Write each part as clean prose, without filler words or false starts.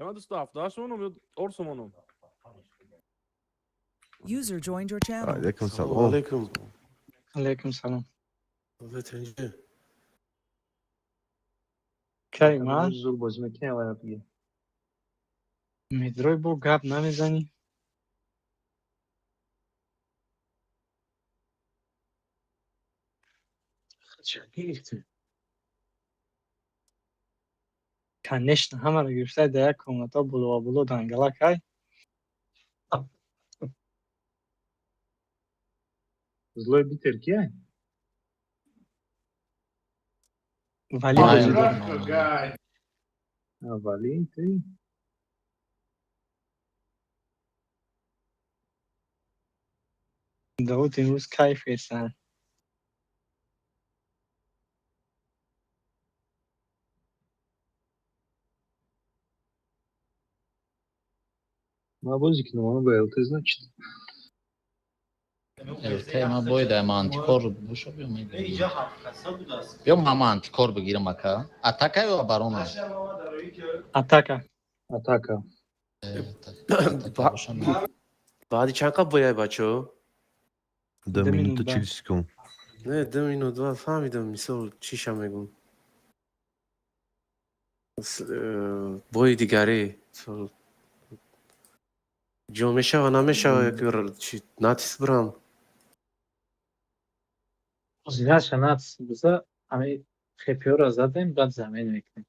من دوست 70 یا 2 سومونم. User joined your channel. علیکم سلام. علیکم. علیکم سلام. بتنجه. کی من زور بازی میکنی اول دیگه. میدروی با گپ نمیزنی؟ چه Конечно, همه رو گرفته در یک کامنتا بلو و بلو دنگلک های. زلوی بی ترکیه. ولی بازی دارم. اولی تی. داود امروز کیف هستن. ما بازی کنم اما با التز نچید. ما باید اما انتیکار بوشو بیام بیام اما انتیکار بگیرم اکا اتاکا یا بارونه اتاکا اتاکا بعدی چند قب باید بچه ها؟ 2 minut و minut 40 sekund. نه 2 minut و فهمیدم مثال چیشم میگم بای دیگری جو میشه و نمیشه یکی ناتیس برام زیرش شنات بذار همه خپیو را زدیم بعد زمین میکنیم.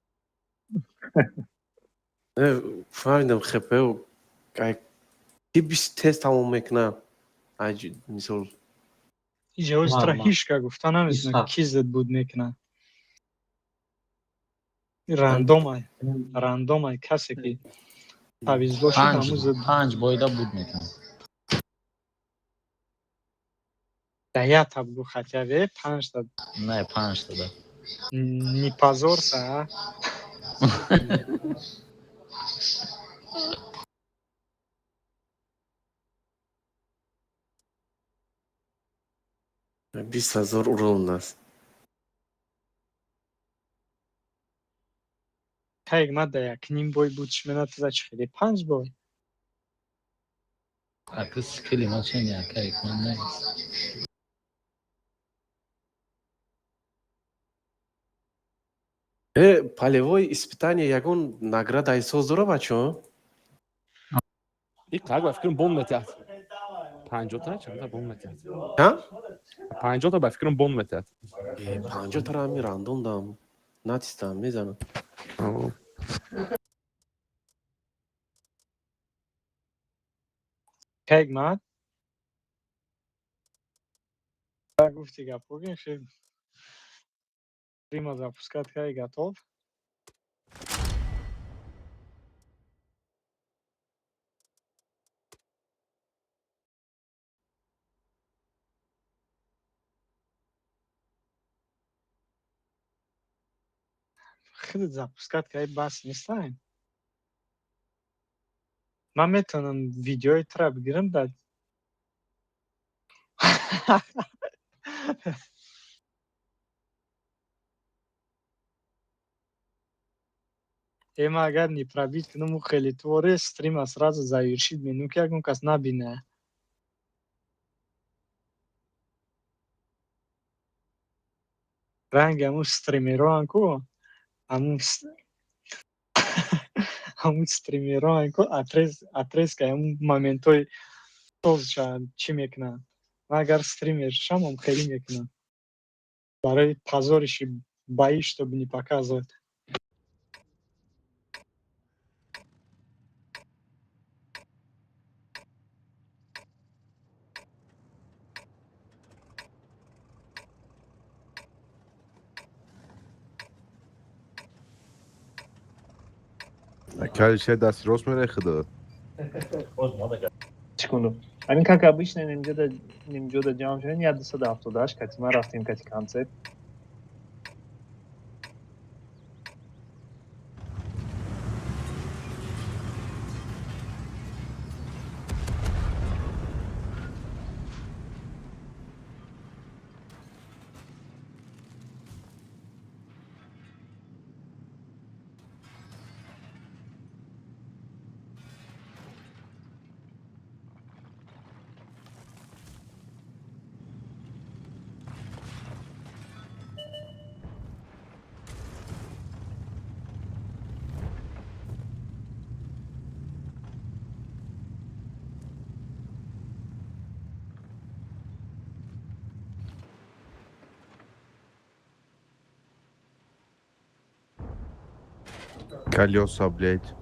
نه فهمیدم خپه و کی بیست تست تموم میکنم مثال اینجا اوسترا هیچ که گفته نمیتونه کی زد بود میکنه. راندوم های کسی که تعویض باشید همون زد. 5 باید بود میکنم ده تا بگو خطیوه 5 تا نه 5 تا ده نیپازور سا 20,000 اورو است که ما ده یک نیم بای بود شمینه تزا چه خیلی 5 بای اکس کلی ما چه نیاکه اکمان نیست полевой испытание ягон награда айсоз дора бачо این قلب فکرم بوم میتاد 50 تا چند تا بوم میتاد ها 50 تا فکرم بوم میتاد 50 تا ами рандом дам натистам мезанам که ما گفتی گپ بگیم خیلی ریما запускать که готов خیلی запускать که بس نیستن من میتونم ویدیوی تر بگیرم بعد اما اگر نیپرابیت کنم و خیلی طوره استریم از راز زایرشید منو که اگه کس نبینه رنگ همون استریمیرو انکو همون همون استریمیرو انکو اتریس که همون مومنتوی توز شد چی میکنن و اگر استریمر شم هم خیلی میکنن برای позорищи бои чтобы не показывать. Kardeşler ders Rosmer'e kadar. چیکونو همین که قبلیش نمیجا دا جام شدن یا 278 کتی ما رفتیم کتی کانسپت Колеса, блядь.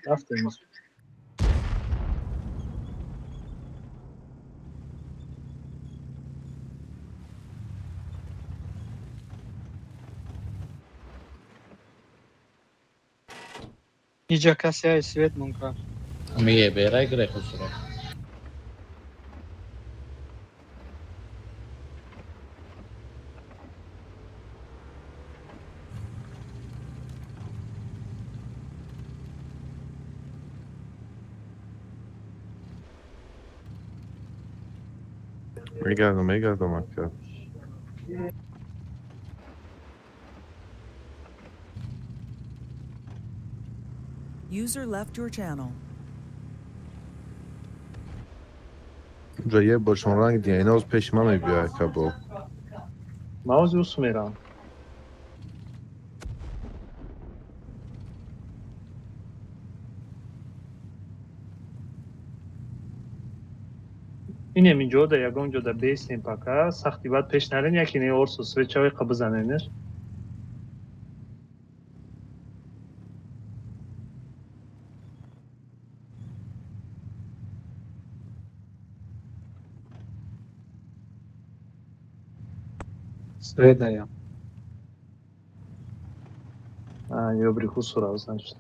رفتیم اینجا کسی های سویت منکر میگه برای گره خسرو میگردم اکر. User left your channel. اونجا یه باشون رنگ دیگه اینا از پیش من میبیا کبو. ماوز یوس میرم اینم اینجا دا یگان جا دا بیستیم پاکا سختی باید پیش نرین یکی نه ارس و سویچ های قبل زنینش Svedaya. یه بریخو سورا بزنشتم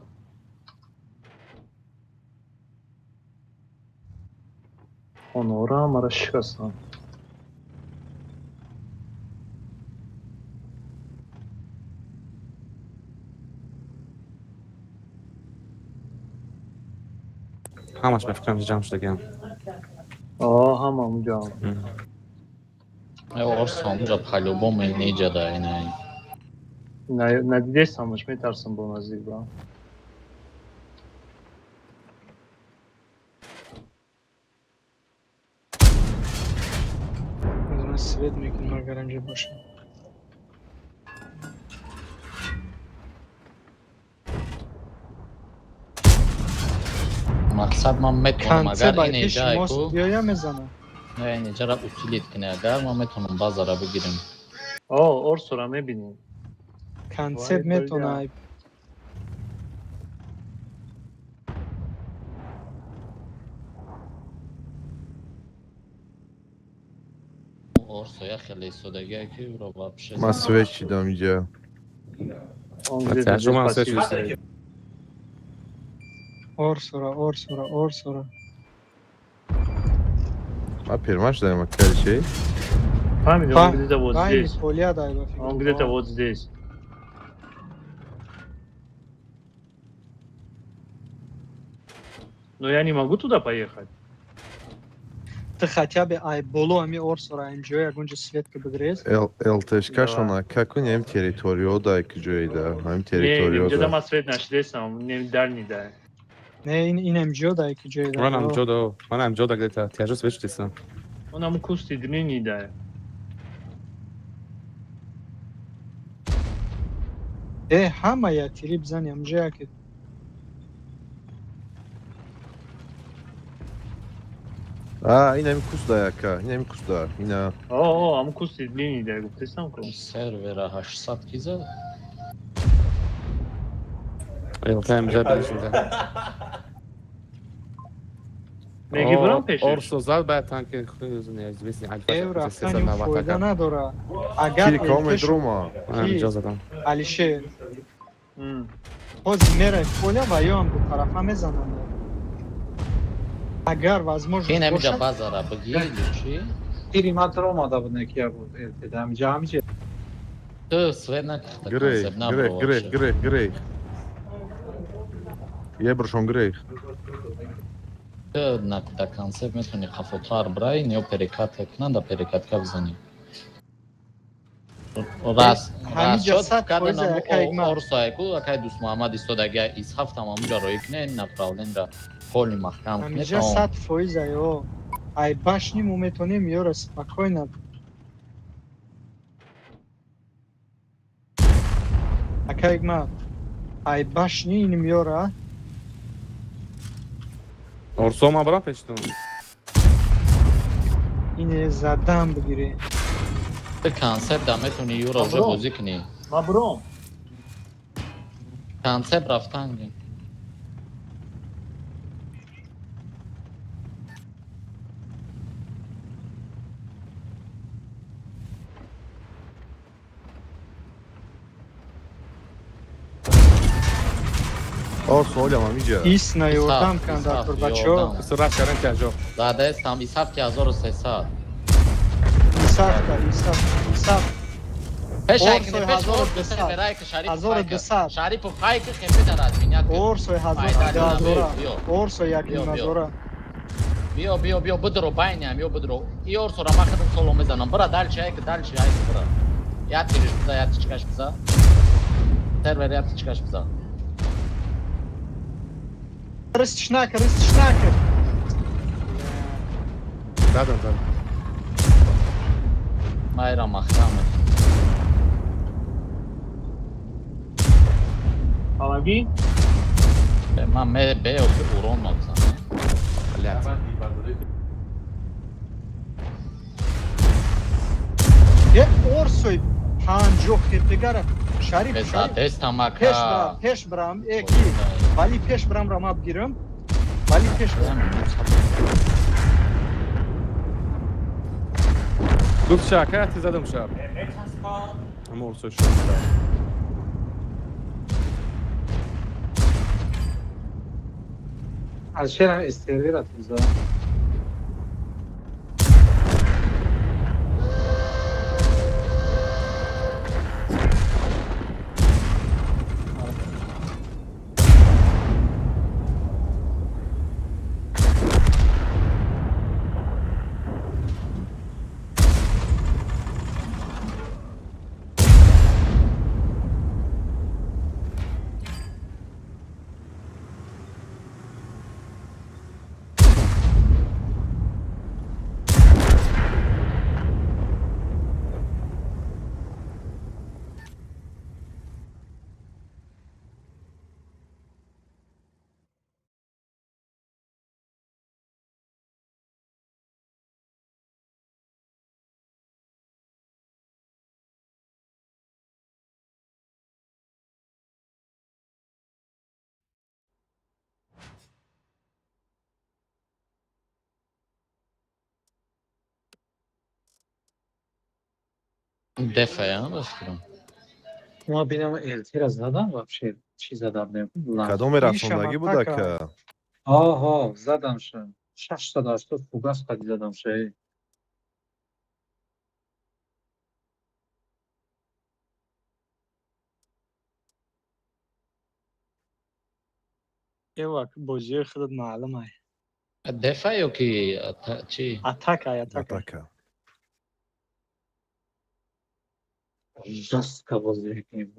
اونورا مرا شکستم همش بفکرم جمع شده گم هم اونجا ارس همونجا پلوبوم نیجا دا اینه ندیده همش میترسم با نزدیک با از من سویت میکنم اگر اینجا باشه مقصد من میتونم کنسه اگر باید این پیش ایجا ماست اکو بیایا میزنم نه این ایجا را اوتیلیت کنه اگر ما میتونم بازا را بگیریم ارس را میبینیم کنسه وای میتونه ارس یا خیلی سودگی که رو بابشه من سویچ چیدم اینجا. ترجمه از چیزی اورسورا من پیرمش دارم اکر شی. فهمیدم Па, он где-то вот дай здесь поля дай во он где-то вот здесь но я не могу туда поехать ты хотя бы ай боло ами орсора инҷо ягонҷа светка бигирез ЛТшкашона какун ям территорио да экҷоида. Ам не территорио где-то да. ما свет нашдесам не дальний да не ин инҷо да ки ҷои من هم جدا گلیتا تیاجو سویچ دیستم он ам кусти длинный да ҳама я тири бизани амҷоя ки اینم کوس دا یکا. اینم کوس دا. اینا. ам кусти длинный да гуфтесам ко سرور 800 کی زد ایلتا امجا بلشون میگی برام پیشش ارسو زد بعد تانک خیلی از بیستی ев الفا рафтани фоида надора агар Кири ком элтеш дрома. من اینجا زدم алишер М. ҳозир мерай поля ва ё ам ду тарафа мезанам агар возможност این همینجا бошад بازا را بگیر چی؟ Tirimat Roma da bu nekiya bu eltedam camice. تو سوید نکرده گری کنسپت گری نبرو گری باشه گری گری. یه برشون گری. на кудаканцев метони хафотар брай нео перекат кнанда перекатка бзани рас ҳамиҷа шуд 100% кадана акайгма орсайку акай дус муҳаммад истодаги исхаф тамомуҷа роикне направленра холи маҳкам кне ҳамиҷа тамом 100% аё ай башни мо метонем ёра спокойно акайгма ай башни иним ёра Орсома брам пештон. ине задам бигире концепт да метони юра уже Абро. бозӣ кунӣ Мабрум. концепт рафтанги سوالم هم اینجا истина ёрдам Исаф, кандатур Исаф, бачаҳо ёрдам. Sıra şerin kâjo. задестам исаф ки 1300 исаф пешайкни Орсой пеш 1200. мерай ки шарипу 1200. шарипу хайки хемби дарад минят орсои Майдан, ҳазора биё. орсои Биё, якин биё. назора биё бидро байням ё бидро и орсора махатам соло мезанам бира дальчи айки бира як тириш биза як тичкаш биза сервер як тичкаш биза рыстишнака Zaten zaten. майра махтам Алаги. ман беё ки урон мабзанам Блядь. е орсои 50 хетигара шариф дестам пеш бирам ки вали пеш бирамра ма бигирам вали пеш бирам Duft şaka ya zadım şap. Ama orsa şu an. از شهر استریلی را توزا دفعه باشم ما بینم التی را زدم вообще چی زدم نمیدونم کدام رساندگی بود که آها زدم شد 680 فوگاس قدی زدم شد евак бозиёи худат маълум ай دفعه یا که چی атака атака жестко бозӣ кунем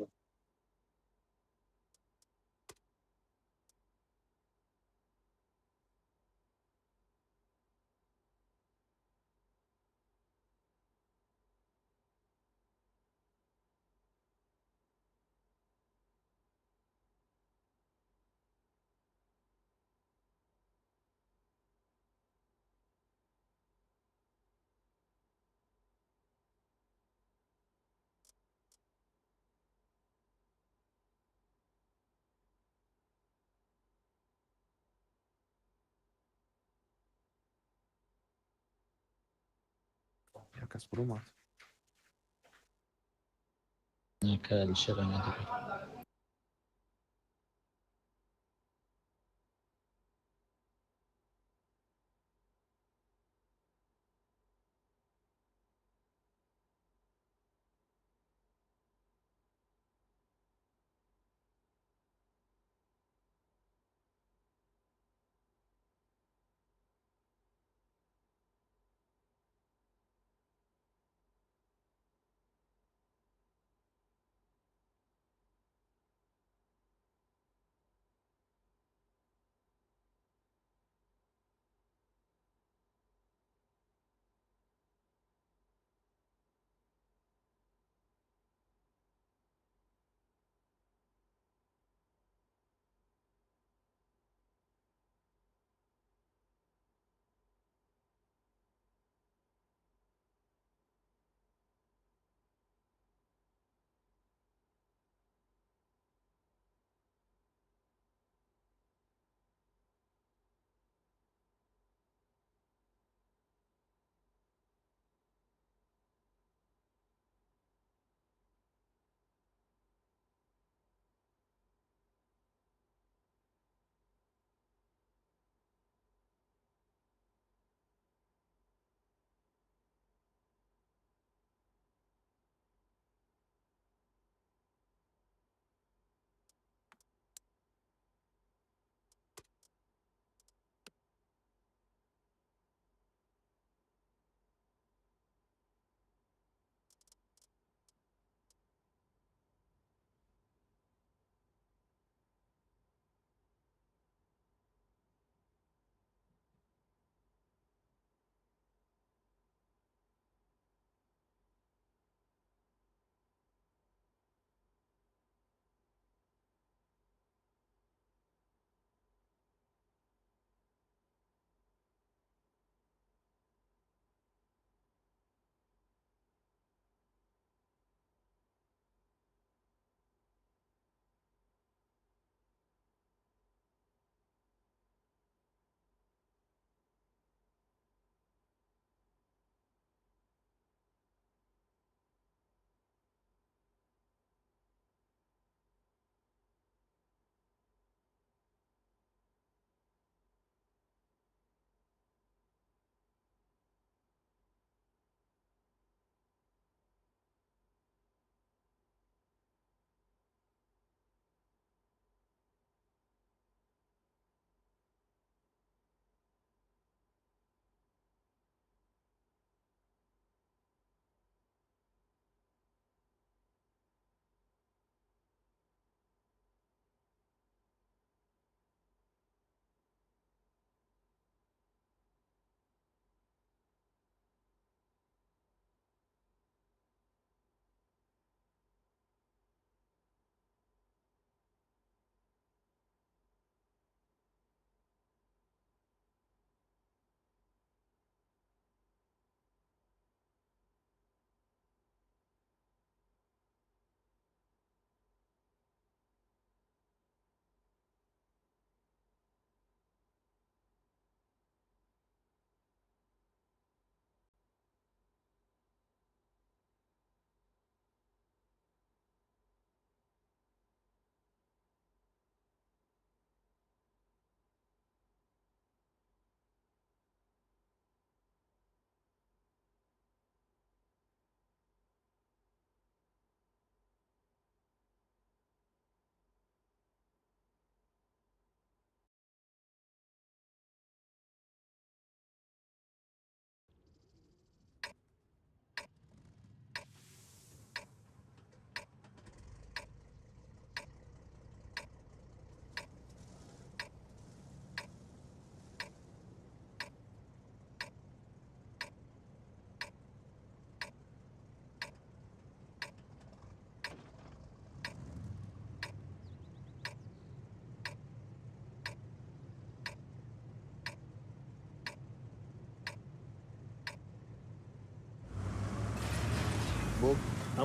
Jakas bruma. که شبه نداره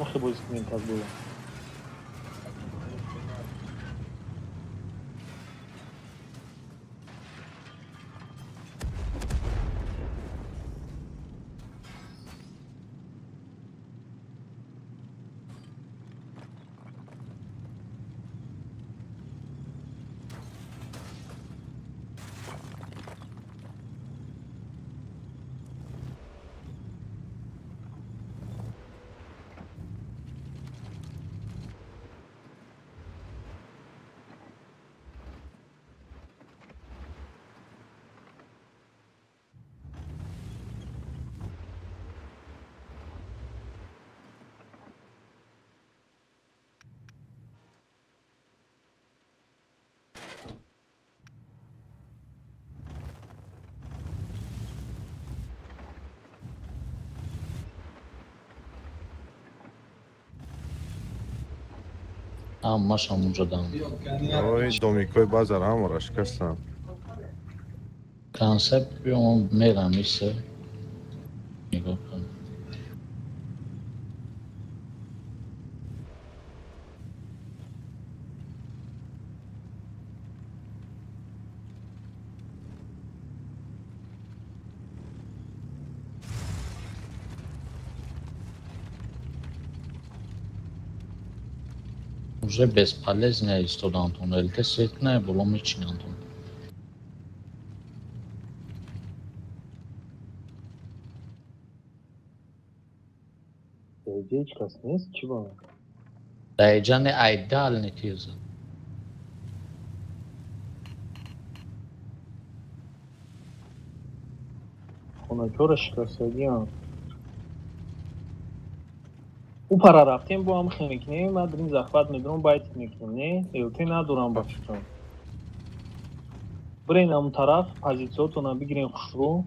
нахуй бой с ним как было. همش همونجا دم اوی دومیکوی بازار هم شکستم. کنسپت بیام میرم میشه نگاه کن Уже бесполезно есть туда, Антон. Это светная было мечень, Антон. Сердечко снес, чего? Дайджаны айдальный тиза. Хонакёра шикарсадиан. او پارا رفتیم با هم خیلی کنیم من دریم زخبت میدونم باید میکنیم نه ایلتی ندارم بچه برین همون طرف پازیسیوتون بگیرین خوش رو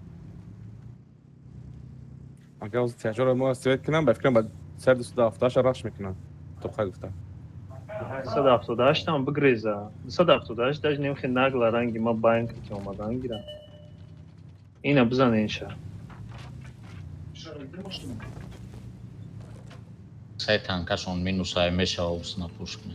اگه از تیجار ما استوید کنم بفکرم بعد سر 270 رش میکنم تو خیلی گفتم 278 هم بگریزه 278 داشت نمیخواه نگل رنگی ما باین که اومدن گیرم اینه بزن اینشه Сай танкаш он минус ай меша овс на пушкне.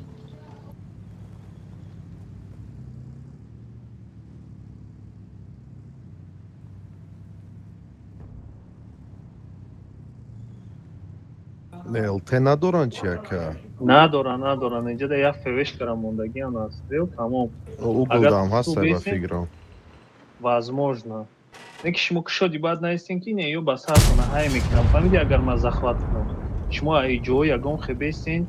الته ندارن چیه که ندارن اینجا ده یک فوش کرم موندگی هم هست دیو تمام او بودم هست با فکرم возможно неки шумо кушоди баъд наистин ки не ё ба сар кона ҳай мекунам фаҳмиди агар ман захват кунам шумо аи ҷо ягон хебестин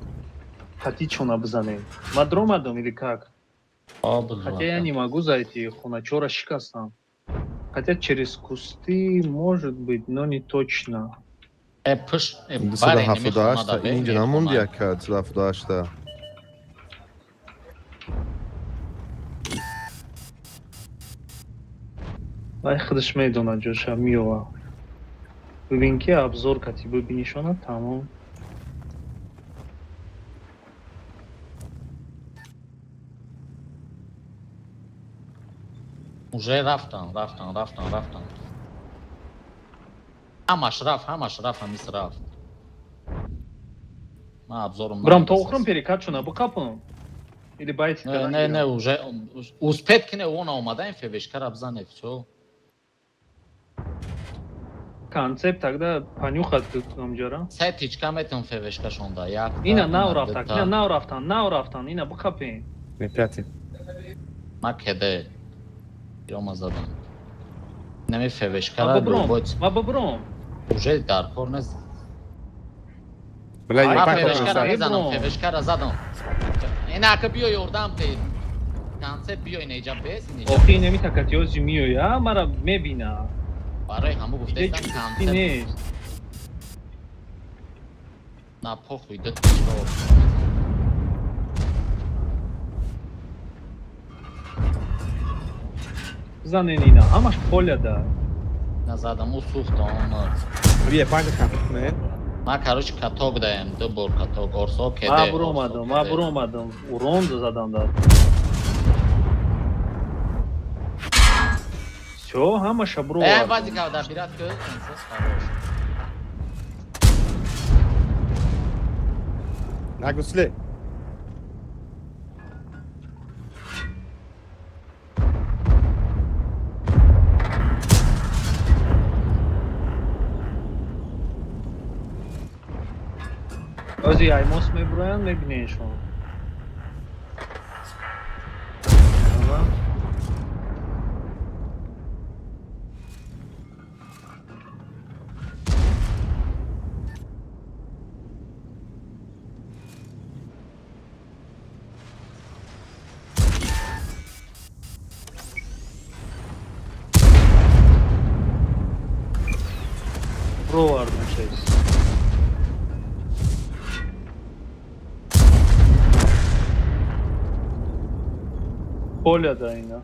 хати чона бизанем ма дромадам или как хотя я не могу зайти хуначора шикастам хотя через кусты может быть но не точно 278 اینجا نموند یک که 278 вай худаш медонад ҷоша миёва бибин ки абзор кати бибинишона тамом Уже рафтан. Хамаш рафт, амис рафт. Ма обзором. брам то охрам перекат шуна бу капун или байти Не, уже успет кине она омадаем февешкар абзане всё. концепт тогда понюхать амҷара Сайтичка метон февешка шонда. Як. ина наврафтан ина бухапен не пяти ма кеде. Рома задан. Неми февешкара ма бабром уже даркор не. бля я февешкара задам. Инака биё ёрдам те. Концепт биё инеҷа бес инеҷа. охи немитакат ёзи миёя мара мебина برای همه گفته концепт нест نه پخوی دو занен ина ҳамаш поляда نزدم او سوخت آن یه پنج کنم نه ما короче каток даем دو бор каток орсо кеде ма буромадам урон задам дад всё ҳамаша бро бази кавда бират кӯ хорош نگوسلی Ozzy Aymos میبرن میبینیشون. برو واردن چیز. Polya da yine.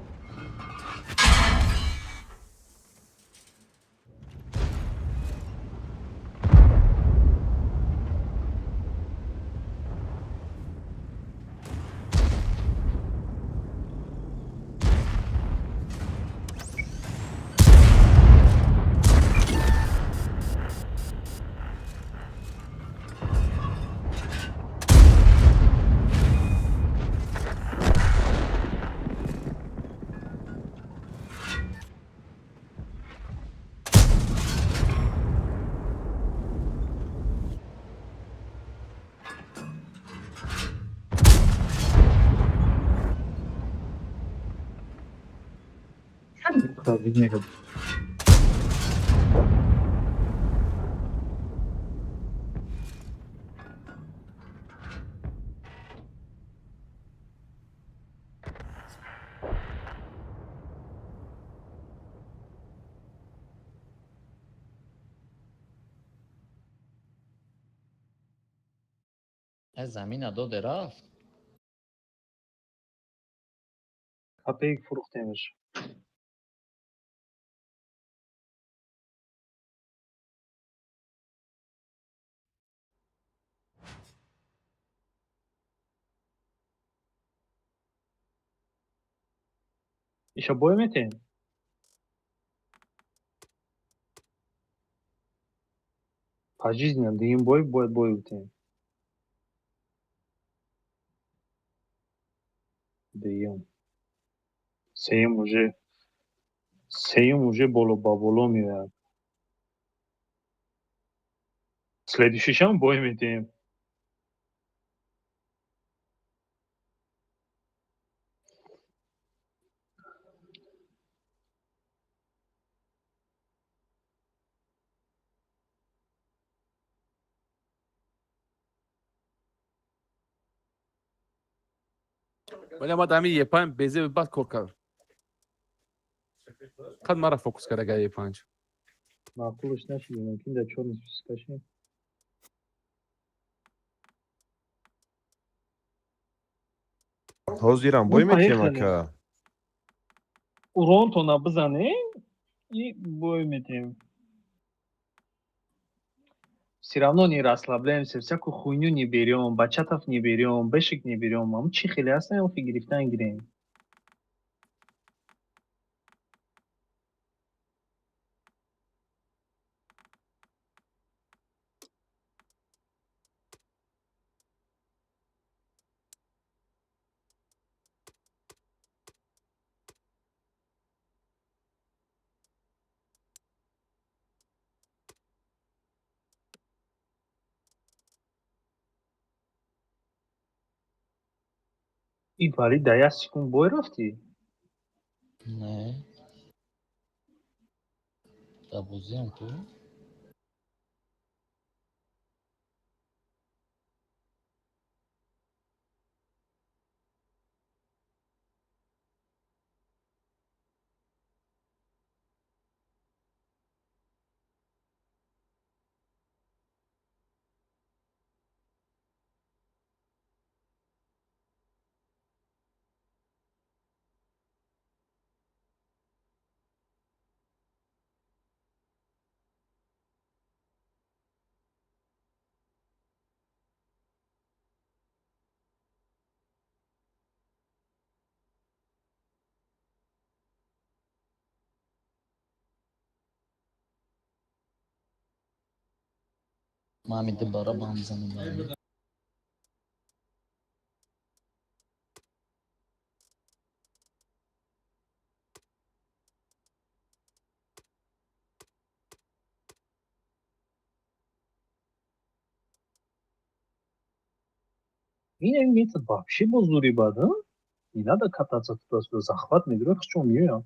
از زمین دو رفت. Kapıyı furuktemiş. İşte boy metin. Пожизненно, да им бой будет бой у тебя. Да им. Сейм уже боло баболо мия. Следующий шам бой метим. ولی ما دمی یه پنج بیزه به بعد کار کرد قد مرا فوکس کرده اگه یه پنج Makul iş nasıl mümkün de çok sıkıntı. حوزیرم بای میتیم که Урон тона бзанем и бой метим. Все равно не расслабляемся, всякую хуйню не берем, бачатов не берем, бэшек не берем. А мы чихали, оставим фигерифтан греем. И вали да я секунд бой рафти. نه تابوزی هم تو ما میده بارا با هم زنیم این метод вообще бо зури бад, а? Не надо кататься туда-сюда, захват мегирад, в чем я?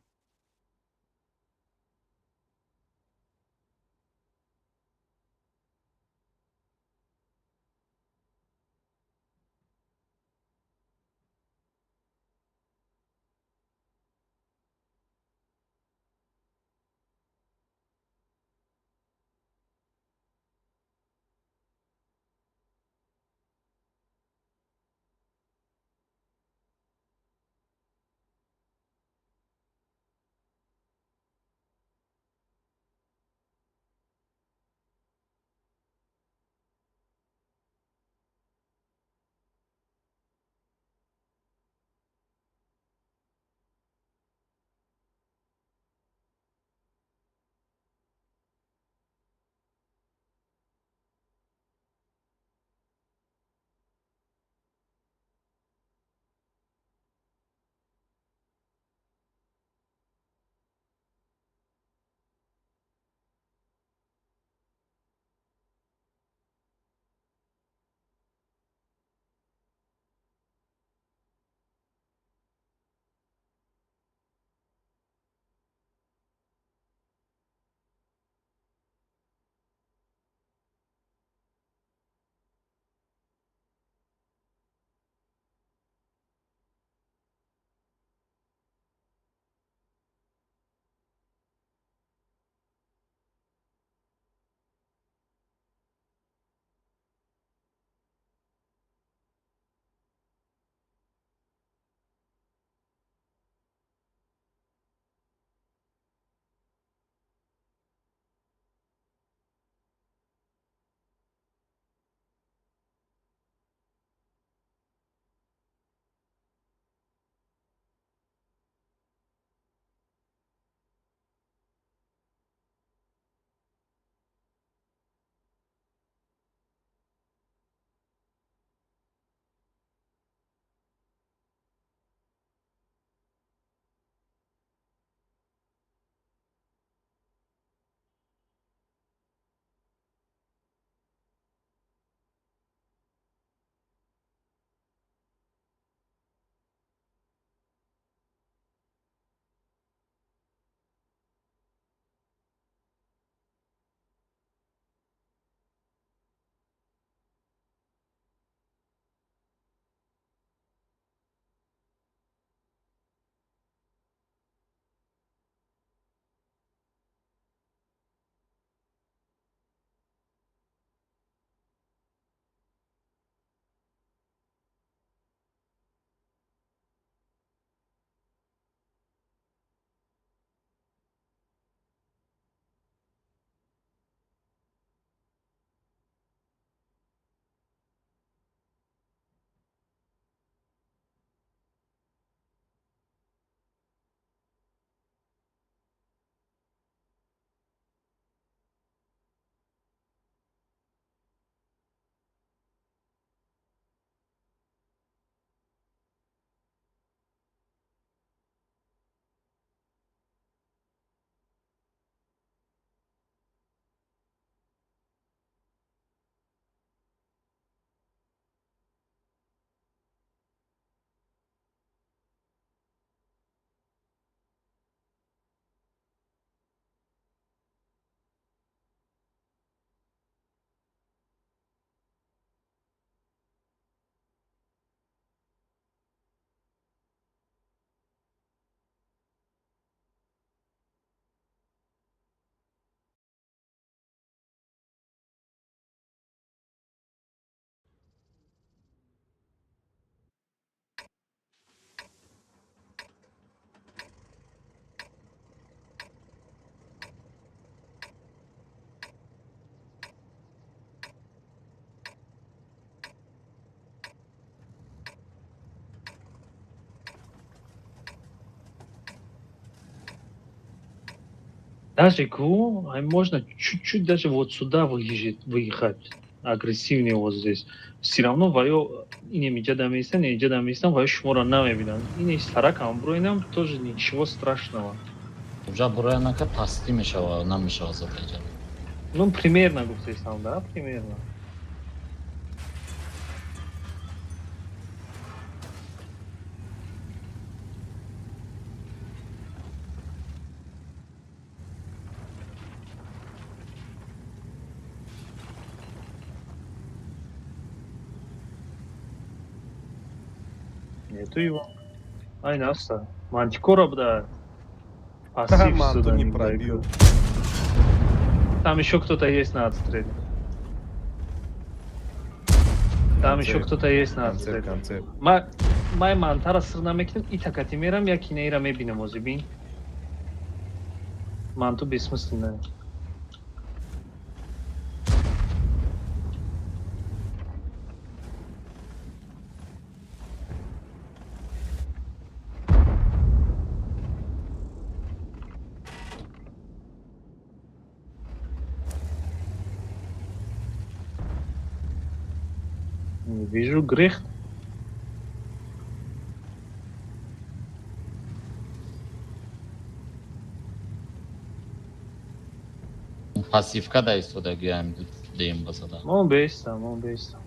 Даже ГУ, можно чуть-чуть даже вот сюда выехать агрессивнее вот здесь. Все равно вою ими джадамистан вою шмора намебинан. И не старак амбруинам тоже ничего страшного. Уже бурянака пасти мешала, нам мешала задача. Ну, примерно, гуфтесам, да, примерно. Нету его. Ай, Наста. Мантикора, да. Пассив Манту сюда не не пробил. дойдет. Там еще кто-то есть на отстреле. Там еще кто-то есть на Концепт, отстреле. концепт. Май мантара сырна мекнем и такати мерам, я кинейра мебинем озибин. Манту бессмысленная. Не вижу грех. Пассивка да истодагиам дейм басада. Мон бейста, мон бейста.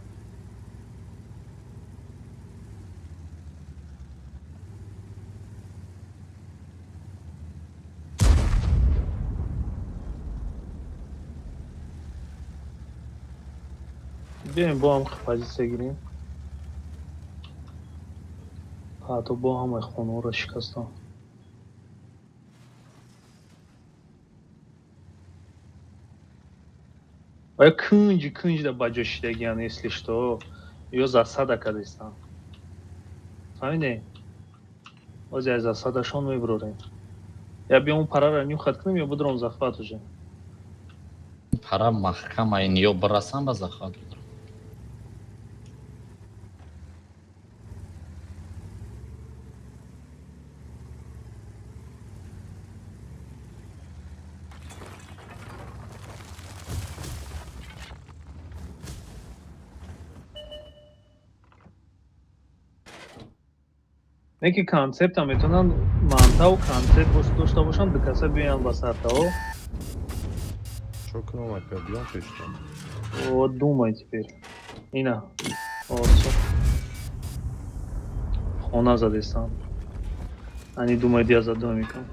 بیایم با هم позиция گیریم. حتی با هم خونه رو شکستم. آیا کنج да баҷошидагиан, если что, ё засада кадистан. Фаҳмидем? ҳозир аз засадашон мебурорем. Я биём парара нюхат кунем, ё будурам захват уже. Пара маҳкам айн ё барасан ба захват буд. Неки концепта метавонанд мантау концепт дошта бошанд, дукаса биёянд ба сартао. Что к нам опять? Бьем что? Вот думай теперь. Ина. Вот всё. Хона задестан. Они думают, я за домиком.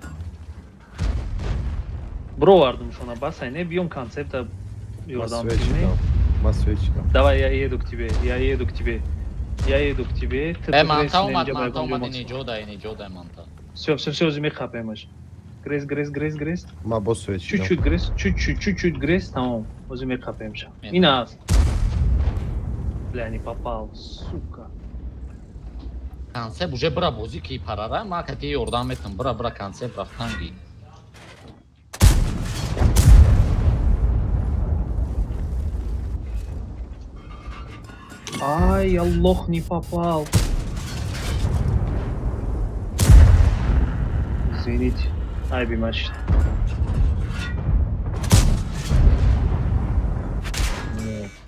Бро вардум шона басай, не бьем концепта. Йордан, Масвечиком. давай, я еду к тебе, я еду к тебе. Я еду к тебе. Манта умад ниҷодай манта. Все, зими хапемаш. Грес. Ма босвечиком. Чуть-чуть грес, тамом. Зими хапемша. И нас. Бля, не попал, сука. Концепт уже бра бози ки парара, ма кати ёрдам метам, бра концепт рафтанги. Ай, Аллах, не попал. Извините. Ай, бимаш.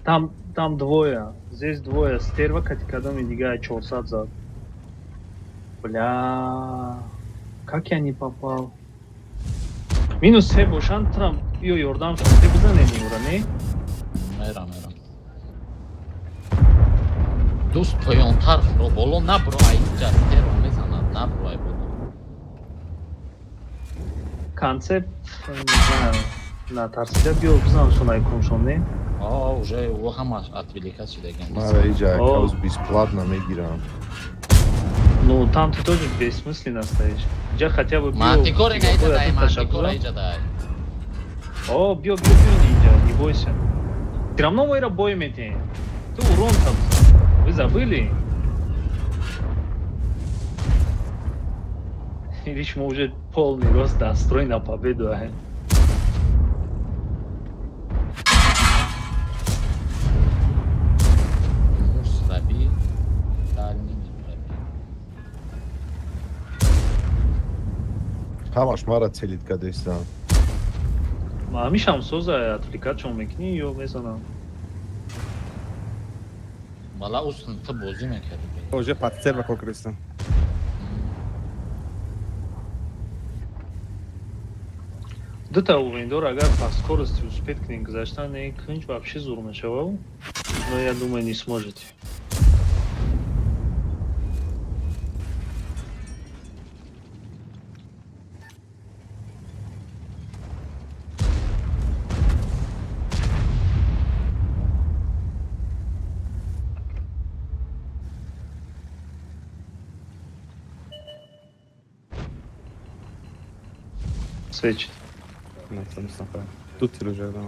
Там двое. Здесь двое. Стерва, когда мне дигая 400 зад. Бля. Как я не попал? Минус 3 бошан трам. Ё, Йордан, ты бизане не ура, не? Мерам. Дуст поёнтар ро боло набро айҷа теро мезанад, набро ай буд. Концепт, не знаю, на тарсида биё бизан шунай куншон, не? Уже у ҳама отвлекать шудагиам. Мара иҷа акаус бесплатно мегирам. Ну, там ты тоже бессмысленно стоишь. Джа хотя бы био... Мантикори наиҷадай, мантикори иҷадай. О, био, ninja, не бойся. Все равно мы бой метим. Ты урон там. Вы забыли? Или мы уже полный рост настрой на победу, а? Мусраби, дальний мираби. Ҳамаш мара целит кадестан. Мамишам соза отвлекать, чё мекни, ё месана. Бала устун ты бози мекарди. Уже подсерва конкретно. Дута у вендор, агар по скорости успеет к ним гзаштан, клинч вообще зур начавал. Но я думаю, не сможете. свечит. Ну, там сахар. Тут теперь уже, да.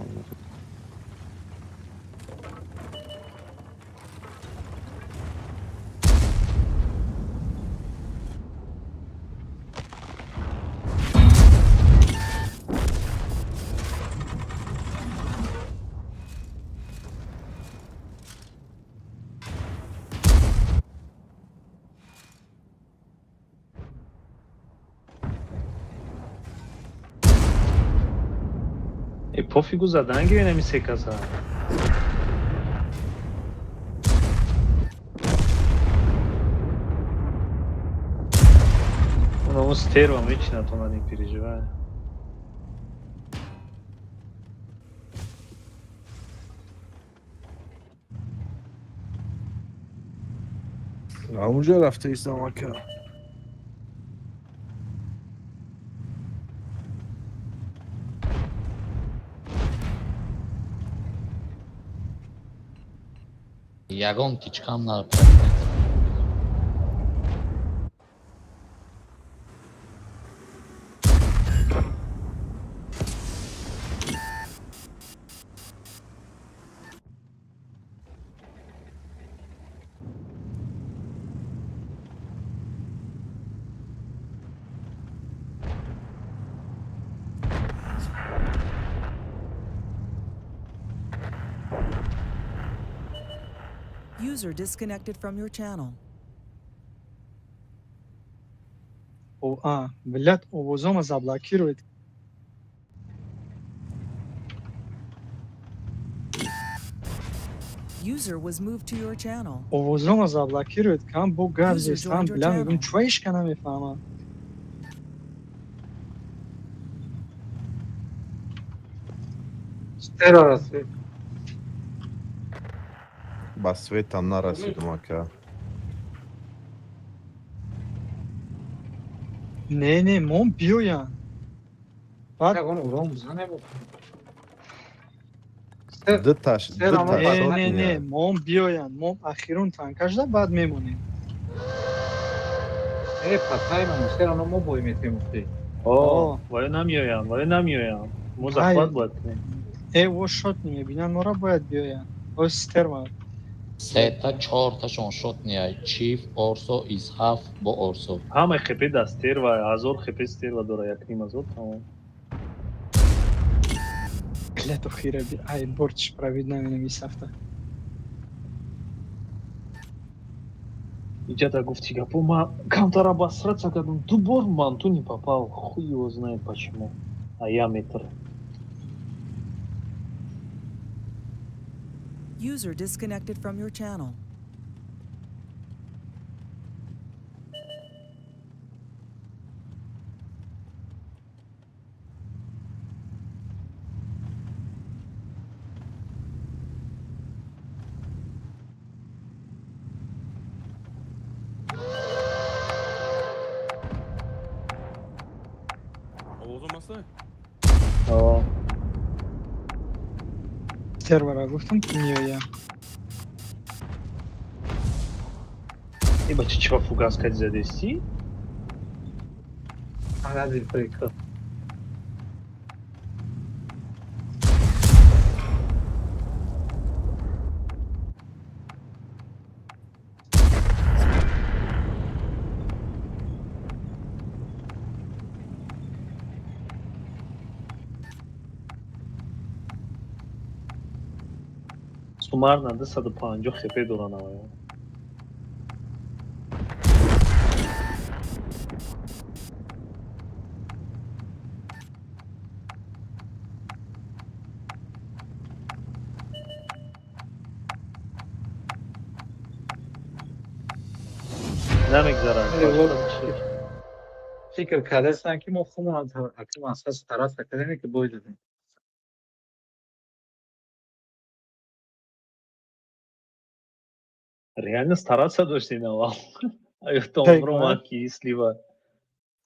Пофигу задание немисекаса. Он стервом вечно то не переживает. اونجا رفته ایسان مکه. یگان تیچکم نه. User disconnected from your channel. ملت اووزام از ابلاکی رو User was moved to your channel. اووزام از ابلاکی رو کم بو گرد User زیستم joined your بلا میگم channel. چویش که نمیفهمم چرا رسید؟ با سویت هم نرسید مکه. نه مام بیوین بعد یگان اورام بزنه بود. ده تاش نه مام بیوین مام اخیرون تنکش ده بعد میمونیم پتای من چرا ما بویم تیموفتی. وای نمیایم. مزخرف باید کنیم. و شات نمیبینن ما را باید بیوین او سترما سه تا چهار تاشون شد نیای. چیف اورسو ایزهاف با اورسو. همه خپی دستیر و 1000 خپی استیر و داره یک نیم 1000 تمام. клето خیره بی ای برچ پروید نمینم سفته И дядя гуфти гапума кантара обосраться, как он дубор манту не попал. Хуй его знает почему. А я метр. User disconnected from your channel. Oğuz olması? سترما را گفتم که میوین Ибо чего фугас сказать задести? عدد فریکا. Суммарно до 150 хп доранавая. نمیگذارن. فکر کرده هستن که ما خودمون اکنون اساس طرف کردیم که باید دادیم. Реально стараться дошли на вам. А я в том Так, бромаки слива.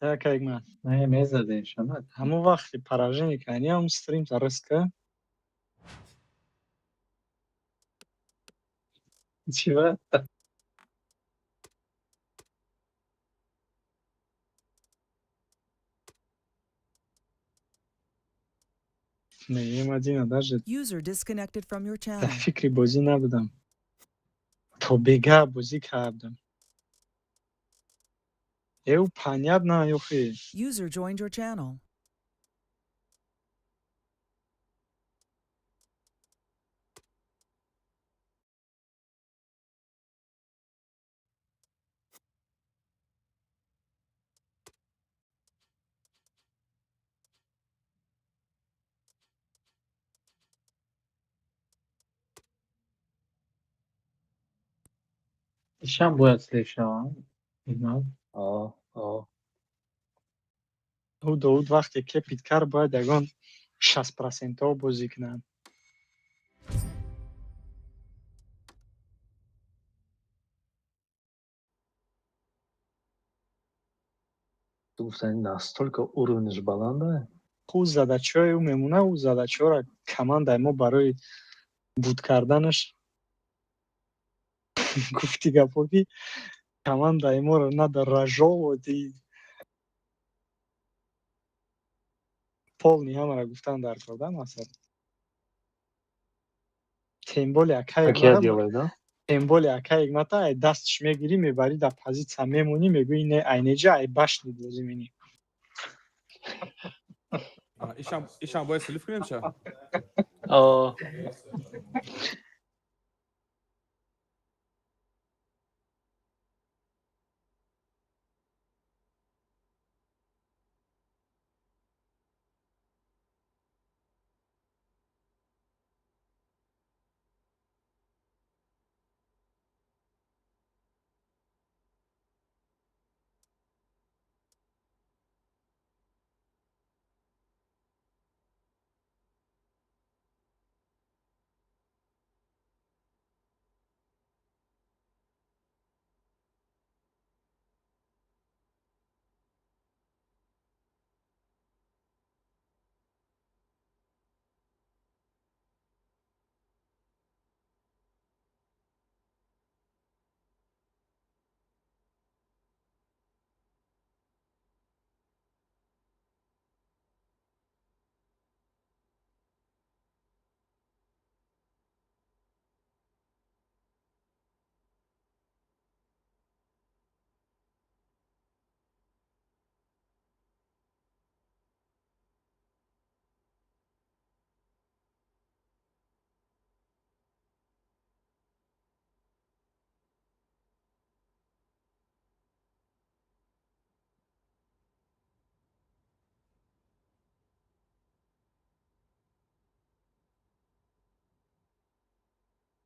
так як من نه میزدیم شما. همون وقتی پراژه کنی هم ستریم درست که چی بود؟ Не, Мадина, даже User disconnected from your در channel. فکر بازی نبودم. تا بگه بازی کردم. او پنیاب نه یخی. User joined your channel. ایشان باید سلیشان اینا او داود وقتی که پیتکر باید یگان 60% ها بازی کنن. Ты установи, настолько уровень же баланда. او задачای او میمونه او задачا را کماند ما برای بود کردنش گفتی گپاکی کماند ما رو نه در رجا و دی پول همه را گفتن در کردن مثلا تیمبول یکای Как я مرا делаю, да? تیمبول یکای متا دستش میگیری میبری در پوزیشن میمونی میگوی نه اینجا ای باش نیدوزی منی ایشان باید سلیف کنیم چه؟ آه.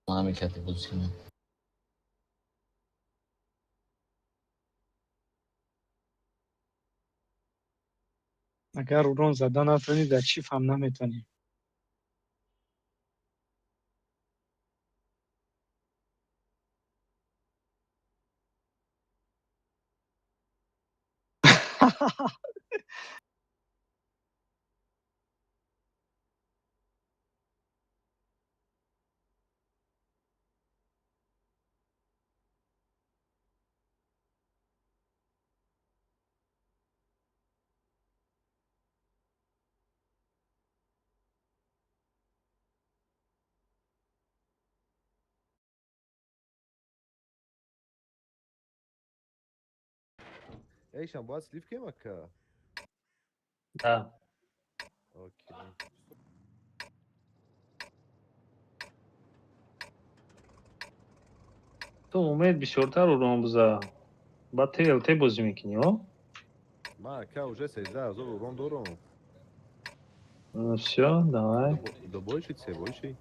مملکت بازی اگر اون زدن نتونی در چی فهم نمیتونی ایشان باید سلیف کنیم اکا Да. اوکی تو умеет бисёртар урон буза. Ба ТЛТ бозӣ мекунӣ, ҳо? من اکا уже 13,000 урон дорам Ну всё, давай. добойши се бойши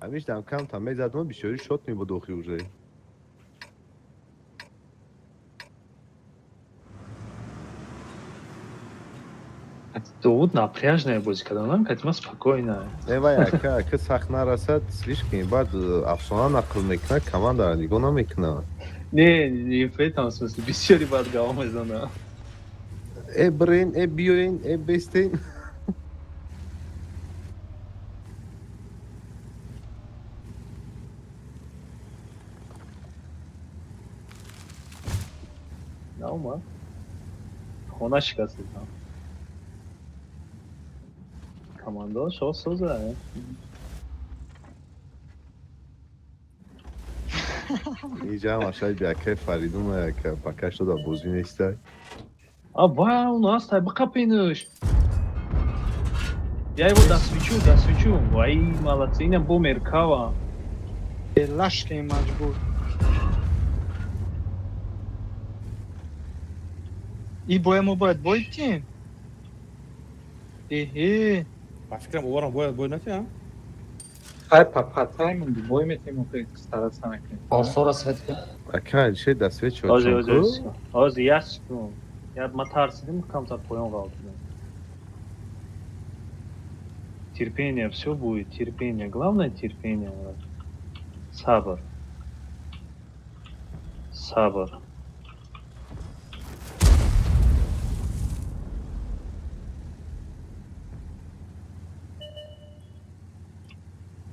ҳамиш дам кам там мезадам бисёри шот мебудохи уже Довуд напряжная бозӣ кард, онам катима спокойная. вай ака ки сахт нарасад слиш кин баъд афсона нақл мекунад командара нигоҳ намекунад Не в этом смысле, бисёри бад гава мезанам. брен биёен бестен Наомад. Хона шикастидам. команда шо соза. اینجا هم اشای بیاکه فریدون که پاکش داد بازی نیسته А вау, нас тай бакапинуш. Я его досвечу. Вай, молодцы, инем бо меркава. лашке маҷбур и боему бояд бойтин эҳе Ба фикрам оварам бой накунам. Хай папатай мунди бой метем ки стараса накунем. Орсора Светка. اکه چه دستوی Ози, ясно. Я матарсидим, камтар поён галдидам. Терпение, все будет, терпение. Главное терпение. Сабр. Сабр.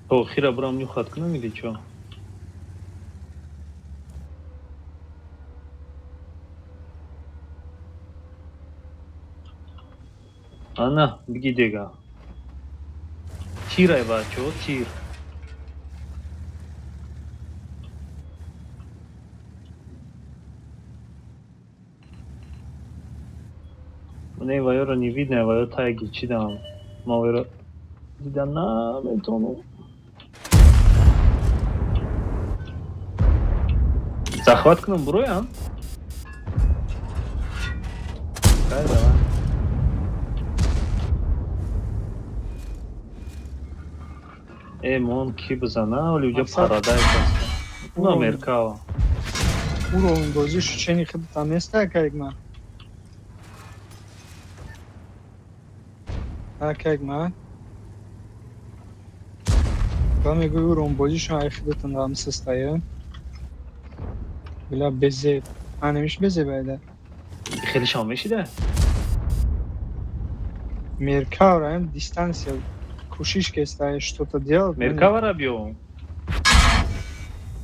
О, хира брам нюхат кунам или чё? Ана, беги дега. Тирай бачо, тир. Мне вайора не видно, вайора тайги чидам. Мавайора дидан на метону. Захват кунам бурой, а? Давай. Мон ки бизана, оли уҷа парадай каста. Уна меркава. уровень бозишу чени хидтам неста акайгма ба мегӯи уровень бозишу ай хидтан дам сестая била безе анемиш безе байда Хеле шам мешида? меркавраем дистанция кушиш кестая что-то делать Меркава бьё.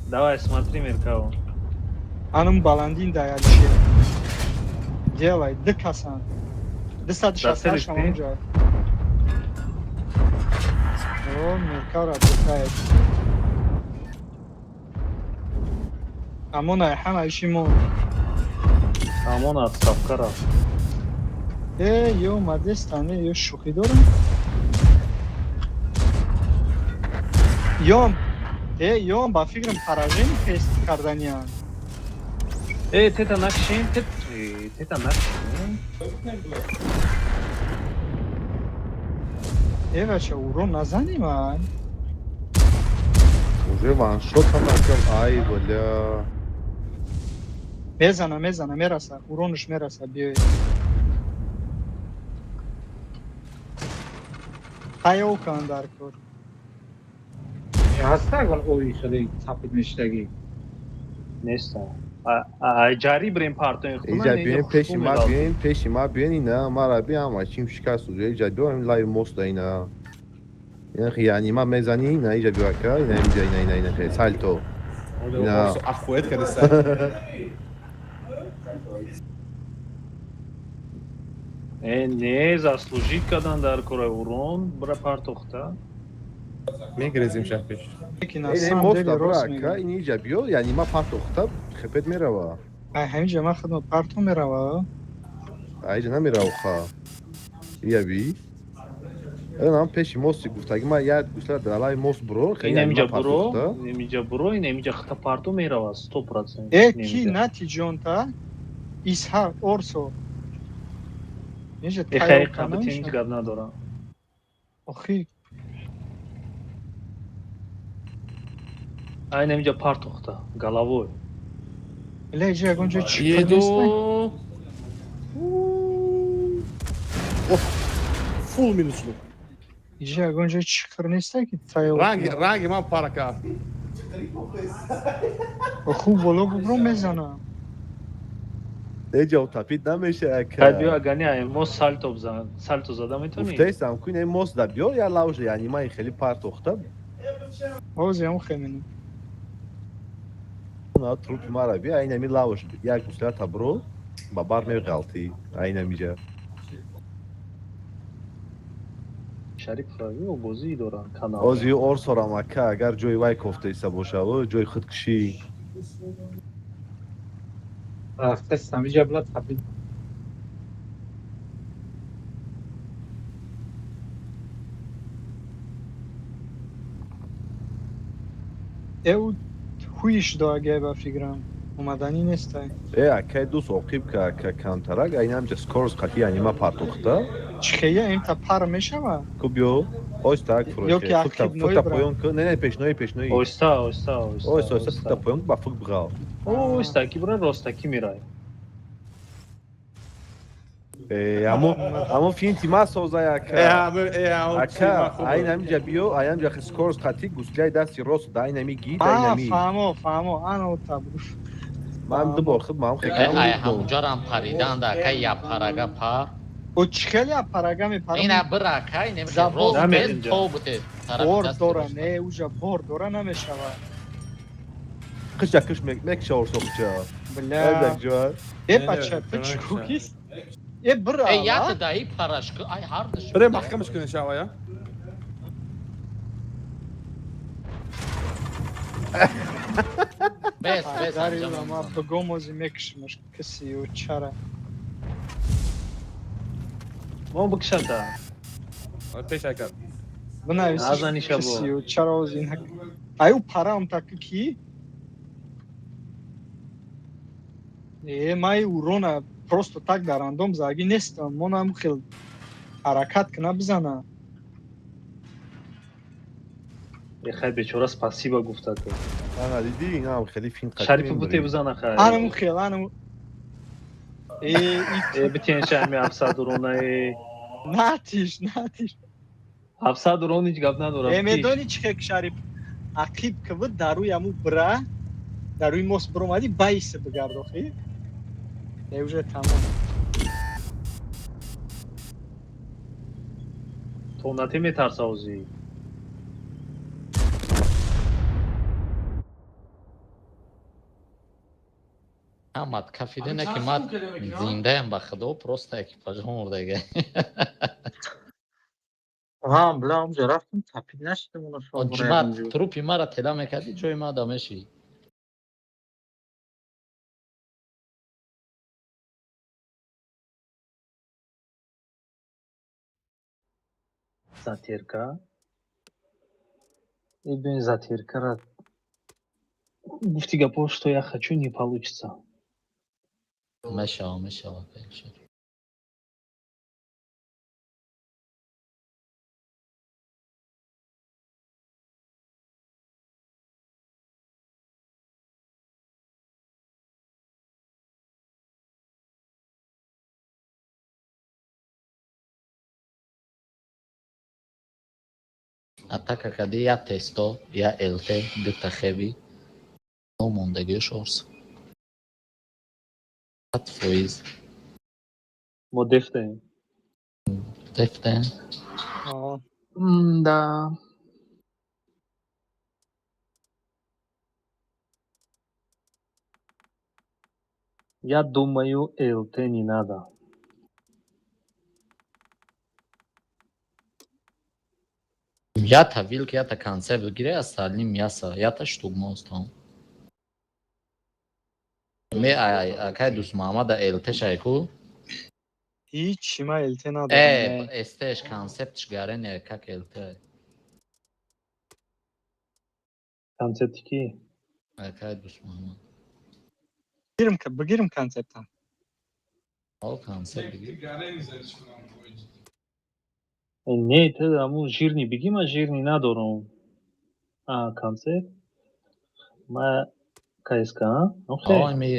Давай, смотри меркаву. анум баландин даялиши делай дыкасан 268 онҷа о меркавра дыкает амонай ҳама ишимон Амон отставка рафт. ё мадестане ё шӯхӣ дорам ём ба фикрам поражение тест карданиян Тета накшин, тета накшин. бача урон назаним ай уже ваншот هم نکنم ای بلا мезана мераса уронуш мераса биёед ҳаё кан дар кор ҳаста агар ои хеле сапид мештаги Неста. Ҷари брем партоин اینجا بیاین پیش ما بیاین اینا ما را بیام و چیم شکست و اینجا بیایم لای موست اینا یعنی ما میزنی اینا اینجا بیا که اینا خیلی سالتو Olha, a fueta que ele sai. Не заслужит кадан дар кора урон, бра партохта. Мегрезим шапиш. лекин این асам موست дели рост برا که мегӯям این اینجا بیا یعنی ما پارت اختا خپت میروا ай ҳаминҷа ман хидмат парту мерава اینجا نمیروا خا یا بی нам пеши мости гуфтаги ма як гуслар далай мост бро Ин немиҷа буро, ин немиҷа хта парту мерава 100%. ки натиҷонта исҳақ орсо инҷа Хай қабатин гап надорам. охи Ай немиҷа партохта, головой. ила иҷа ягонҷо чӣ Еду. Full minuslu. иҷа ягонҷо чиқир неста ки тайёр Rangi man para cá. хуб боло бубро мезанам اینجا تپید نمیشه Хай که биё агани ай мо сальто зада метонӣ. گفتهستم که این موست دا بیا یا لاوش یعنی ما خیلی پارت اختا озиам хеминам اونا تروپ ما را بیا این می لاوش یک گوسلر تا برو با بار می غلطی این میجا Шариф ё бозӣ доранд канал. озиё ор сорам ака агар ҷои вай кофта иса бошаву ҷои худкушӣ рафтастам иҷа була табид Эу хуиш до аге ба фикрам омаданӣ нестай. акай дӯст оқиб ка ака камтарак айнамҷа скорост қатъи анима партохта Чихея имта пар мешава? ку биё ойста ак Ёки фурӯши ақиб фукта нои поён ку не пешноӣ пешноӣ Оҳиста, оҳиста, оҳиста. ойста ойста фукта поён ба фук биғав Оҳиста ки бура ростакӣ мерай. аммо финти ма созай ака ака айнамҷа биё айнамҷа скорост қатъи гусляй дасти рост да айнами гид айнами фаҳмо ано табу. ман ду бор худ маам хекам ай ҳамунҷорам париданд акай япарага пар О чихели а парага мепарам. ина бира акай Забор рост намед без инҷа. то бутед Бор дора не уҷа бор дора намешава. қиша киш мекиша орсоқча Бля. айдаҷа Е бача ты чукис? Е бра. эй як даи парашку ай ҳардаш بریم محکمش کنه شوایا бес бес Дари анҷам ма бгомози мекишмаш кисиё чара. мо бикшада. پیش کرد Бинавис Назани шабо. кисиё чара озин хак. Аю парам так ки? Май урона просто так дар рандом заги нестам. Монам хел ҳаракат кна бизана. Хай бечора спасибо гуфта ту. ана диди инам хеле фин қатъи Шариф меморӣ. бутӣ бизана хай. Анам хел анам. Битен шами 700 урона. Натиш. 700 урона ҳеҷ гап надорад. Медони чӣ хек Шариф ақиб кивид даруи аму бра даруи мос биромадӣ байсе бигардохӣ. Уже тамом. То нате метарса озӣ. ҳамат кафидина ки ман зиндаям ба худо просто экипажҳо мурдага бла онҷа рафтам табид нашидам оно шо ҷимат трупи мара тела мекарди ҷои ма дамеши Затирка. Бибин затиркара. Гуфти гапо, что я хочу, не получится. мешава конечно атака кади я тесто я лт дута хеби номондагио шорс фоиз Мо дефтаем. дефтен Да. Я думаю, ЛТ не надо. ята вилк ята концепт гире остальным мясо ята штугмостом ме акай дус маҳамада лт шайку Ҳичи ма элте надорам. эстеш концептш гарене как лт Концепти ки? акай дус маҳамад Бигирим концептам. ол концепт Не, ты аму жирни бигӣ, ман жирни надорам. Концепт. Ма КСК, окей. ми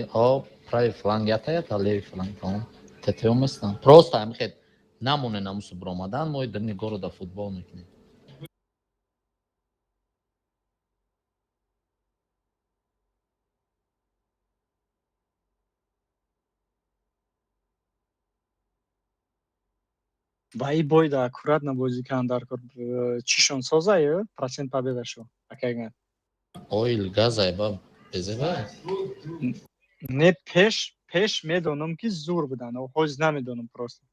правый фланг ята левый фланг там ТТО местам просто амхед намоне намусу бромадан мои дни города футбол мекунем Вай бойда аккуратно бозӣ кан дар кор чишон созаю процент победашо. Акайган. оил газайба безеба Не пеш медонам ки зур будан. Ҳоз намедонам просто.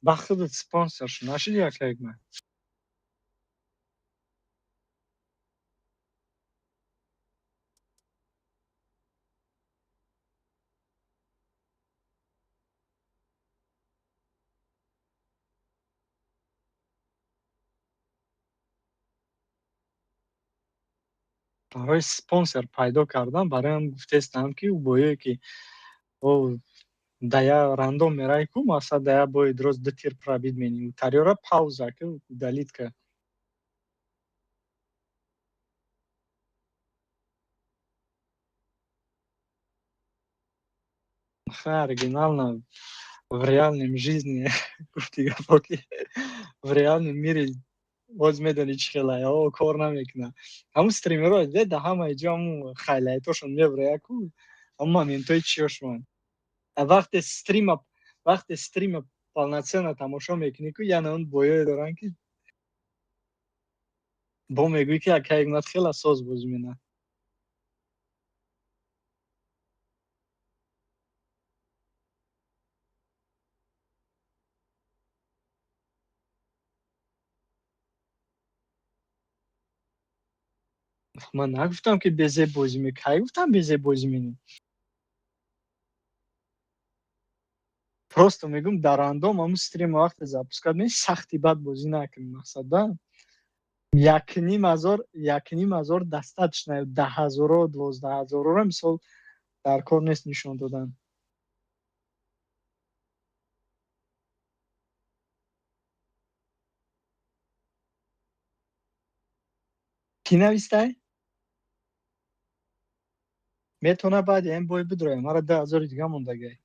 ба худат спонсор шу нашиди як ман. барои спонсор пайдо кардан бароям гуфтестам ки ӯ боёе ки о дая рандом мерай ку маса дая бои дроз 2 тир пробит меним тариора пауза ки удалитка. Оригинально в реальном жизни гуфти гапо ки в реальном мире боз медони чӣ хелае кор намекунад. Ҳамун стримерҳо деда ҳамаи ҷо ҳамун хайлайтошон мебарая ку ҳамун моментҳои чиёшон. Вақте стрима полноценно тамошо мекунӣ ку яна он боёе доранд ки бо мегӯӣ ки акай Игнат хела соз бозӣ менамояд. Ман нагуфтам ки безеб бозӣ мекунӣ. Кай гуфтам безеб бозӣ менӣ? Просто мегӯм дар рандом ҳамун стрима вақте запускад меи сахти бад бозӣ накунӣ. Мақсада 1,5 ҳазор достаточно, 10,000 12,000 мисол дар кор нест нишон додан. Кӣ навистай? Метавона баъди ҳамин бой бидроя. Мара 10,000 дига мондагай.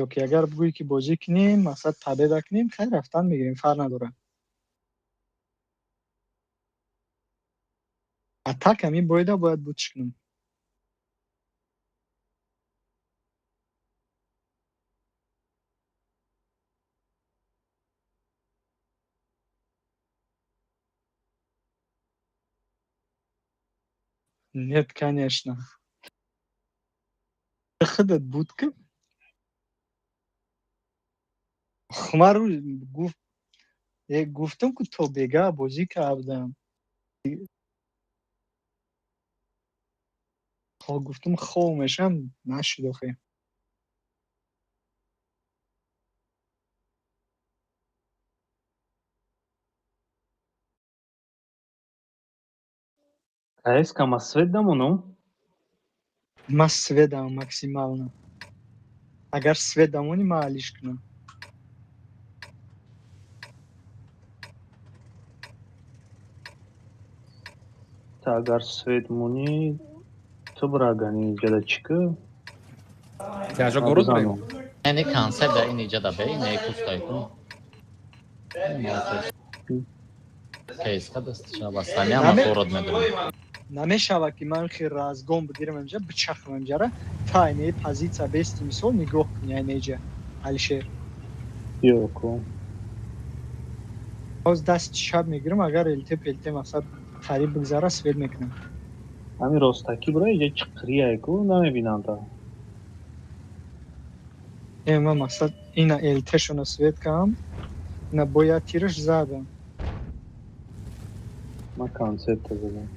ё ки агар бигӯӣ ки бозӣ кунем, мақсад победа кунем, хайр рафтан мегирем, фарқ надорад. Атак ҳамин бойда бояд бутиш кунам. Нет, конечно. Худат будка? Ман гуфтам ку то бега бозӣ кардам. Гуфтам хоб мешам, нашуд охе. КСК ма свет дамо, но? Ман свет дам максимално. Агар свет дамони ман алиш кунам. Та агар свет муни ту брагани ҷада чика? Тяжо город брем. Ени концерт да ини ҷада бе ини кустай ку. Кейска дастша бастани ама сород медонам. Намешавад ки ман хи разгон бигирам инҷа бичахам инҷара та ини позиция бести мисол нигоҳ кунӣ инҷа Алишер. Ёко. Боз дасти шаб мегирам агар пелте мақсад қариб бигзара свет мекунам. Ҳамин ростакӣ бира иҷа чиқрияй ку намебинам та. Ман мақсад ина элтешона свет кам, ина бояд тираш задам. Ман концепта задам.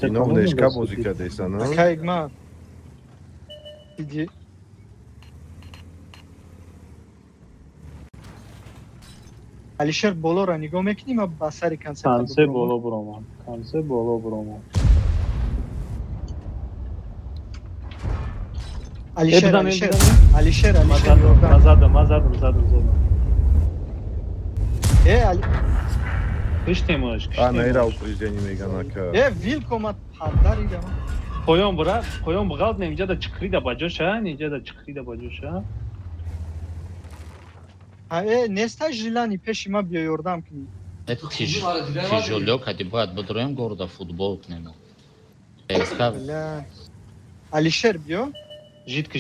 Ино унешка бозӣ кардесан, а? Акай Игнат. Иди. Алишер болора нигоҳ мекунӣ, ман ба сари концепт Концепт боло буромам. Концепт боло буромам. Алишер Задам. Али. Киштемаш, Наира упреждение меган ака. Вилкомат паддар идам. Поён бира, поён бигал нем ҷада чиқрида баҷоша, ниҷада чиқрида баҷоша. Неста жилани пеши ман биё ёрдам кунӣ. Тижолёк ҳади бояд бидроем города футбол кунем. Алишер биё. Жидки.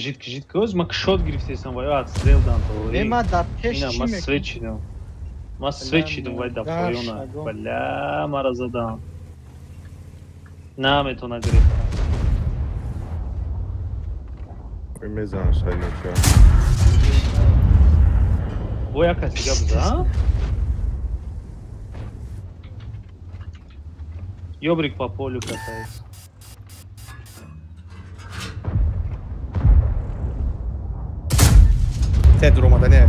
Оз ма кишод гирифтесам ва ё отстрелдан то. Ма дар пеш чӣ ма мекунӣ? свет чидам. Ма свет чидам вай да поёна. Бала мара задам. наметона гирифтан. میزنم سریع бо як касига буза ёбрик по полю катается. Ted اومدنه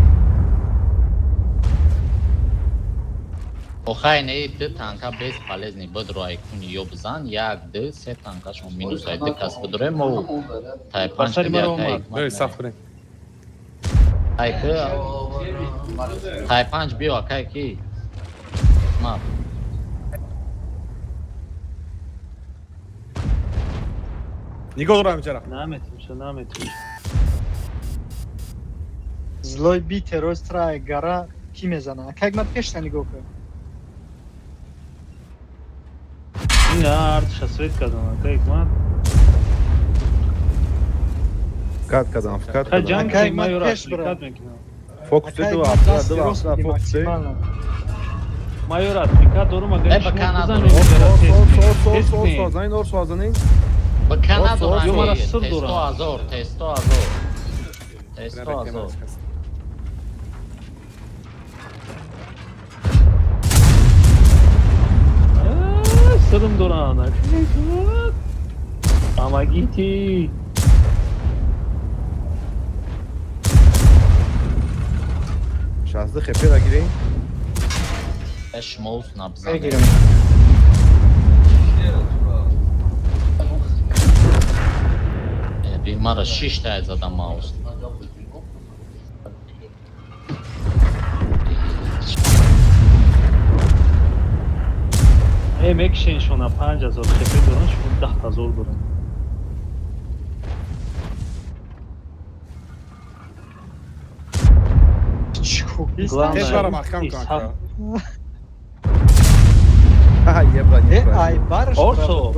охайне д танка бесполезный бодро айкуни ёбзан як д се танкашон минус ай д кас бодре мо тай панч Басари маро тай омад. böyle saf kırın. тай д тай панч био кай ки ма Nigo durayım içeri. наметимша. Злой бите розтрае гара ки мезана. Как ма пешта нигоҳ кун. ин артша свет кадам кайк ман Kat kazan, kat ка kazan. ҷанг Акай, ман майора пеш бирам. апликат мекунам. Fokus Акай edu, ма hafta, дасти hafta, рости fokus edu. максимално. майор апликат дорум агар Ба шумо Канада бизанед тест кунед. Zayn orsu azanın. ба канада Ё, мара рами сир тесто дорам. азор тесто азор сирм дорам амагити Şahsı xepe de gireyim. эшмоус набзане بگیرم мара 6 та задам маус мекшен шона 5000 хепе дорам шумо 10000 дорам. Главное, Tez var mahkam ishab. kanka. Ha yebra Э, yebra. ай бараш. Орсо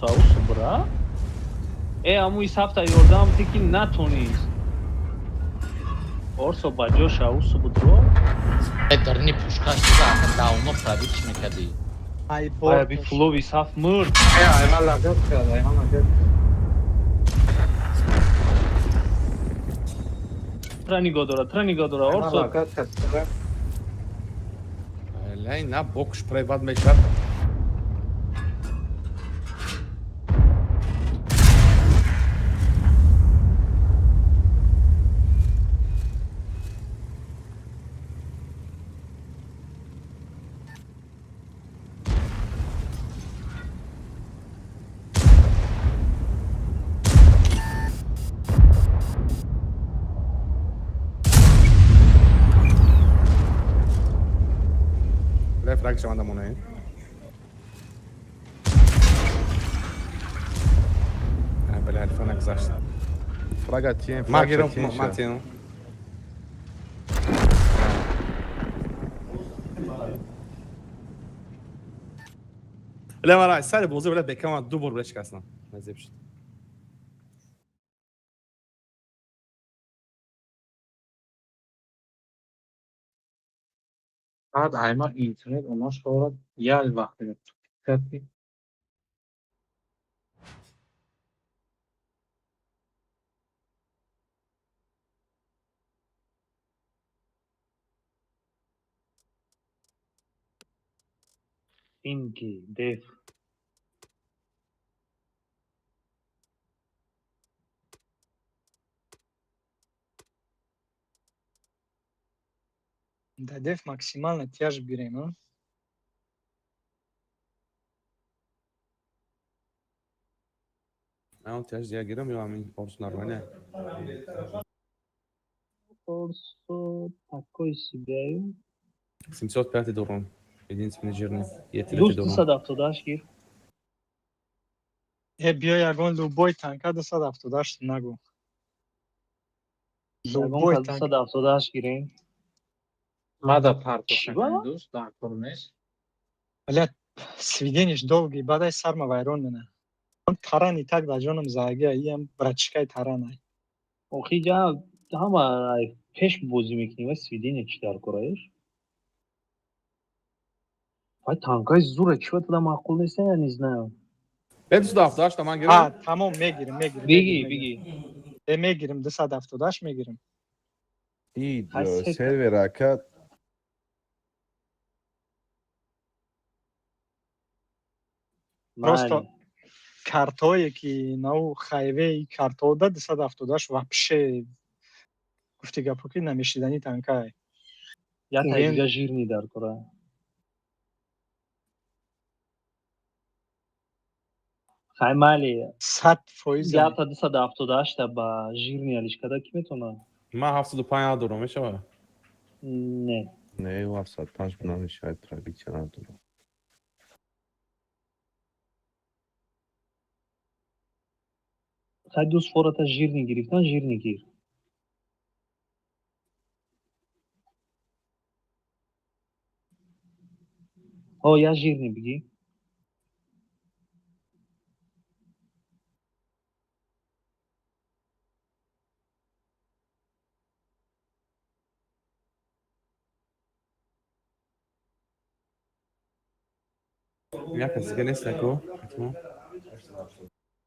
аусбра аму ис ҳафта ёрдам тики натонис орсо ба ҷош аусбудро дарни пушкаш заа давно пробич мекади Ай ая би бор. фулов ис ҳафт мурд ayman lagat کرد ayman lagat тра нигоҳ дора ayman орсо lagat کرد Lej na bok spray vad med kvar. Refrag się mandam ona. Böyle herifana kızarsın. Fragatien, Magirom fragatien. Matino. لا ما راح سالي بوزي ولا بكمان دوبر ولا شكاسنا ما زيبش بعد ayman internet ona sonra yal vaqtida tutdi инки деф Дадев максимально тяж бирем, а? انا قلت ايش دي جرام يو عاملين اورس نورمالي орсо такой сибею 705 дурон единственный жирный я 3 дӯст дурон 270 гир Э, биё ягон лубой танка 278 нагу. Лубой ягон танка. 270 гирем мада парто Чиба? шакан дӯст дар кормес Блядь, свидениш долгий, бадай сарма вайрон мена. Он тарани так да ҷонам загия, иам брачкай таранай. охи ҷа ҳама пеш бозӣ мекунем ва свидения чӣ дар кораеш вай танкаи зура чиватада маъқул неста я низ наям. بده 178 تا من ها گیرم. تمام میگیریم биги биги میگیریم 278 میگیریم. این هست. سرور اکا просто майли картое ки нав хайве картода 278 вообще гуфти гапо ки намешидани танкае. я тай Уен- дига жирни дар кора хай майли 100% я та 278 ба жирни алишкада ки метона من 75 ندارم میشه. не نه و 75 بنام شاید ترابی چنان دارم хай дус фората жирни гирифтан жирни гир о я жирни биги یک کسی نیست نکو.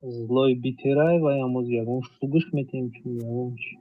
злой битерай ва ямоз ягон шугуш метем чу ягон чи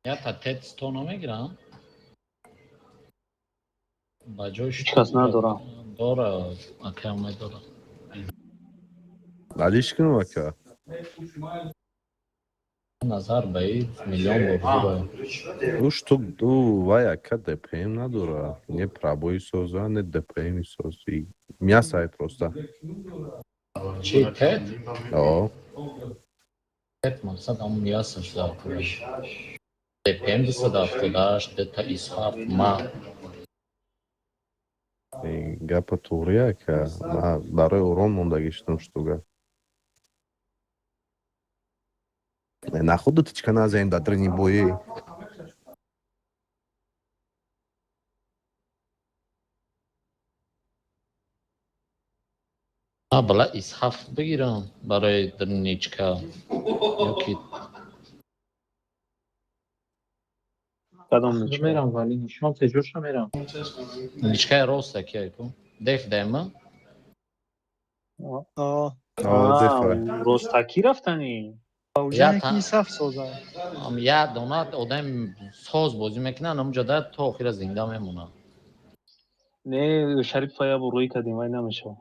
یا تا تت تونو میگیرم با جوش هیچ کس ندارم. داره اکرامه داره علیش کنم اکا نظر بعید میلیون برده уж тут вай ака ДПМ надура не пробой соза не ДПМ сози мясо просто چی تت؟ о تت مقصد همون یاسش داره DPM 278 دتا اسحاق ما гапа туғри ака ма барои урон мондагиштам штуга находу тичка назаем да дрни бои бала исхаф бигирам барои дрничка ёки кадом Ахир мерам вали нишон тежурша мерам. ничкаи роста кия ку деф дема آه دفعه ростакӣ рафтанӣ اونجا Я یکی صف سازن як дона одам соз бозӣ мекунад ҳамҷода то охира зинда мемонад. не шариф фая бо рӯи кадем вай намешав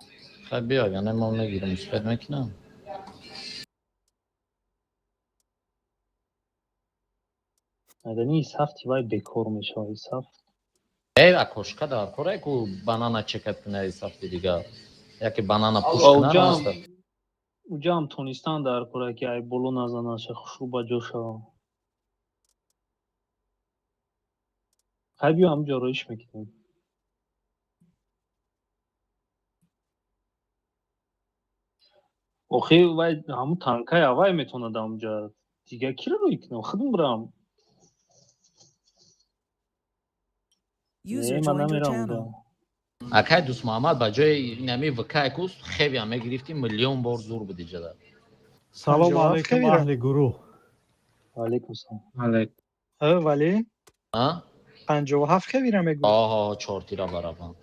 хай биё яъне мо мегирам мусбет мекунам. мадани исафти вай бекор мешав исаф акошка дар коре ку банана чекат куна исафти дигар яке банана пуш ва кунад аста уҷа ҳам тонистан дар кора ки ай боло назанаша хушрӯ ба ҷо шава хай биё ҳамҷо роиш мекунем охи вай ҳамун танкаи авай метавонад ҳамҷа дига киро рӯй кунам худам бирам User ман joined your намерам channel. онҷа акай дӯст муҳаммад ба ҷои инами вкай кус хеби ҳам мегирифти миллион бор зур буди ҷада. سلام جواب علیکم خیلی اهل گروه алайкум салом Алейкум. ولی а 57 خیلی میگو оҳо чортира баравам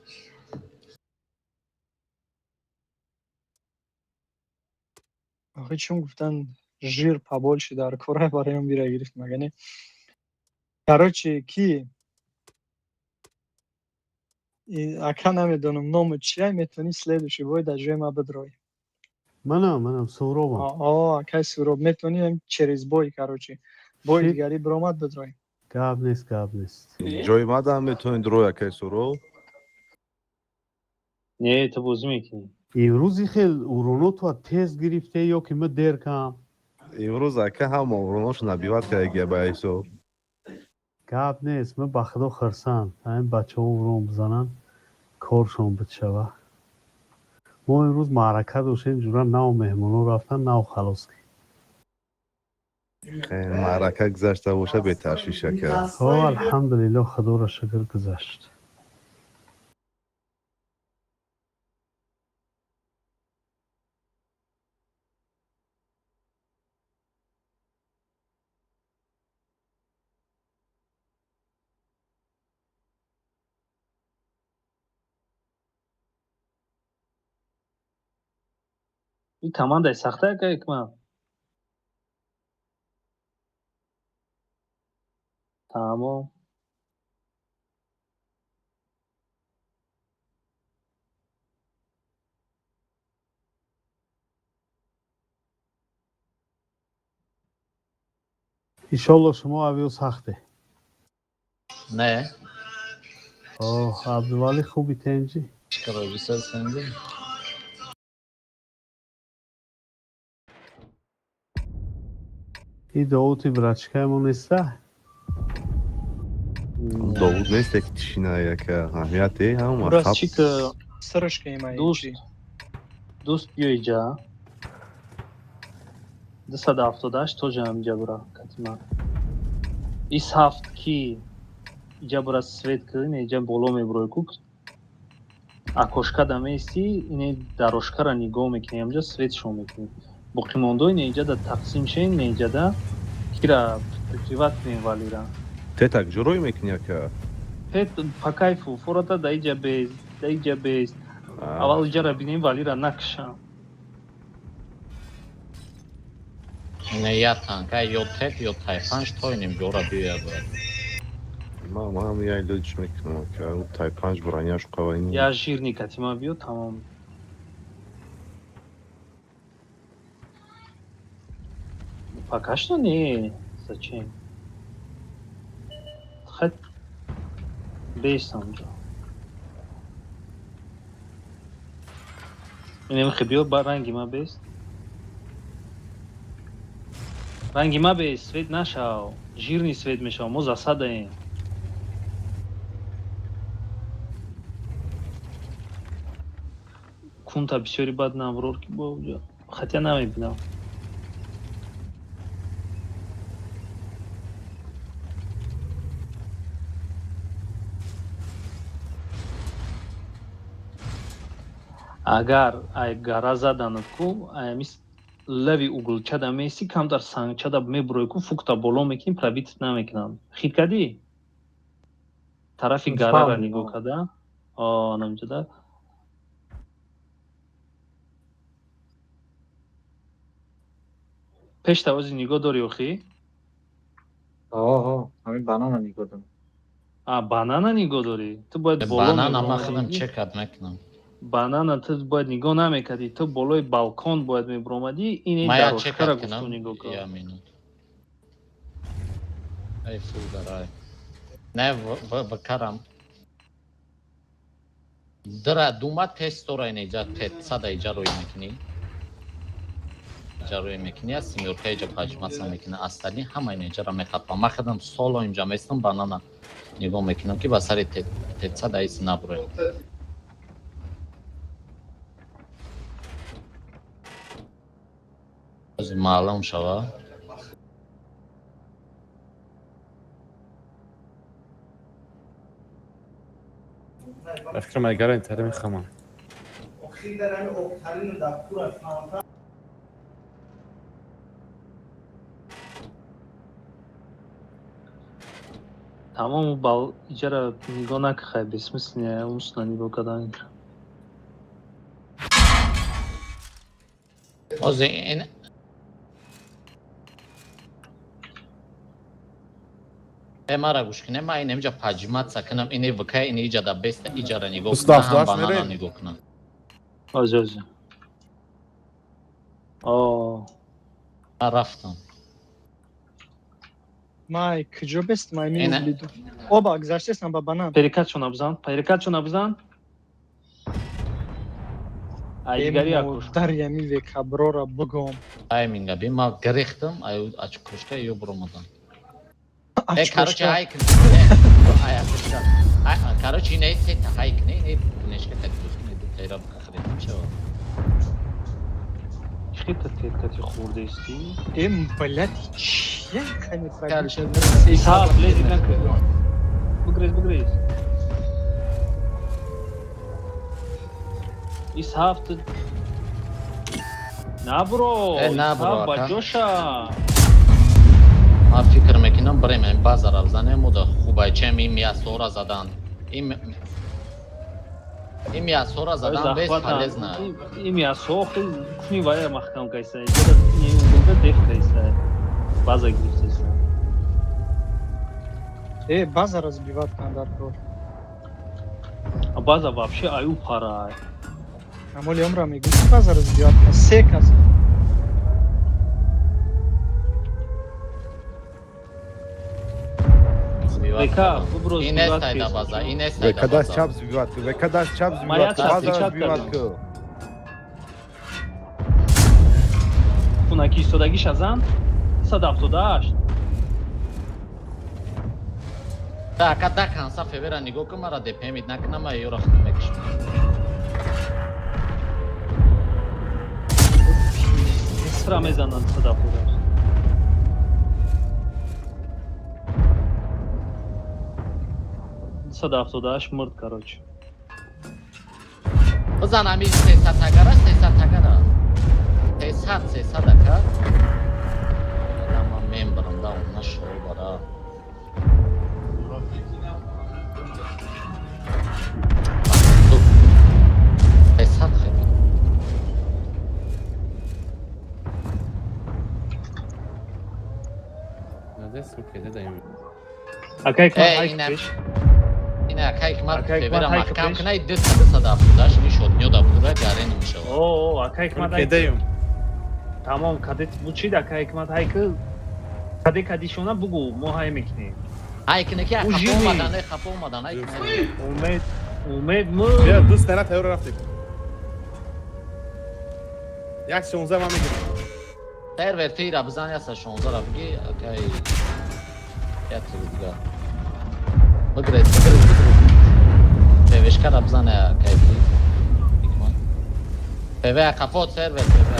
آخه چون گفتن ژیر پابول شد در کره برای اون بیره گرفت مگه короче کی ака намедонам ному чия метавони следующий бой дар ҷои ма бидрой منم سهرابم акай суроб метавонӣ через бой короче бой дигари биромад бидрой گاب نیست جای ما هم میتونید روی که سرو не ту бозӣ мекунӣ امروزی خیلی اورونو تو تیز گرفته یا که من دیر کم امروز اکه هم اوروناش نبیوت که اگه با ایسو گاب نیست من با خدا خرسان این بچه ها اورون بزنن کارشون بتشوه ما امروز معرکه داشتیم جورا نو مهمونو رفتن نو خلاص کی معرکه گذشته باشه به تشویشه که الحمدلله خدا را شکر گذشت ин командаи сахта ака ҳикмат тамом ایشالله شما اویو سخته не عبدالولی خوبی تنجی чикароҷиса сенди این داوتی برچکه مون نیسته داود نیست یک تشینه که اهمیتی هم راست خب چی که سرش که ایمایی дӯст биё иҷа 278 то ҷа ҳамҷа бура катима исҳафт ки иҷа бура свет кӯин иҷа боло мебурой кук акошкада меисти ине дарошкара нигоҳ мекунӣ ҳамҷа светшо мекунӣ боқимондо ине иҷада тақсим шен иҷада кира приват кунем валира те так журуй мекуня که пет по кайфу фората да иҷа без аввал иҷара бинем валира накшам не як танка ё теп ё тайпанҷ тоинем ҷора биёяд ما هم یه ایلوچ میکنم که اون تای 5 برانیاش قوانین я жирни катима биё тамом пока что не зачем хоть без ҳамҷа инемихи биё ба ранги ма без ранги ма без свет нашав жирни свет мешав мо засадаем кунта бисёри бад наврор ки бо уҷа хотя намебинам агар ай гара заданад ку амис лави угулчада меси камтар сангчада мебурой ку фукта боло мекин пробитит намекунам хит кади тарафи гарара нигоҳ када намҷада пештавози нигоҳ дори охӣ ҳамин банана нигоҳ дорам. банана нигоҳ дорӣ ту бояд банана ма худам чекап мекунам. банана ту бояд нигоҳ намекардӣ ту болои балкон бояд мебиромадӣ ине Ма я дарошкара чекап гуфту кунам. нигоҳ кун Я минут. Ай фу дарай. Не вакарам. Дра дума тестора инеҷа сада иҷарои мекунӣ. Иҷарои мекунӣ аз семёрка иҷа паҷмаса мекунӣ астани ҳама инеҷара мехапам. Ма худам соло инҷа местам банана нигоҳ мекунам ки ба сари тетсада иси набуре. Ози маълум шава. به فکر من اگر اینترنت میخوام тамому бал иҷара нигоҳ накахай бесмислне умсна нигоҳ кардан Ози ин мара гӯш кунем ма инемҷа паҷматса кунам ине вк ине иҷада беста иҷара нигоҳ Устав, кунам ҳам даш банана мерем? нигоҳ кунам. ози Ма рафтам. май куҷо бестам ай Ина. мебиду оба гузаштесам ба банан перекатшона бизан перекатшона бизан айгари якуш дар ями векаброра бугом Ай мингаби ма гирехтам ай ачкошка ё буромадам. Короче ай короче ине сета хайк не нешка такус не ду тайра бахрем чава. хита текати хурдести блядь чия Короче исҳаб лези накр бугрез исҳаб ту набуро набуро, исҳаб ба ака. ҷоша ма фикр мекунам барем ин базара бзанем уда хубай чем им ясора задан им ясора задан без полезна. им ясо куни вая маҳкам кайса ҷара не угулда деф кайса база гирифтеса база разбиват кандар кор база вообще аю парай амоли умра мегӯи база разбиват се кас Века, выброс Ин дурак эстайда пес. база, ин эстайда Векадаш база. чап збиват ку, векадаш чап Моя збиват ку, чап, база чап разбиват кардам. ку. Хунаки истодагиш азан 178 Так, да канса февера нигоҳ кун мара депемид накунам ай ёра худ мекишам. сра мезананд 178 178 мурд короче Бизанам ин 300 тагара 300 тагара 300 ака ама мен барам да он шо бара Надеюсь, окей, дадаем. акай ина акайкмат Акай февера Хикмат маҳкам хайк кунай 270 нишод мёда пура гарен мешавад. акай хикмат Окей, даем. тамом кадет бучид акай хикмат хайк каде кадишона бугу мо ҳай мекунем Айкне ки Ужими. хапа омадан айкне. умед му بیا دوست نه تیار رفتیم. یک 16 ما میگیریم. Сервер тира бизан яса 16 ра бги акай яти дига. Бигрет. Певешка ра бизан акай бги. Икман. Певе капот сервер певе.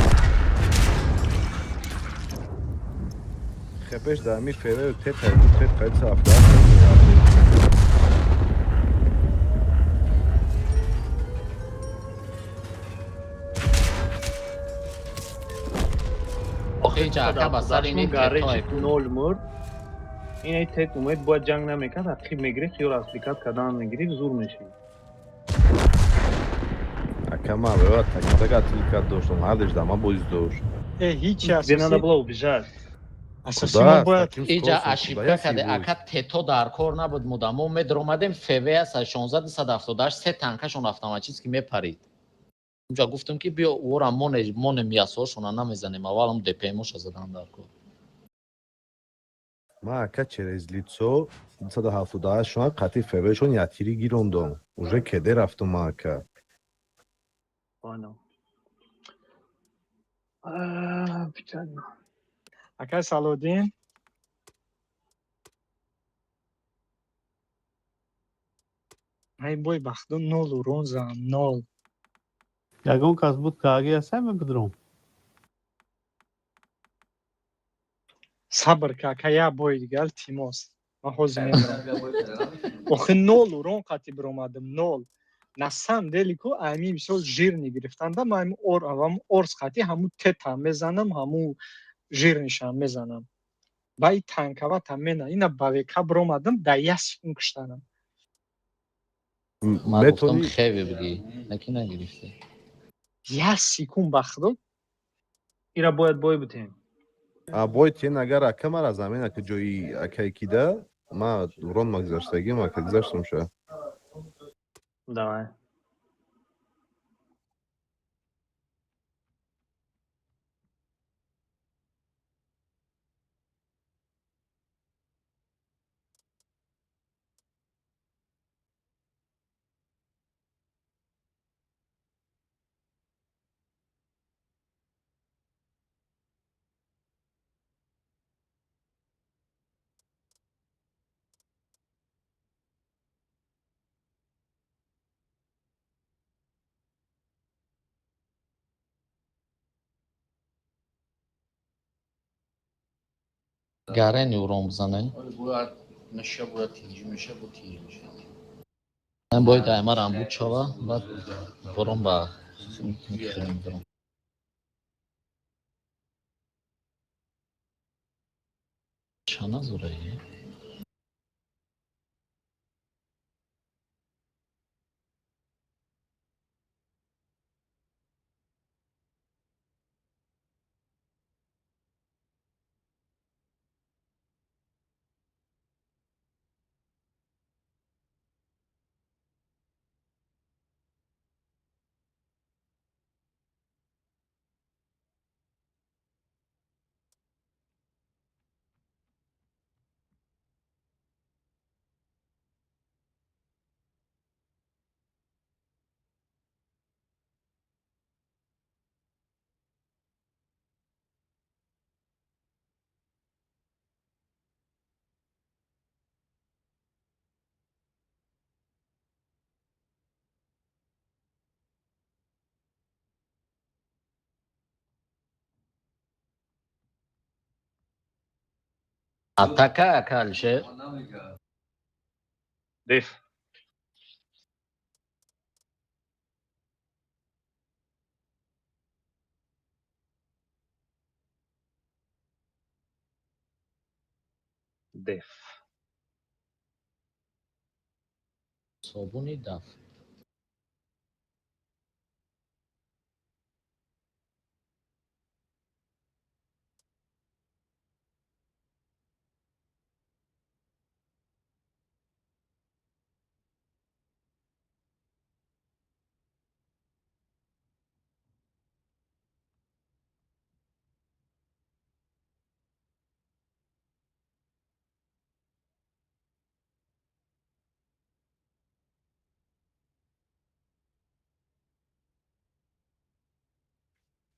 Хепеш да ми февер тет кайца афда. آخه اینجا اکا بسر اینی гареш تتای 0 мурд. ин ай тет умед бояд ҷанг намекард, ақиб мегирӣ, хиёл аз дикат кардан мегирӣ, зур мешавӣ. Акама беба так атиликат доштам, ҳар дешдама боиз дошт. هیچ Бинанда اساسی була убижад. اساسی Куда? ما С باید таким اینجا скоростом اشیبکا куда я کده съебусь? اکا تتو در کار نبود مودم ما مدرومدیم فوه 1678 سه تنکشون автоматически میپرید اونجا گفتم که بیا ورا مون میاسوشون نمیزنیم اولم دپیموش زدن در کار Ма ака через лицо 278 шуан қатъи февешон ятири гирондам. Уже кеде рафтум ма ака. Понял. Печально. اکا سالودین ای بای بخدو نول و رون زن نول ягон кас буд ки аги ҳастам мебидром صبر که اکا یا بای دیگل تیماست ما حوز میبرم اخی نول و رون قطی برامدم نول نسم دلی که امی بسیار جیر نگرفتن ده ما هم ارز قطی همو تت هم میزنم همو جیر نشم میزنم بای تنکوات هم مینه اینا باویکا برامدم ده یس کن کشتنم من گفتم методи خیلی بگی نکی نگرفته یس سیکون بخدو Ира бояд бой бутем. бой тен агар ака мара замена ки ҷои акай кида ма рон магзаштагим ака гузаштам ша. Давай. گرنی ورم بزنه نشه بود تیجی میشه بود تیجی میشه من باید ایمار هم بود شوا بعد برم با برم چانه زوره اتکا اکالشه Def. Def. صابونی دف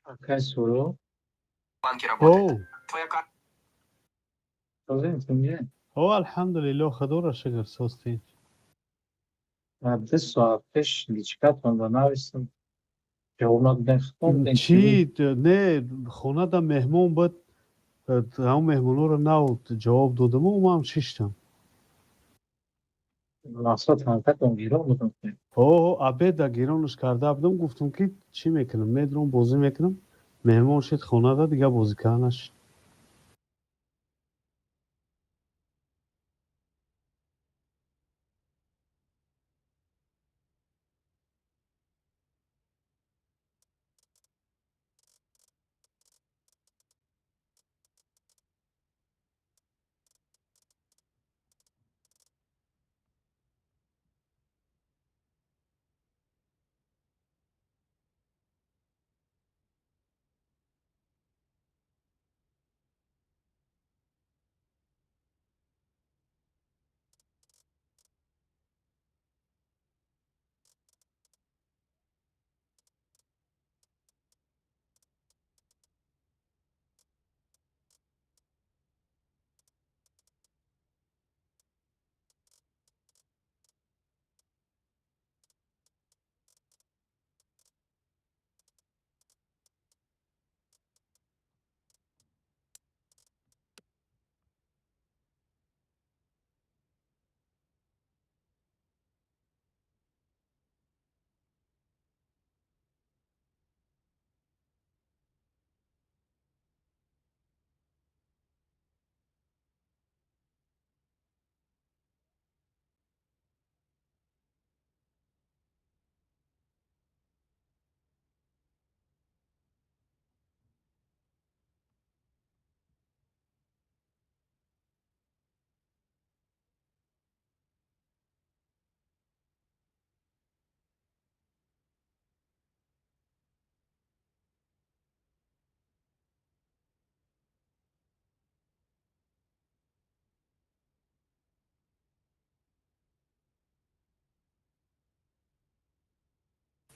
اکا سورو او تازه میتونیه او الحمدلله خدا را شکر سوستین من 2 ساعت پیش لیچکت من رو نویستم جوابات بخونم چی نه خونه دا مهمون بود هم مهمونو رو نو جواب دادم و ما هم شیشتم ناسا تنکت اون گیرا بودم او ابه دا گیرانش کرده بودم گفتم که چی میکنم میدرم بازی میکنم مهمون شد خونه دا دیگه بازی کردنش.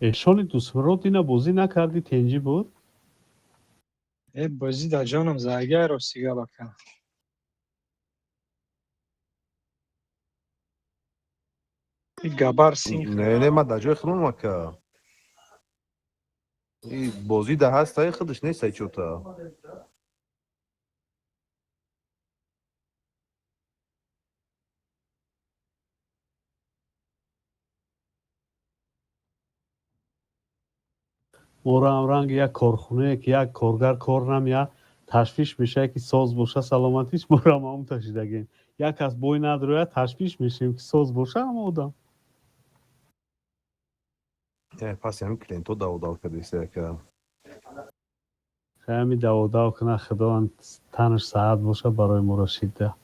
اشانی تو سپرات اینا بازی نکردی تنجی بود؟ بازی دا جانم زاگه رو سیگا بکن. گبر سینخ. نه ما در جای خودم مکه. این بازی ده هست تای خودش نیست ای چوتا. مورا هم رنگ یک کارخونه که یک کارگر کار نمیه تشویش میشه که ساز باشه سلامتیش مورا هم تشیدگیم. یک از بوی نداره تشویش میشیم که ساز باشه هم آدم. پس همین کلینتو داو کردیسه که. خیلی داو کنه خدا تنش ساعت باشه برای مورا شیده.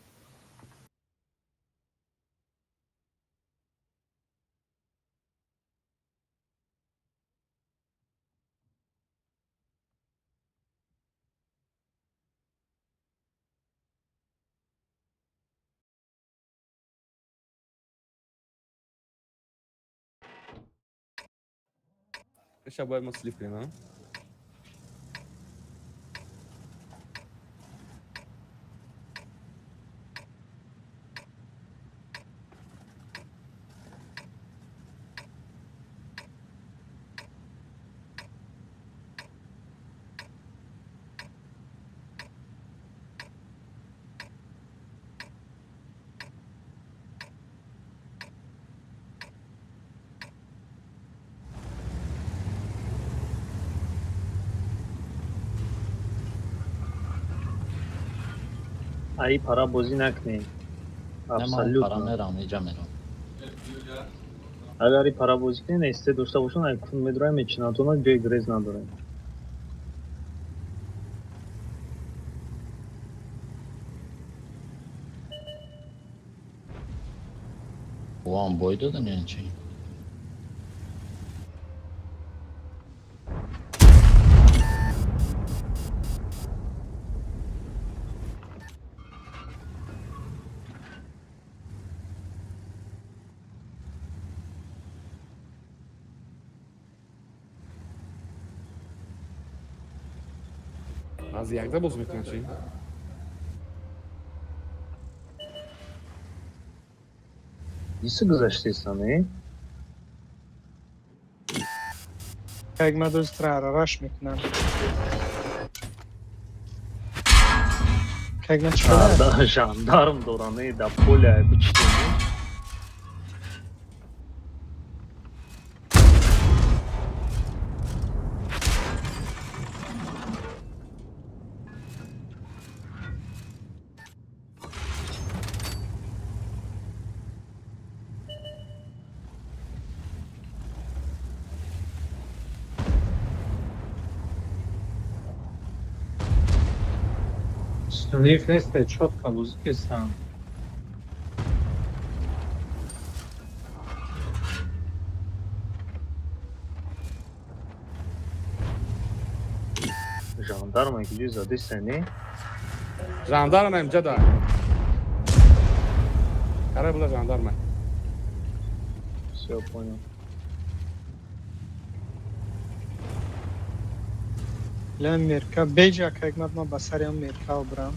ايش ابغى المصلي هنا؟ ای پارا بازی نکنین. نه من پارا نرم اینجا میرم. اگر پارا بازی کنین استه داشته باشن ای کون مدرای میچینن تو جای گریز نداره. وام بوی دادن یعنی چی؟ از یک ده باز میکنه چی؟ ایسه گذشته ایستانه؟ یک مدوز ترارش میکنم. یک نچفره. جاندارم دورانه دا پول بچتونی. لیف نیست چوت کابوزی کسان Jandarma gidiyor zaten seni. Jandarma اینجا دار. قرار بود jandarma. Все, понял. ля Америка. Бейджа, как мы басарим Америка убрам.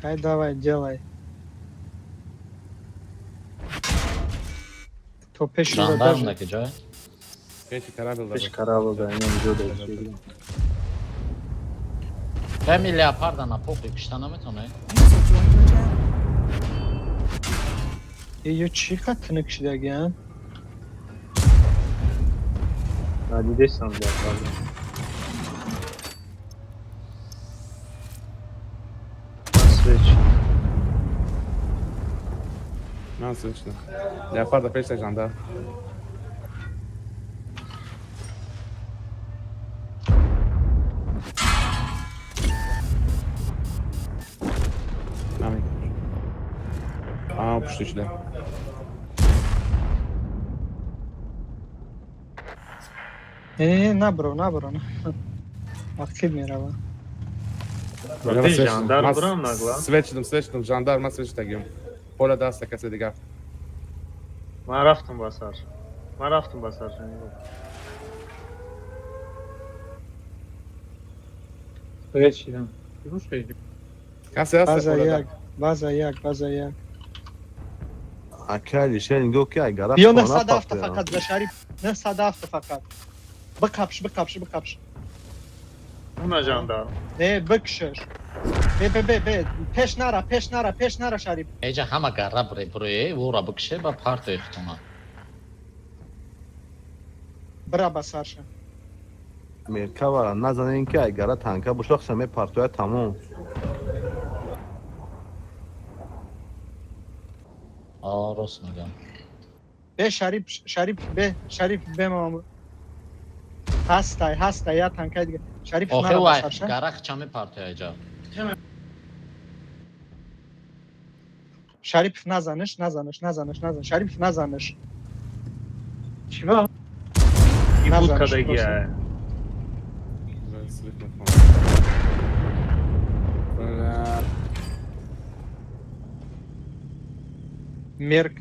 Хай, давай, делай. То пеши Jandarm даже. ne ki cay? Peki karar Beş buldu. karalı da ince de. Hem leoparda na popik штана метоне. User joined your channel. Ее чиха тынık şidegen. Hadi de sen de yapalım. Switch. Nasıl işte? Yapar da peşte jandar. Nami. Aa puştu işte. Набро. Актив мерава. Zaten jandar buram nagla. Sveçtim. Jandarma sveçtim. Pola dasta kase diga. Ben raftum basar. Seni. Вечером. Слушай, Kase hasta База як. Akali şey diyor ki ay gara Биё на sonra садафта patlıyor. фақат за Шариф. На садафта фақат. Бикапш. Buna jandar. Бикшер. Бе. Пеш нара Шариф. Eja hama garra bre vura bikşe ba parto ixtona. Бра басарша. Amerika var. Nazanin ki ay gara tanka bu şahs me partiye tamam. Aa rost migam. Бе Шариф бе мам. Хастай я танкай дига. Шариф Oxe нара vay басарша. garaq çami partiya eja. Шариф назаныш. Шариф назаныш. чего? И Nazar, будка что дагия. Мерк.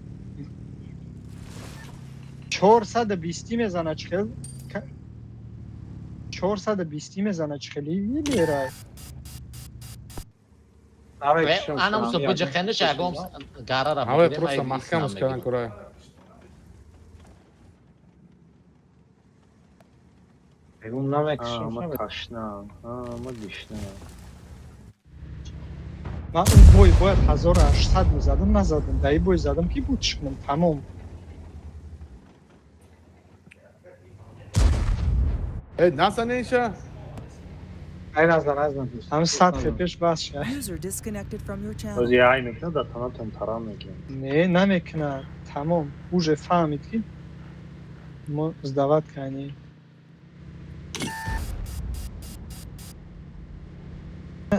420 мезана чихел. 420 мезана чихели. Илерай. Ve anam su bıcı kendi şey agom garara Ave просто mahkam uskaran kuraya. Egun namek Ama taşna. Ama dişna. Ман бой 1800 мезадам, назадам. Дай бой задам ки буд чикнам. Тамом. Nasıl ne işe? Aynen. Ам 100 пеш бас ша. User disconnected from your channel. Роз я ай мекна да танатон тарам мекна. Не, намекна. Тамом. Уже фаҳмид ки мо сдават кани.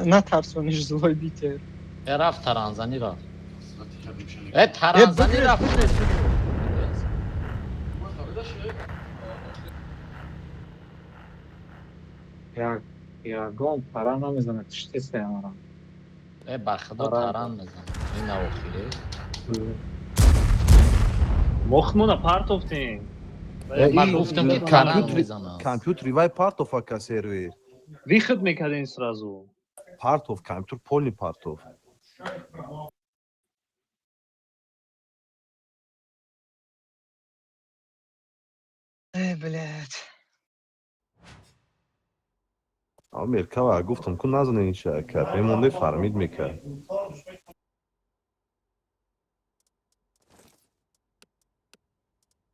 Натарсониш злой битер. Raf taranzani raf. Taranzani raf. Я гон пара намезанад тиште се амарам. Baxdo taran mezan. İna oxire. Мохмуна партофтин. Ben guftum ki taran mezana. Компьютер вай part of a server. Выход мекадин сразу. Part of компьютер полный part of. Блядь. Amerika var. گفتم که نازنین چه کرد. بمونده فهمید میکرد.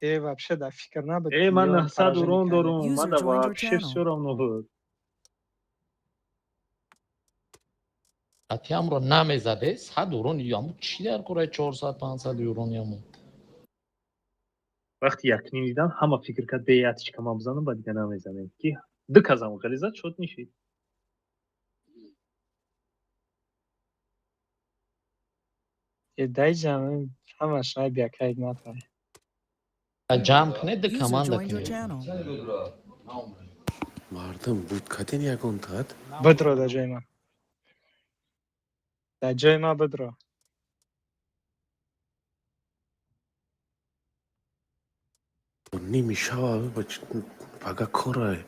Вообще да, фикр набуд. Ман 900 урон дорум. User Ман да joined your вообще channel. всё равно буд. Atiyam ro namezade 100 urun yamu çi der kuray 400 500 urun yamu. вақти якним дидам ҳама фикр кард беятичка ма бизанам ба дига намезанем ки диказам ғализат шуд нишид дай ҷамъи ҳамаш ай биякайг напай. ҷамъ кунед ди User команда joined your кунед. channel. мардам будкатен ягон тад Бидро дар ҷои ман. Дар ҷои ман бидро. немишава пага корай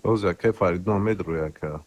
اوزا که فرید نامد رویا که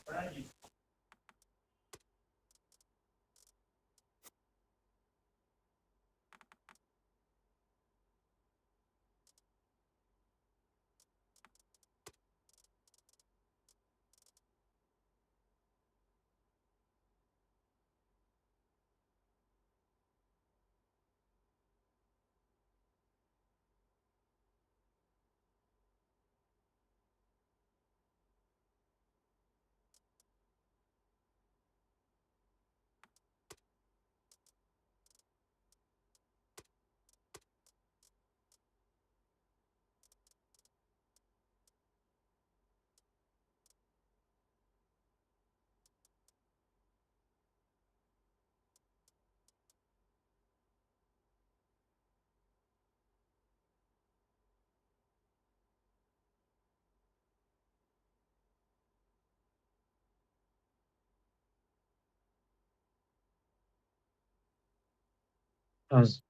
از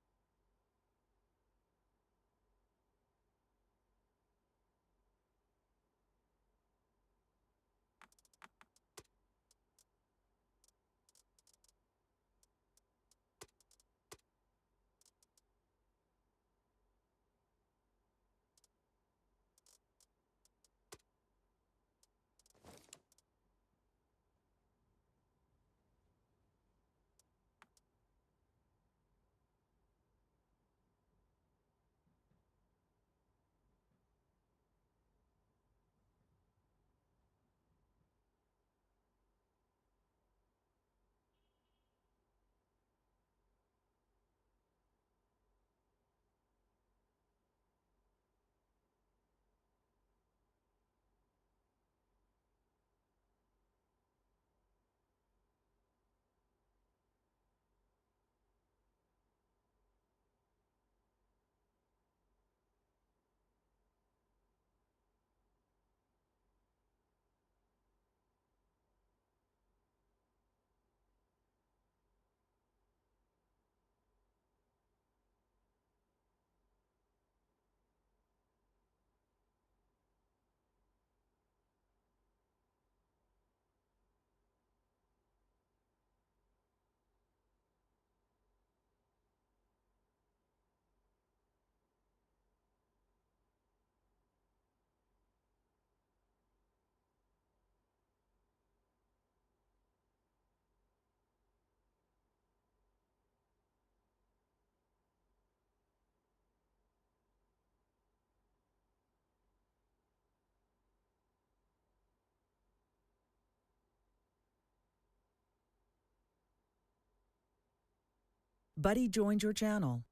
Buddy joined your channel.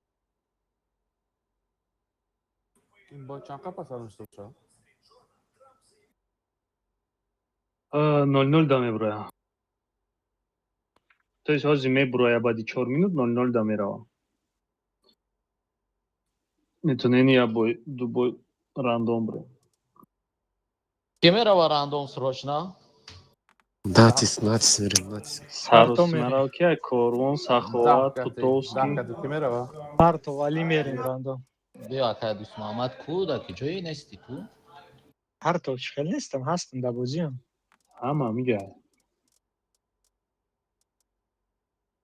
این با چند قپس داشته باشه 0-0 да меброя. То есть ҳозир меброя баъди 4 минут 0-0 да мерава. метавонем як бой ду бой рандом бре. Ки мерава рандом срочно? натис мерем натис Парто мерем. Саросмара ки Корвон, Саховат, Тутовский. دقیقه میره Парто вали мерем рандом. биё акай дӯст муҳаммад кӯда ки ҷое нести ту Парто чӣ хел нестам ҳастам дар бозиам. Ҳама мига.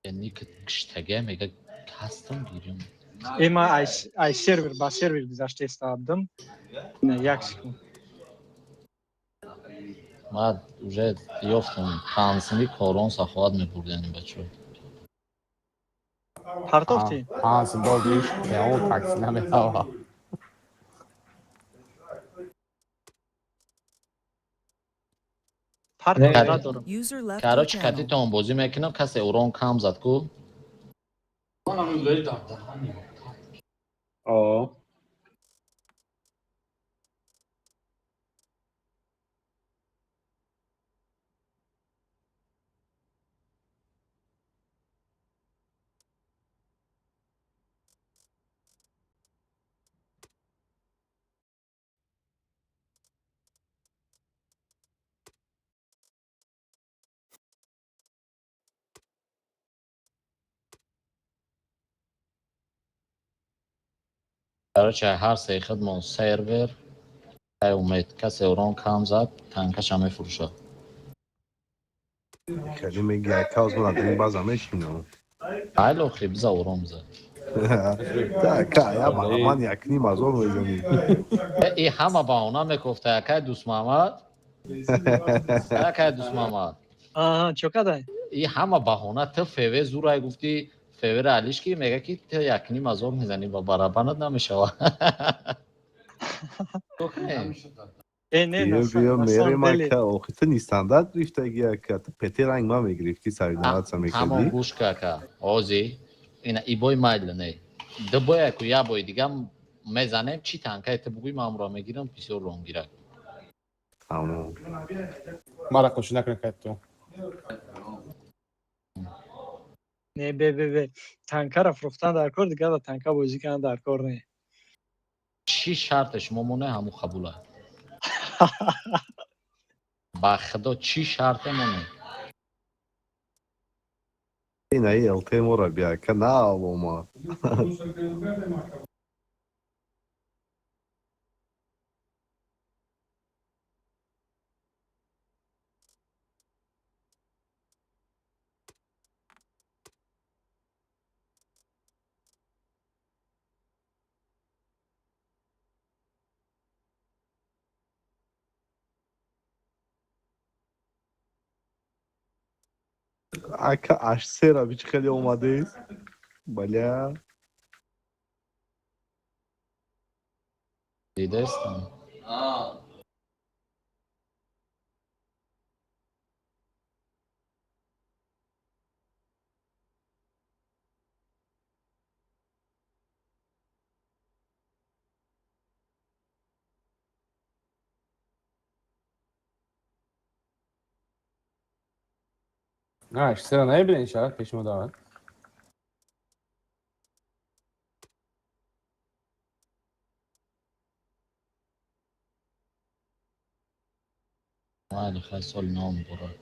яъне ки киштага мега ҳастам гирем Ман ай сервер ба сервер гузашта истодам. Як секунд. ман уже ёфтам ҳамсини Корон Саховат мебурдем бачаҳо Партофти? हाँ सिंबल बीच मैं वो टैक्सी ना में था هر نه. دقیقه دارم. User left your کاراچ کاتی channel. تون بازی میکنم کسی اوران کام زد کو آه کاراچ هر سه خدمون سرور ای امید کسی اوران کام زد تانکش هم میفروشه خیلی میگه اکاوز من داریم باز همشینو حالا خیلی بزا اوران بزا تا که یا والله من یکنی مازور میزنی ای همه با اونا میگفته که دوست محمد که دوست محمد آها چقدر؟ این همه بهونه تو فیوه زورای گفتی فیوه علیش کی میگه که تو یکنی مزور میزنی و برابرت نمیشه تو کنی نه بیا میره نسان ما دلی. که اوخیت نیستاندارد ریفته که تو پتی رنگ ما میگرفتی سری نوات همون میکردی گوش که آزی این ای بای مایل نه دو بای که یا بای دیگه میزنیم چی تنکه تو بگوی من را میگیرم بسیار رو میگیره همون مرة خوش نکنه که تو نه به تانکر را فروختن در کار دیگه دا تانکر بازی کردن در کار نه. چی شرطش مونه همون قبوله با خدا چی شرط مونه این ای التی مورا بیا که نه آبو ما اکا اش سیرا بیچ خیلی اومده ایست بله دیده استم نه اشترا نایبین انشاءالله پیش مداوم ولی خیلی سال نام برد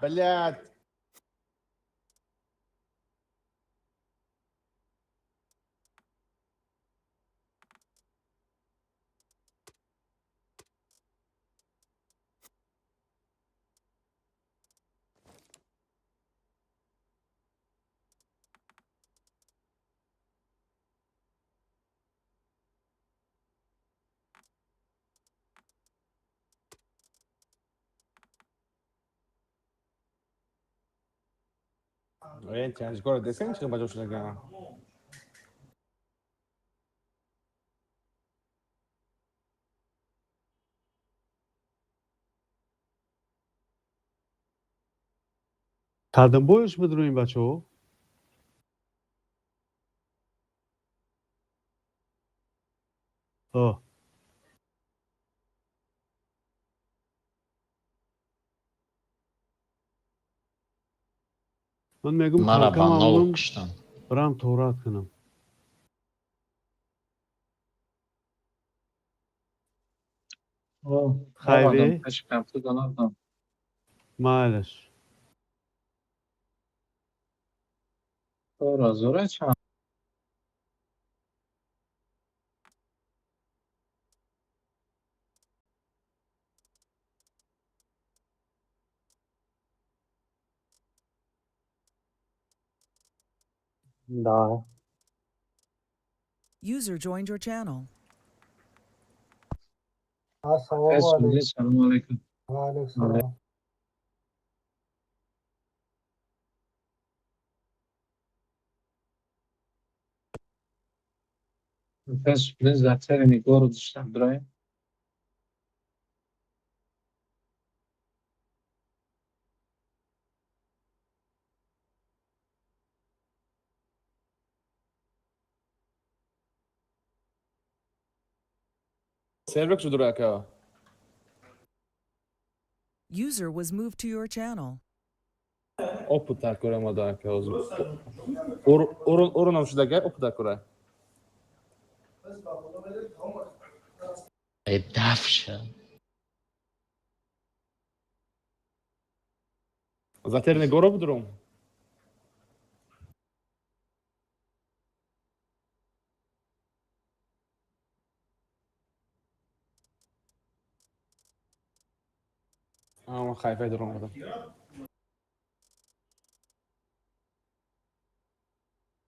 بلاد انت يعني جوله ديسين شو بجوش لقى کردن بویش بدرو این بچه ها آه من میگم مرا تانکم با نو همونم کشتن برم تورات کنم آمدم خیلی پیش کمپو دانم مالش تو را زوره چند Да. User joined your channel. Assalomu alaykum. Biz zaczęli город Штамбрай. Servek şu durak ha. User was moved to your channel. Oput tak orama da ka ozum. Oron şu da gel oput tak ora. دفشه Zaterny goro budrum. Ama خايفه درون هذا.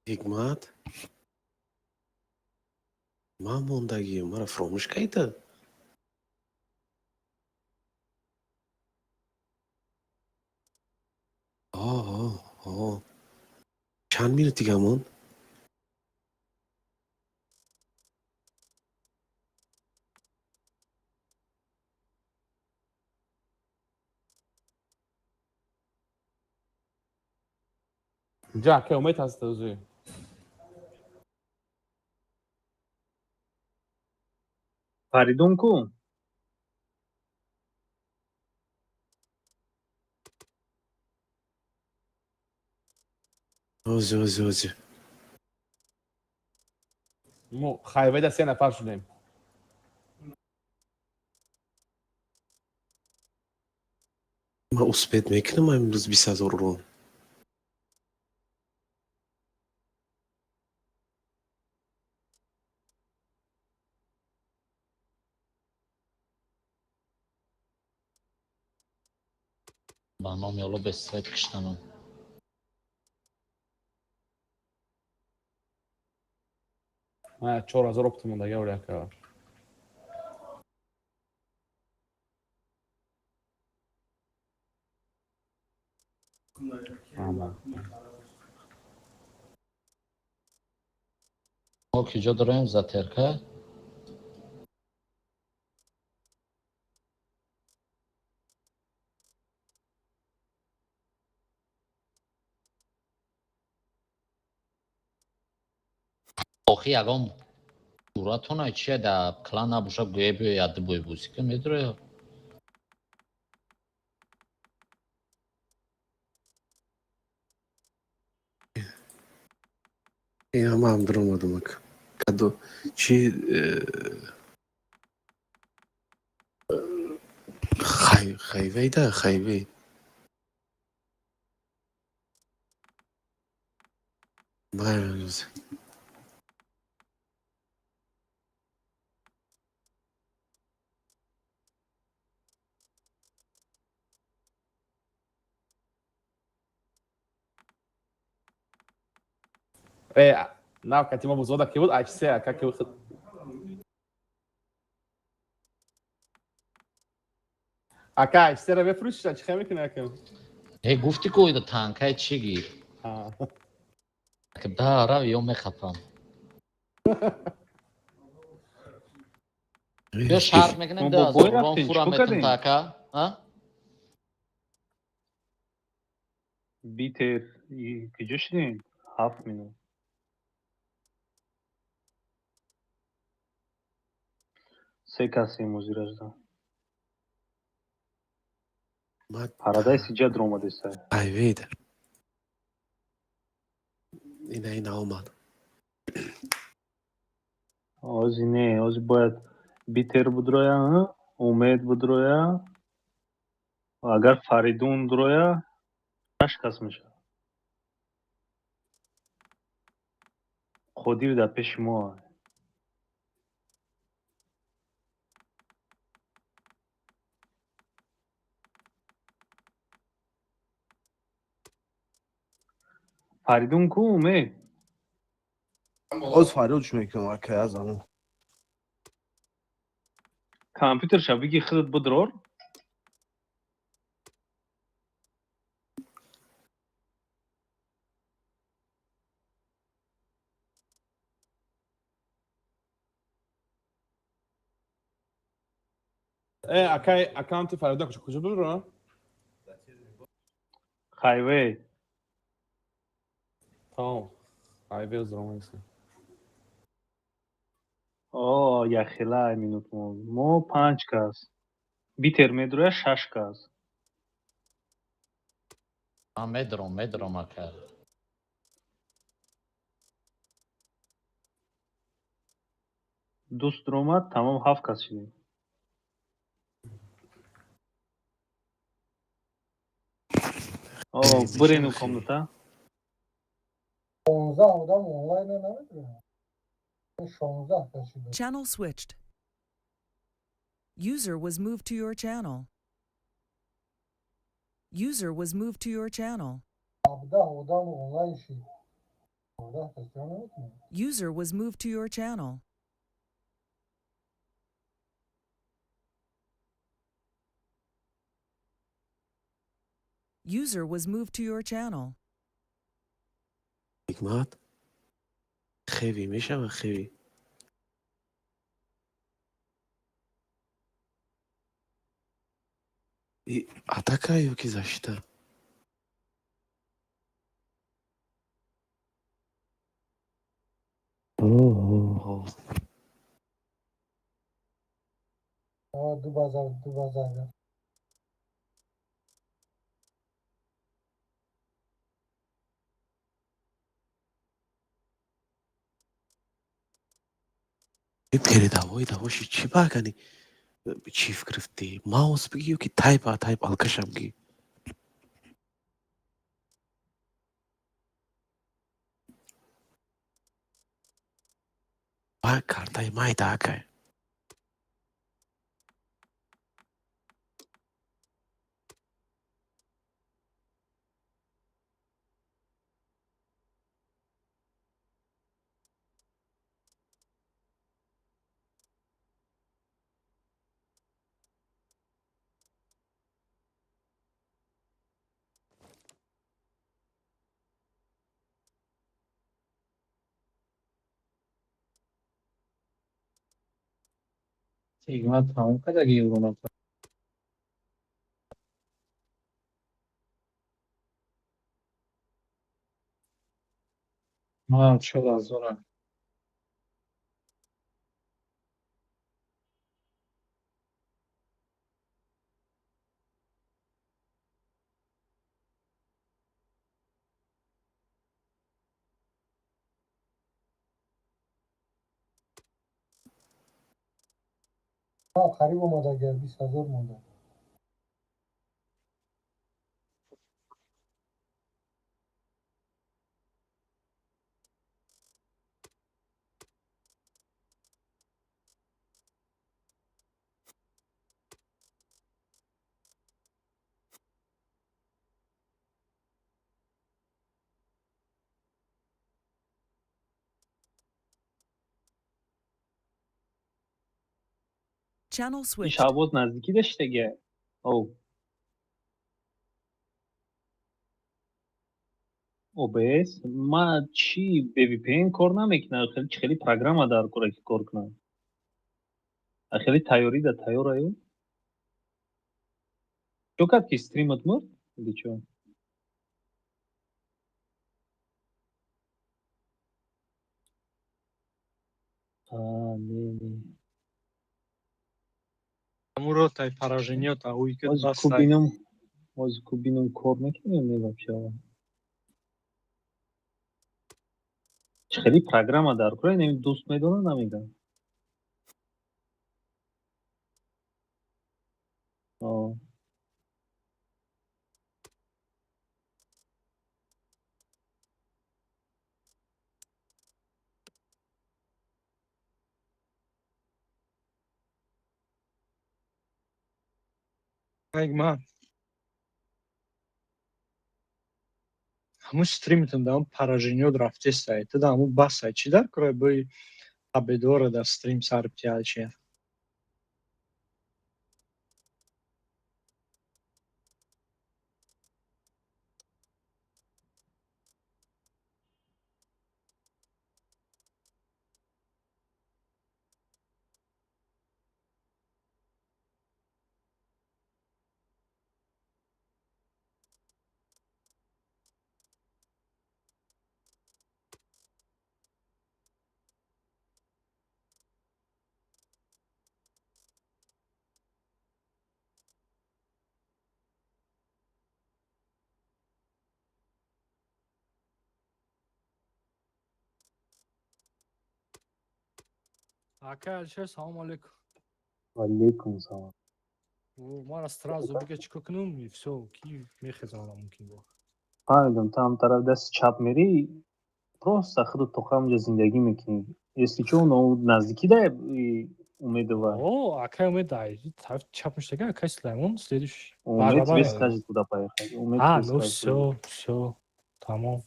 حکمت من موندگی مرا فراموش کردی. آه چند مینوت دیگه موند؟ جا که امید هست دوزی. فریدون کو؟ اوزی مو خایفه ده 3 نفر شدیم. من اثبات میکنم امروز 20,000 رو. برنامه یالا به سایت کشتنم Ha 4000 optimum da gel ka. Tamam. ما کجا داریم زترکه آخی اگام صورتونه چیه در کلان نبوشه گویه بیو یاد بوی بوسی که میدره این همه هم درم آدم که کدو چی خیوه ده خیوه مرز Não, que tinha uma buzona aqui, a gente sei, que eu Aka, استرا بفروش چه خیلی کنه که. هی گفتی که اویده تانکه چی گیر که داره یا میخطم یا شرط میکنیم ده از رون فورا میتن تاکه بیتر کجا شدین؟ 7 مینوت. سه کسی موزی رجدن. پارادایس اینجا در اومده است. خیوه ده این آمد آزی نه، آزی باید بیتر بدرویا، امید بدرویا. اگر فریدون درویا، 8 کس میشه. خودی در پیش ما. فریدون کو امید؟ باز فرودش میکنم که از اون Компьютерша биги худат будрор. اکانت فردا کجا برو؟ Хайвей. Tamam. Hayve o zaman neyse. О, яхела минут мо 5 кас. Битер медроя 6 кас. медром ака. Дуст ромад тамом 7 кас шидем. О, бурину комната. 16 آدم آنلاین نمیتونه 16 کشیده Channel switched. User was moved to your channel. User was moved to your channel. 17 آدم آنلاین شید 16 کشیده نمیتونه User was moved to your channel. User was moved to your channel. حکمت خیلی میشم خیلی атака ёки защита دو بازار передавой давоши чӣ багани чифт гирифтӣ маус бигӣ ёки тайп алкашам ги ба картаи майда акай حکمت تموم کرد اگه یه رو ما هم شد از اونم قریب اومده اگر 20,000 مونده Channel این switched. شعباز نزدیکی داشت دیگه. او OBS ما چی بی پی این کار نمیکنه خیلی программа دار کره که کار کنه خیلی تیاری ده تیار ایو چو کرد که استریمت مرد دیچو не Амуро тай поражениёта уикет аз бастай. кубином кор мекунем не вообще خیلی программа دار کره نمی دوست میدونه نمیگم حکمت ҳамун стримитон дар ҳамун поражениёт рафтестай ту дар ҳамун басай чӣ дар кӯрай бои табедора дар стрим сар птиалчия Ака, Алишер, салом алейкум. Алейкум салам. Мара сразу бега чико кунум, и всё, ки мехезонам мумкин бо. фаҳмидам там тараф дасти чап мерӣ просто худ то хамҷа зиндагӣ мекунӣ если чо наздикӣ да умедова О, ака умедай. Тараф чап мештага, ака Сулаймон, следующий. умед Барабар. без скажет куда поехать умед А, без ну скажет. всё, тамом.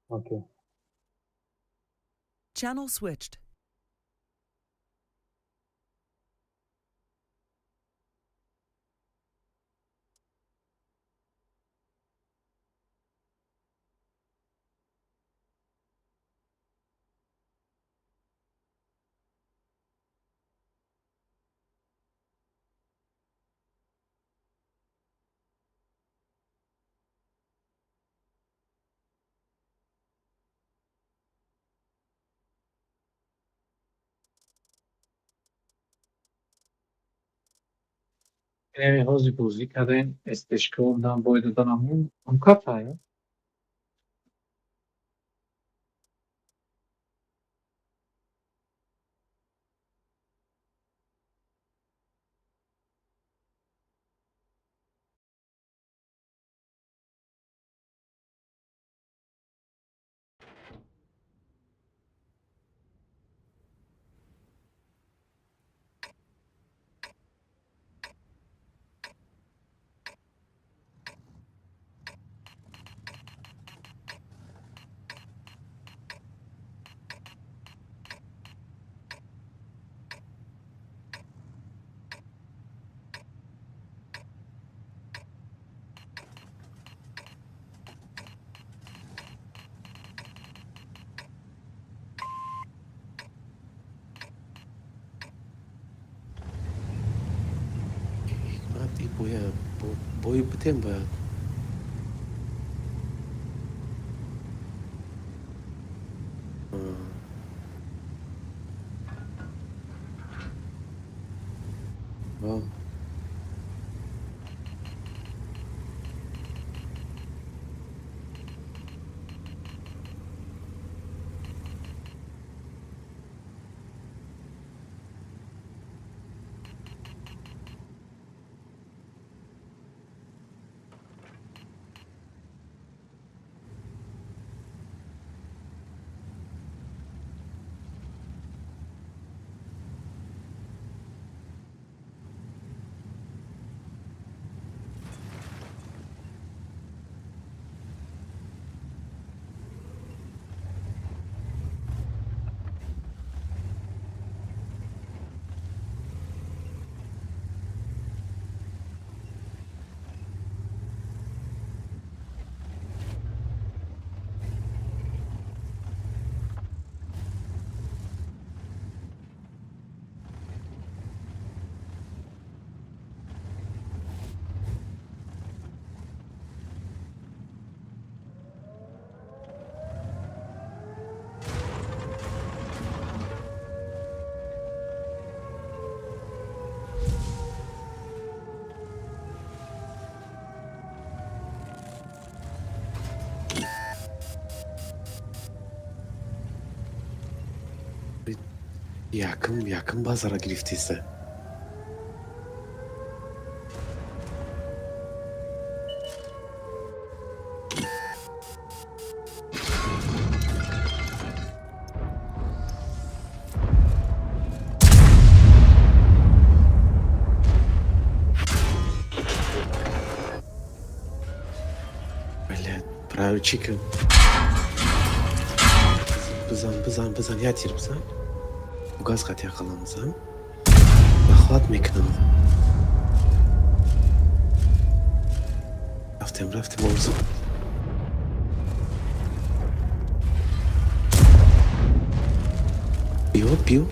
Окей. Channel switched. ҳозир бозӣ кардем эстешкол дам бои доданамон амкатая Baik ibu ya, boy betul mbak. Oh. Yakın bazara giriftiyse. چی کن بزن یا تیر بزن گاز قطعه قلم بزن بخواد میکنم رفتم موضوع بیو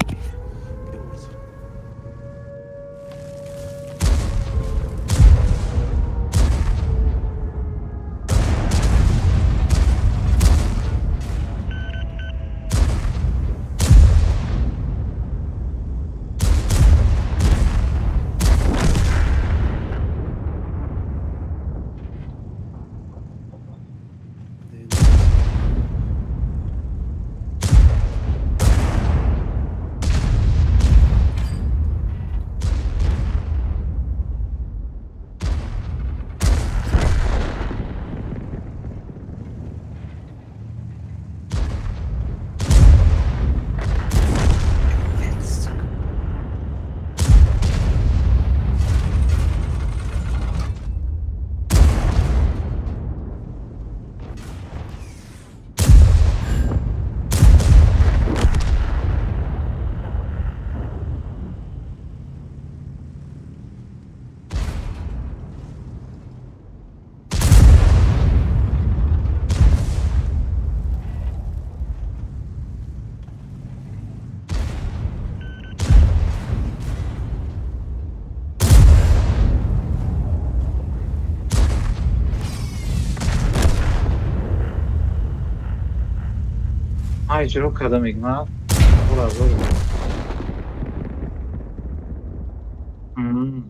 اجرا کردم ایگنا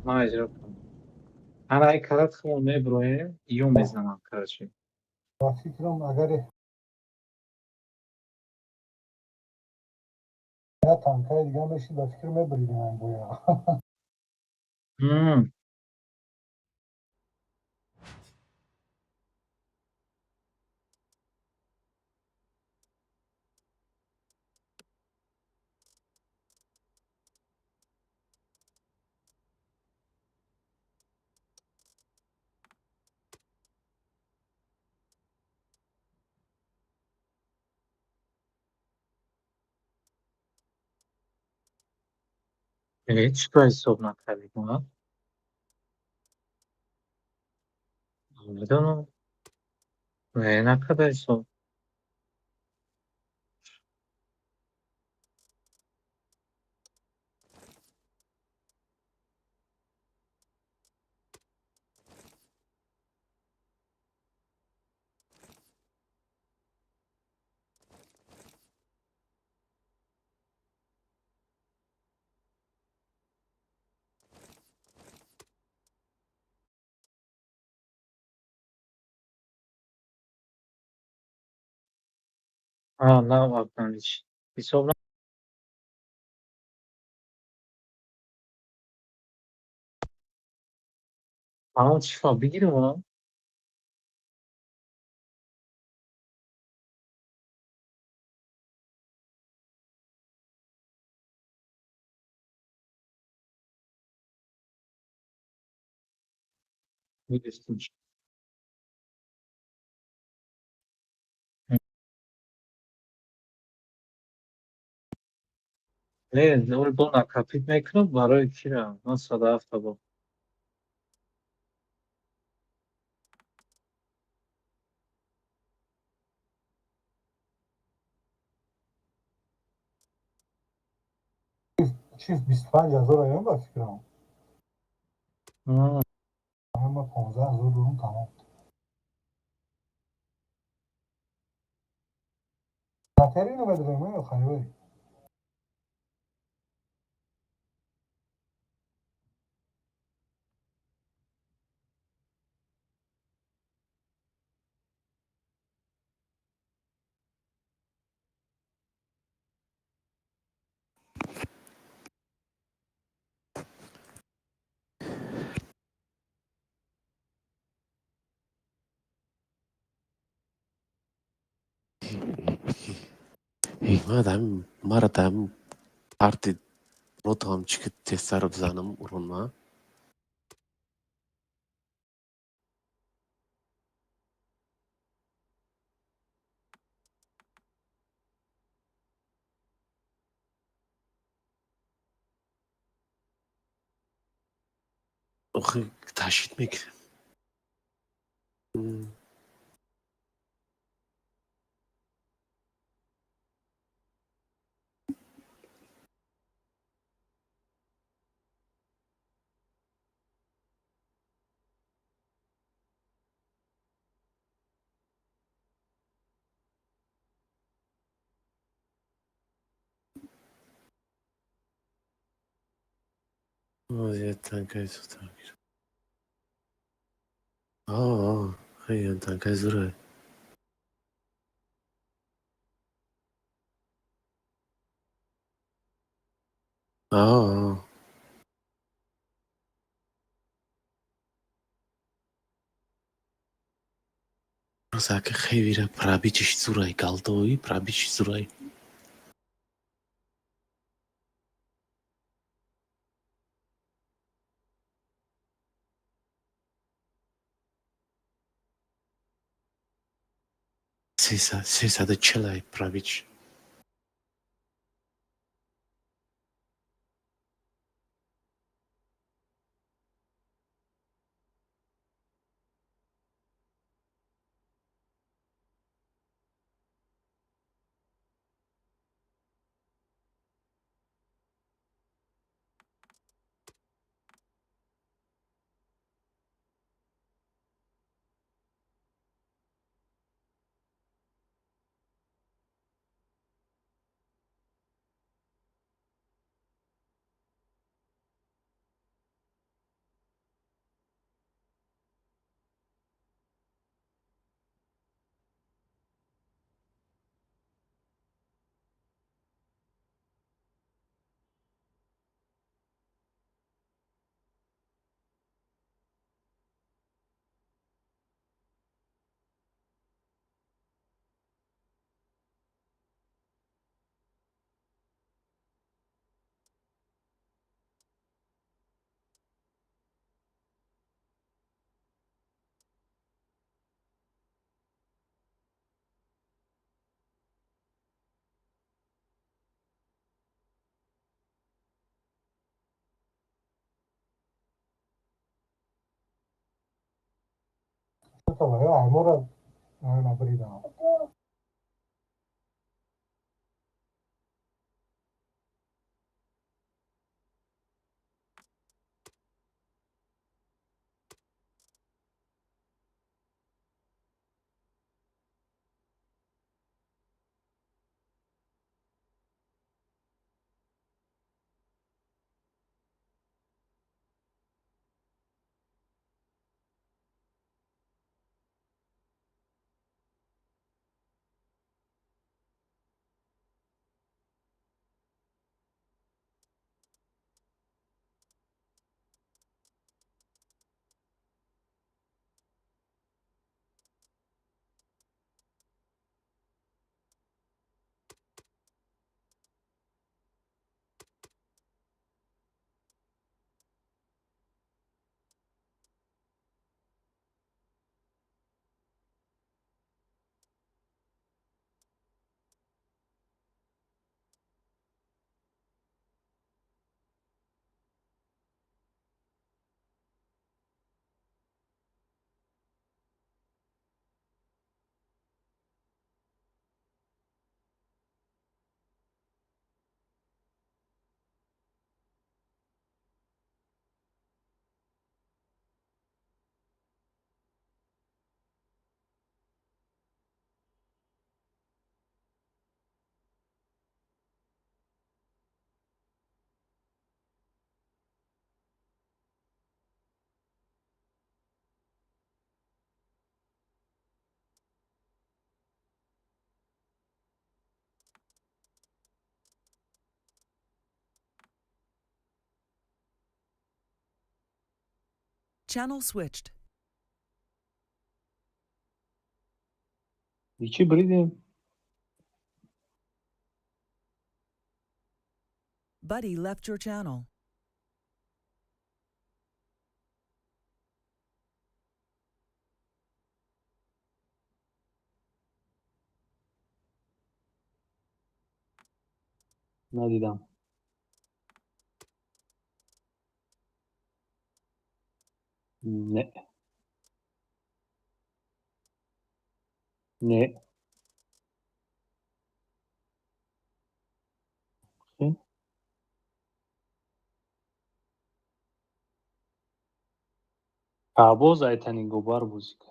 ما اجرا کردم انا ای کارت خونه بروه یو میزنم کرچی با فکرم اگر یا تانکای دیگه بشی با فکر میبریدم گویا هیچ کار حساب نکردی کنم میدونم نه نکرده حساب نه واقعا هیچ حساب نکنم چیفا بگیرم میدستیم نه اول با نکفید میکنم برای کیرم من 107 با چیز 25,000 ایام با فکرم آه. اما 15,000 درون تمام کاترینو بدریم یا خیلی ایمادم مردم پارتی رو هم چی تستر بزنم ورما آخه تشدید میکنه. وضعیت تنکای سوتر میگیره. خیلی تنکای زوره. Розака хевира пробичиш зурай галдои пробичиш зурай. Сесада челай пробич. Todavía demora en abrir. Channel switched. چی بریدیم؟ Buddy left your channel. ندیدم. نه نه Пабоз айтани губар бузик.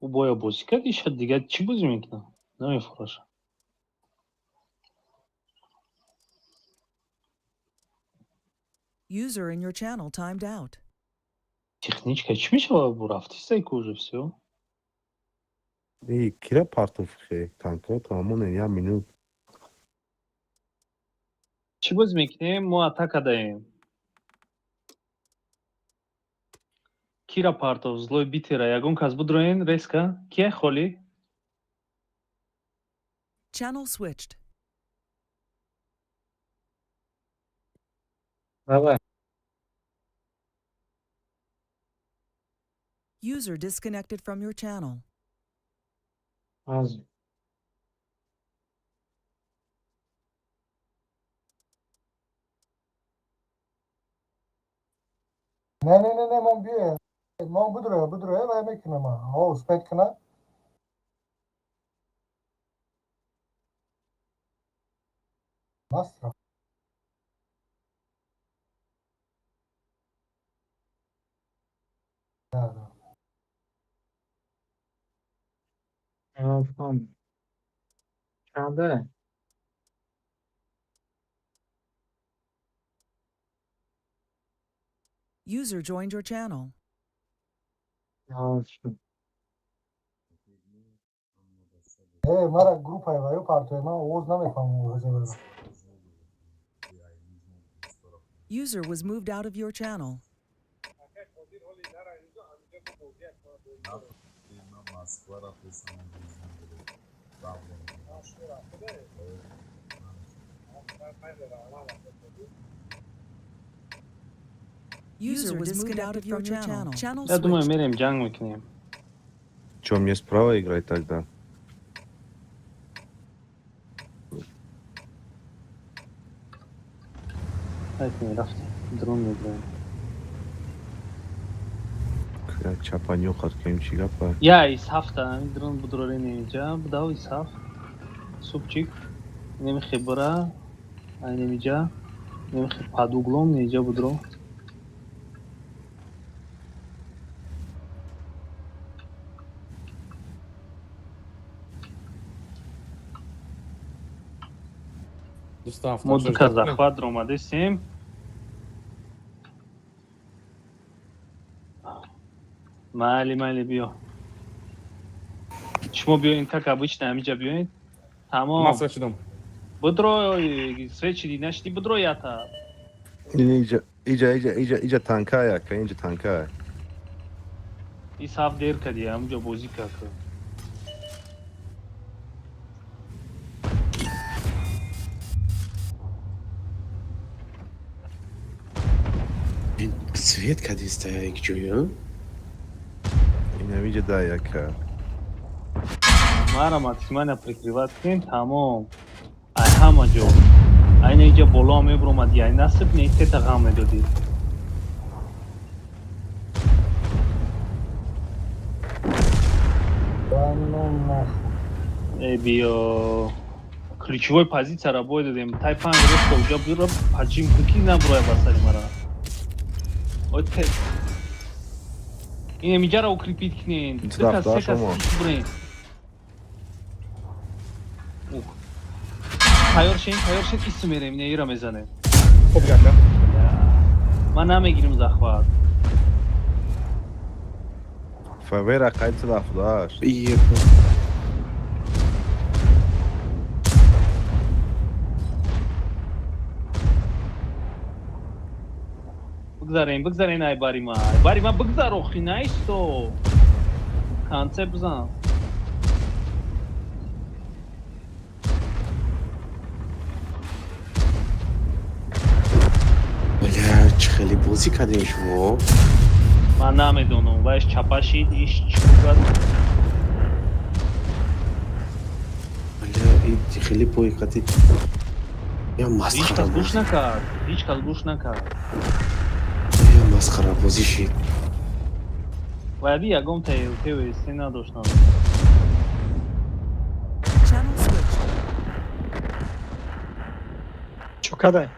او боя бузик кард иша дига чӣ бузӣ мекунад? Намефурӯшад. User in your channel timed out. Техничка чӣ мешавад бу рафтистай ки уже всё? Кира партов хе танка тамон 1 минут. Чӣ бозӣ мекунем? Мо атака даем. Кира партов злой битера ягон кас будроен реска? Кия холӣ? Channel switched. Давай. User disconnected from your channel. Аз نه من بیه ما بدروه و میکنم ها اسپیت کنه مصرف فهم چنده User joined your channel. مرا گروپ های و یو پارتوی من اوز نمیفهم User was moved out of your channel. User was moved out of your channel. Channel Я думаю, switched. мерем ҷанг мекунем. Чё, мне справа играть тогда? Ҳайт мерафтем. Дрон мегирем. Чапанёхат кем чӣ гапа? Я исҳафта ҳамин дрон будрорем инҷа. Будав исҳаф. Субчик. Немихе бура. Ай немиҷа. Немихе падуглом неҷа будро. Мо дука захват омадастем. Майли биё. Шумо биёед как обычно ҳамиҷа биёед. Тамом. Ман свеч шудам. Будро свечиди нашди будро ята. Иҷа танка яка, инҷа танка. Исҳаф дер кади ҳамуҷа бозӣ кард. Светка стояла к чую. Ненавидя да яка. Мара максимально прикрывать кунем, тамом. Ай ҳама ҷо. Айна инҷа боло мебуромади, ай насиб не тета ғам медодид. Биё. Ключевой позиция работаем. Тайпан просто уже было поджим куки наброя басари мара. Окей. Ин миҷара укрепить кунен. Дика шумо. Тайёр шин исм мерем, не ира мезанем. Хуб яка. Ман намегирим захват. Фавера қайд зафдаш. Бигзарен ай барима бигзаро хи наисто. Концепт бзан. Бля, хеле бозӣ кардем шумо. Ман намедонам, вайш чапашид иш чӣ бугад. خیلی پای قطعی یا هیچ مسخره کس گوش بازی نکرد هیچ کس گوش نکرد یا مسخره بازی شد ولی یگام تیوتی و استی نداشتن Channel switched. چوکده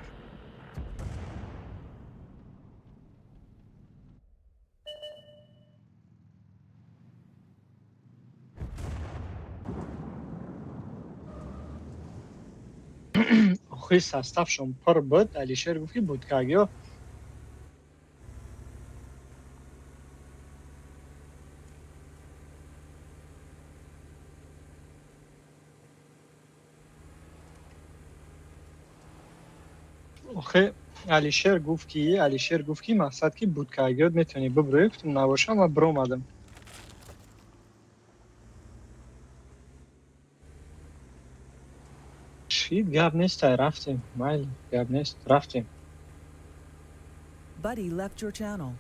آخه سستفشون پر بود علیشر گفت که بودکاگیو آخه علیشر گفت که مقصد که بودکاگیو میتونی ببروی گفتم نباشم و برو اومدم چی گپ نیست رفتیم مایل گپ نیست رفتیم Buddy left your channel.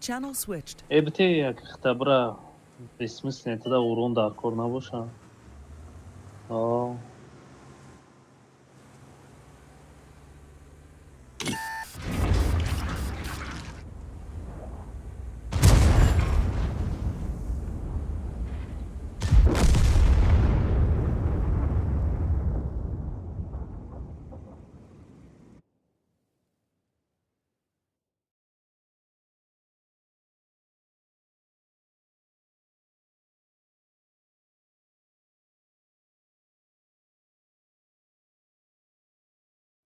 Channel switched. ебте як хтабра бессмысленно тогда урон дар кор набоша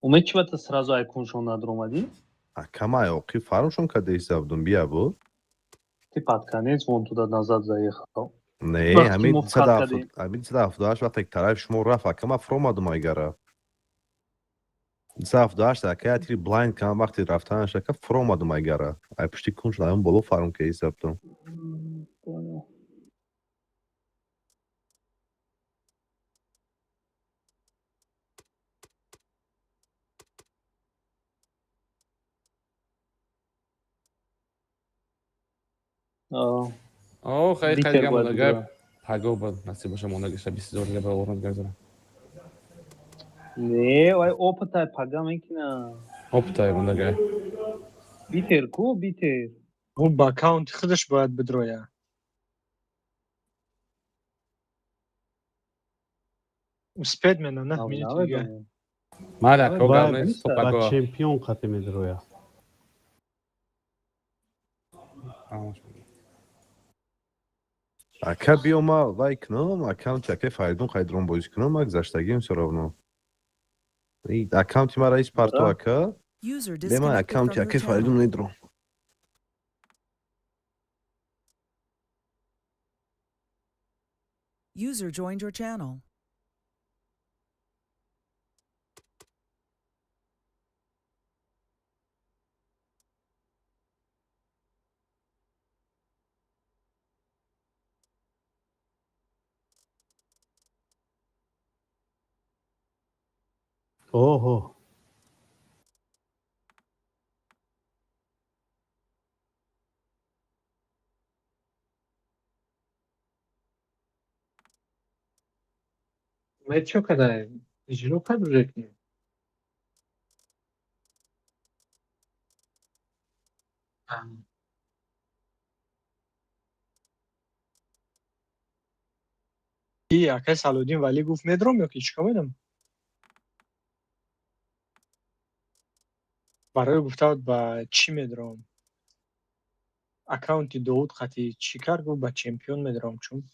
умед чи бата сразу айкуншон надр омадӣ Акама оқи фармшон каде истабдум бия бу. ти патканец вон туда назад заехал Не, Вақти ҳамин мо кадем. 178 вақте тарафи шумо рафт, акама фромадум айгара. 178 ака атри блайнд кам вақти рафтанаш ака фромадум айгара. Ай пушти кун шуд, ҳамин боло фарм ке истабдум. خیلی Битер خیلی бояд مونده бигирам. پگاه بود نصیب باشه مونده گشته 20000 لیبر اورنج گذارم Не, ай опытай пага мекина. опытай мунда Битер ку битер. او با اکاونت خودش باید بدرویه اسپید منه نه مینیت دیگه مالك هو باید قال نیست. تو با پگاه چمپیون قطعی میدرویا Ака биёма вай кунам, аккаунти ака Фаридун хайдрон бозӣ кунам, ак заштагим соравно. Аккаунти мара ис парту ака. User Бема disconnected аккаунти from ака your Фаридун channel. недрон. User joined your channel. اوه Умед чокадай иҷро кадре ки ای اکای سالودین ولی گفت میدروم یا که چیکار میدم برای گفته بود با چی میدروم اکاونتی داود خطی چی کرد گفت با چمپیون میدروم چون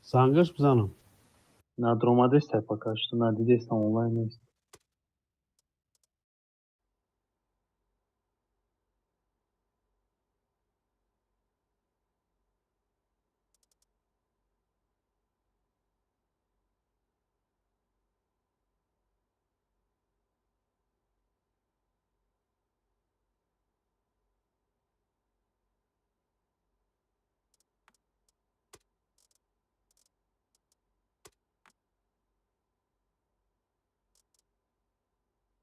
زنگش بزنم Надромадестай пока что, надидестам онлайн нест.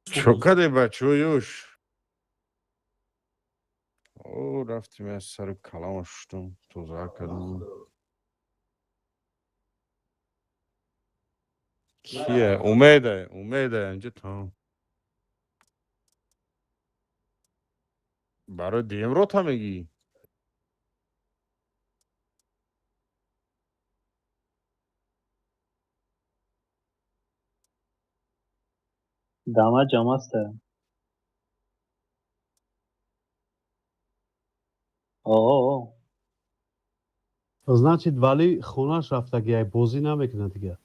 Что кадеба, чуешь? О, рафтим я сару калам шутум, туза кадам. کیه اومده اینجا تا برای دیم رو تا میگی Dama jamast hai. Oh. Значит, ولی خونش رفتگی بازی نمیکنه دیگه.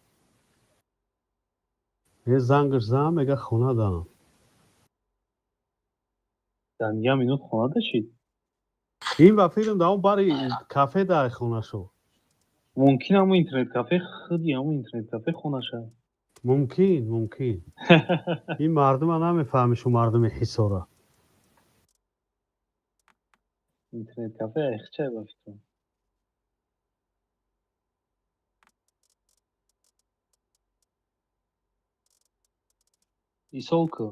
یه زنگش زن میگه خونه دارم. Dania minut khona dashid. این و فیلم دارم برای کافه در خونه شو. Mumkin hamo internet cafe khudi hamo internet cafe khona sha. ممکن. این مردم هم نمیفهمی شو مردم حساره. Internet cafe akhcha bafto. Isolko.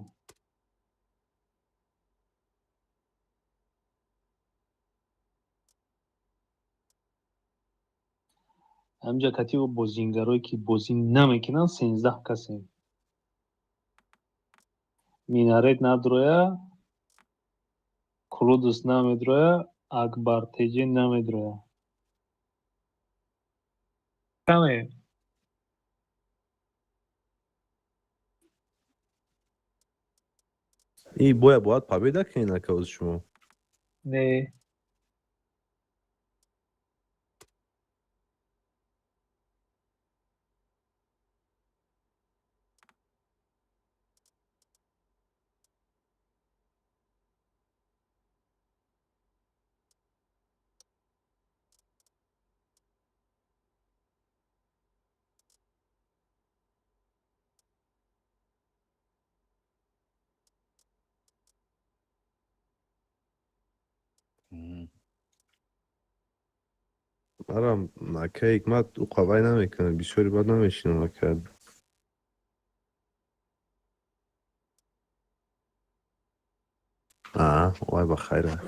Hamja kati wo bozingaroy ki bozin namekinan 13 kasim. Minaret nadroya, Kludus namedroya, Akbar Teje namedroya. Kame. این باید پابیدا کنه که از شما Ne. برام نکه حکمت او قوی نمیکنه بیشوری باید نمیشینه نکه وای بخیره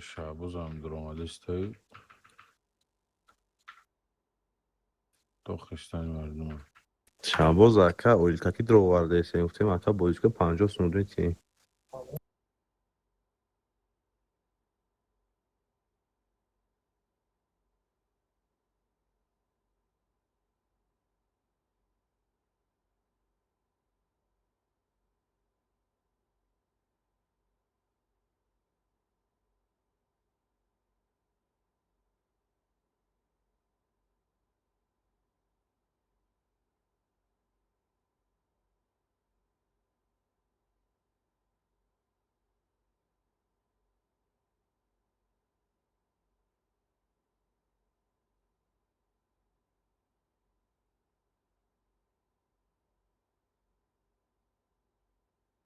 شعبوز هم در اومده استایی تو خشتنی مردم شباز اکه اویلتاکی درو ورده ایسه گفتیم حتی بازیش که 50 سنوری تی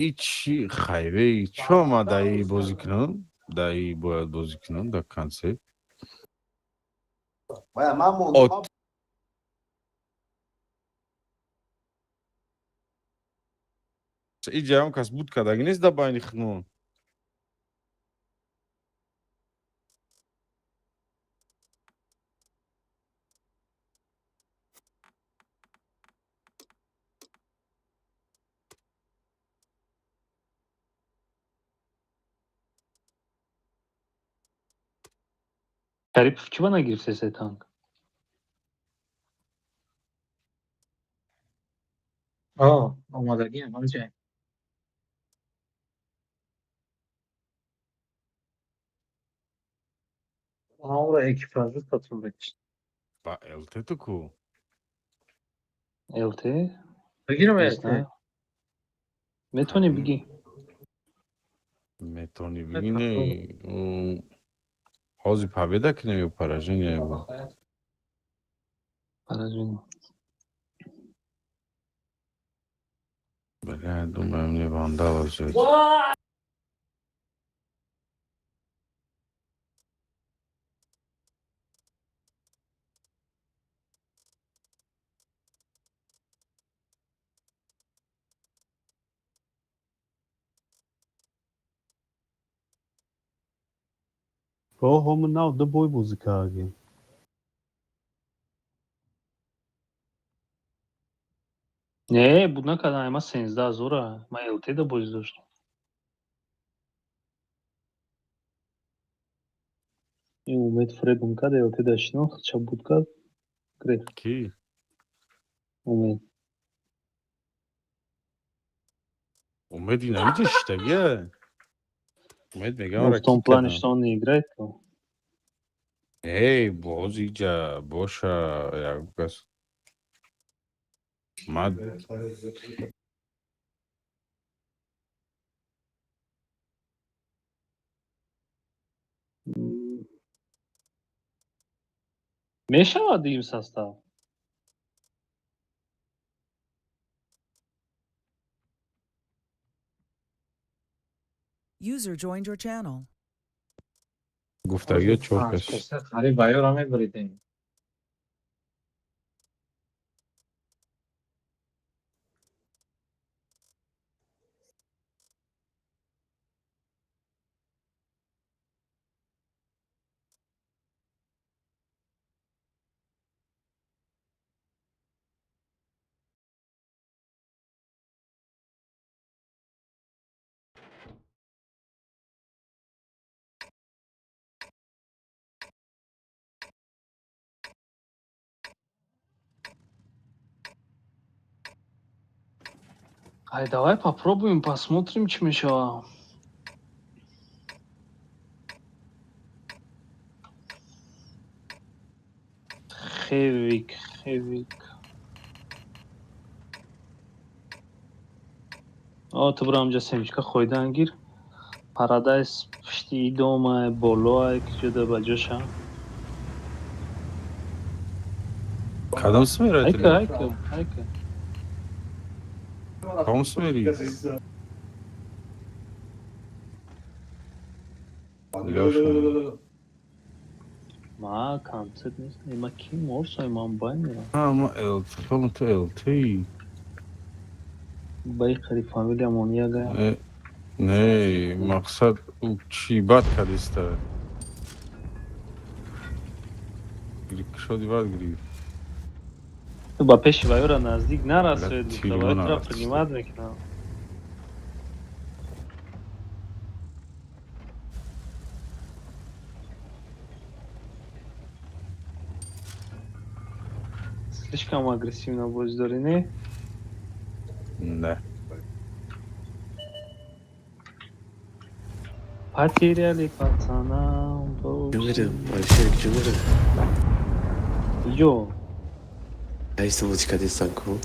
ایچی خیره چه ما دایی بازی کنن دایی باید بازی کنن در کنسیپ آت اینجا هم کس بود که داگه نیست در باینی خنون Karib ki bana girse setank. آمادگی هم همچه اون را اکیپاژ رو تطور بکشت با الته تو کو الته بگیرم не знаю. میتونی بگی метони бигине ҳози победа кине ё поражение поражение. Бля, думаю, мне вандала взять. Ҳама нав да бой бозӣ кардем. не буд накардам ма 13000 ма LT да бози доштам. ин умед фребум кард LT да шинохт чабуд кард грефт Ки? умед Умеди навидишь таге? Умед мегам ну в том плане ракета. что он не играет то Эй, бозиҷа боша якгас. Мад мешавад им состав User joined your channel. гуфтагиё чокаш. خرید بایور همه بریدیم. ай давай попробуем посмотрим чӣ мешавад хевик تو برو همجا سمیشکا خواهیدن گیر پارادایس پشتی ایدومه بولوه که جده بجاشم Кадом смерати? Хайка. Ком смери? Лёша. ма концерт нест ма ки морсой ман бай мерам Ма ЛТ, филм то ЛТ. бай хари фамилия монияга Не, мақсад чӣ бад кадиста? Шоди бад гирифт. ба пеши вайора наздик нарасоед Телефон вайора нарасид. принимат мекунам слишком агрессивно бози дори не Не. потеряли пацана Чумерем, вообще чумерем. ё А если вот кадисанку?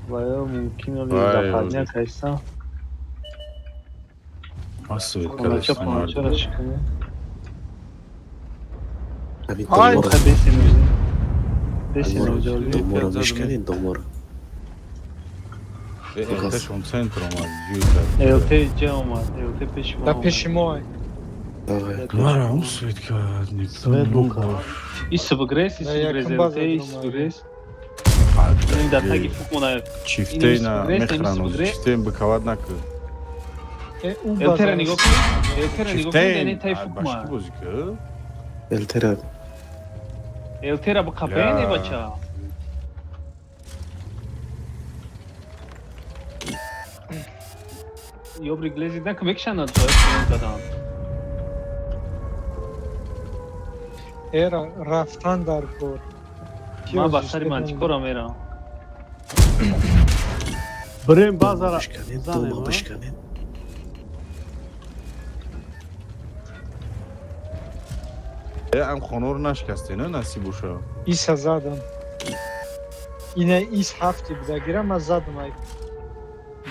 вайора мумкин оли Вай, западня кайса Асвет начо кадиста. панчора чикане Амин Ай, домора. бесин уҷоли Домора мешканин домора. ЛТшон центром ЛТ ҷа омад ЛТ пеши ма Да омад. пеши мо. Давай. Мара он свет кад. Свет букар. Исбгрес Да, я ЛТ комбаза исбгрес ин да таги фукмона Чифтейна Ин мехрану. Исбгрес, Чифтейн бакавад накы. ЛТ-ра нигоҳ кун ЛТ-ра нигоҳ кун яъне тай Чифтейн. фукма Башки бози ка? Элтерад. ЛТ-ра ба қапене Я. бача ёбри глези нака мекшанад дадам Эра рафтан дар кор. ман ба сари мантикора мерам Бирем базара Бешканин, занем, дома а? бешканин. ам хонор нашкасте на насибуша. Иса задам. Ина ис ҳафти будагирам аз задам ай.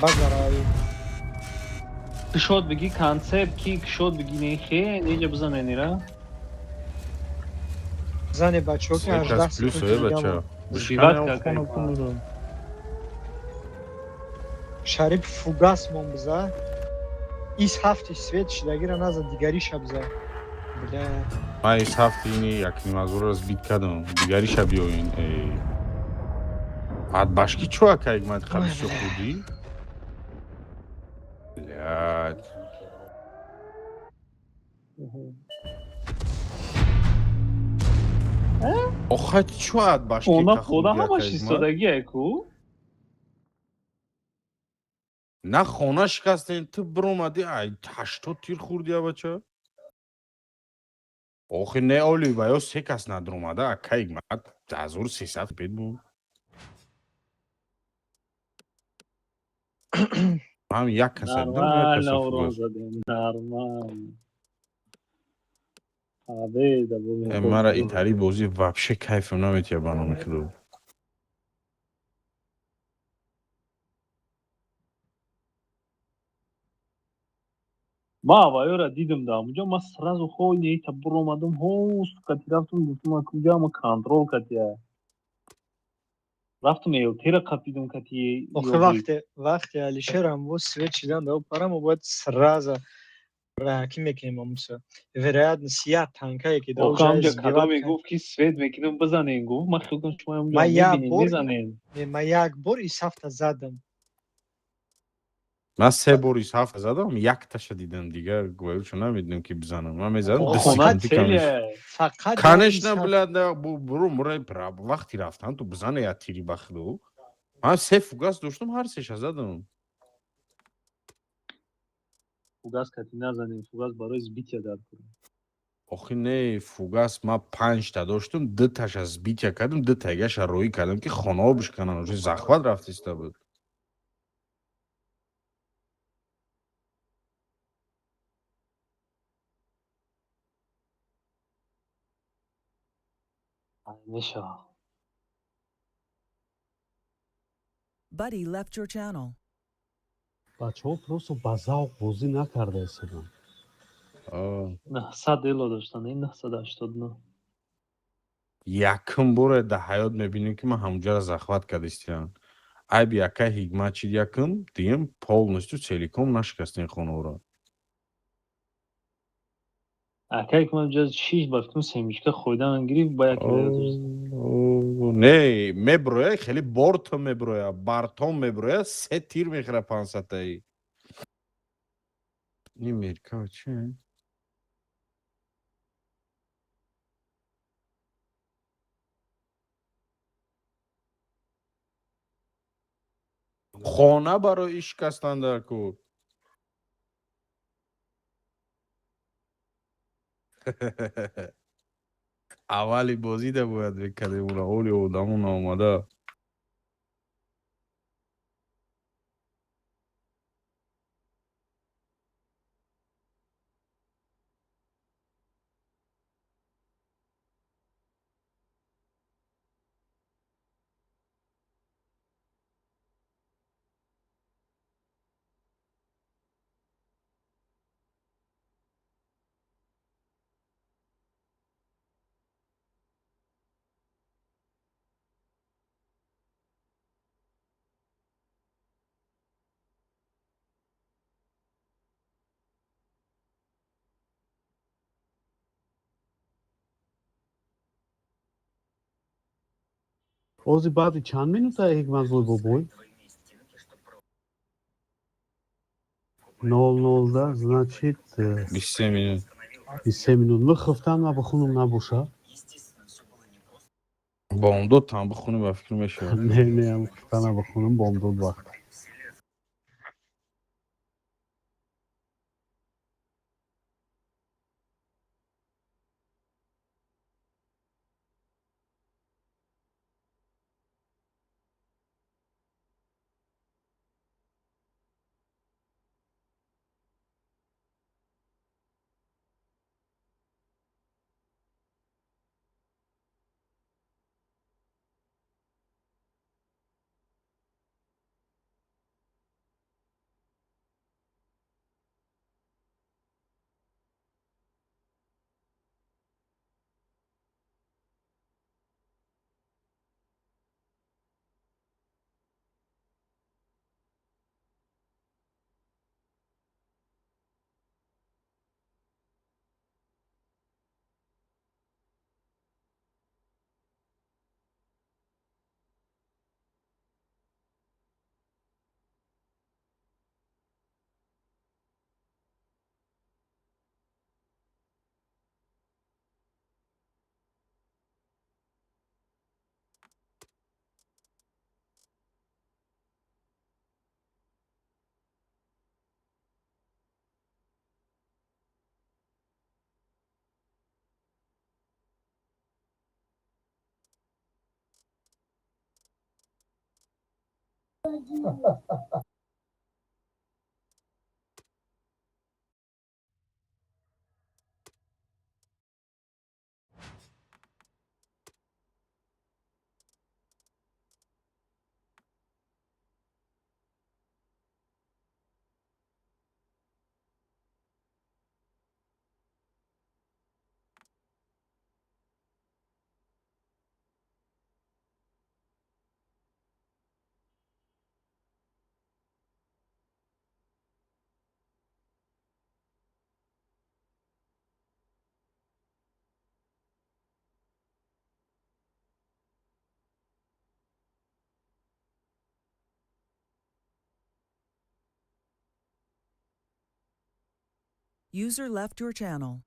Базараи. Кишод биги концепт ки кишод биги нехе неҷа бизаненира. Зане бачаҳо ки 18 Секас плюс секунд бача. мегам. Збиват какай кунро. Шариб фугас мон биза. Ис ҳафти свет шидагира наза дигариша биза. Бля. Ма ис ҳафтини якни мазура збит кардам. Дигариша биёин. Ад башки чӯ акайг мад халисо худӣ? Блядь. Оха чӯ ад башки Она та хода худӣ ҳамаш акайг мад? истодагие ку? На хона шикастен ту биромадӣ ай 80 тир хурдӣ а бача? Охир не оли ба ё се кас надромада акайг мад 1300 пед буд. Ҳам як каса дидам, як каса Нормально урон фугас. задем, нормально. Победа будет. Мара итари бозӣ вообще кайфам наметия барномаи худо. Ма аввалёра дидам да онҷо ма сразу ҳоли ита биромадам ҳост кати рафтам гуфтам куҷа ма контрол катия. Рафтам элтера қапидам кати Охир вақте Алишерам во свет шидан да пара мо бояд сразу ки мекунем амуса. Вероятность я танкае ки да охи уже амҷа кадо сбиват. мегуфт ки свет мекунем бизанем гуфт ма хелкам шумо амҷа Ма як мебинем бор мезанем. ма як бор ис ҳафта задам. Ман се бор ис ҳафта задам, якташа дидам дигар гӯялчо намедидам ки бизанам. Ман мезанам 2 Хона секунди камеш. целия. Фақат Конечно, блядь, буру мурай вақти рафтан ту бизане я тири ба худо. Ман се фугас доштам, ҳар сеша задам. Фугас кати назанем, фугас барои збития дар кунем. Охи не фугас ма 5 та доштам, 2 таша збития кардам, 2 тагиаша роӣ кардам ки хонаҳо бишканам. Уже захват рафтиста буд. Меша. Buddy left your channel. бачаҳо просто ба завқ бозӣ накарда истоданд. 900 эло доштан, не 989. Якм боре да ҳаёт мебинем ки ман ҳамуҷара захват карда истирам. Айб якай ҳикмат чид якм, дигам полностью целиком нашикастем хонаҳоро. Акай ки ман ҷаз 6 бар фикрам семичка хӯйдан гирифт ба як Не, меброя, хеле борто меброя, бартон меброя, 3 тир мехӯра 500-таи. Ин мерка чи? خانه برای شکستن در کود اولی بازی ده باید بکنه اونا اولی آدمون آمده Ози баъди чанд минута ҳикматзой бобой? 0:0, значит 23 минут 23 минут. Мехофтам набихунам набоша? бомдод там бихунем ба фикр мешавад. Не, мехофта набихунам бомдод вақт. User left your channel.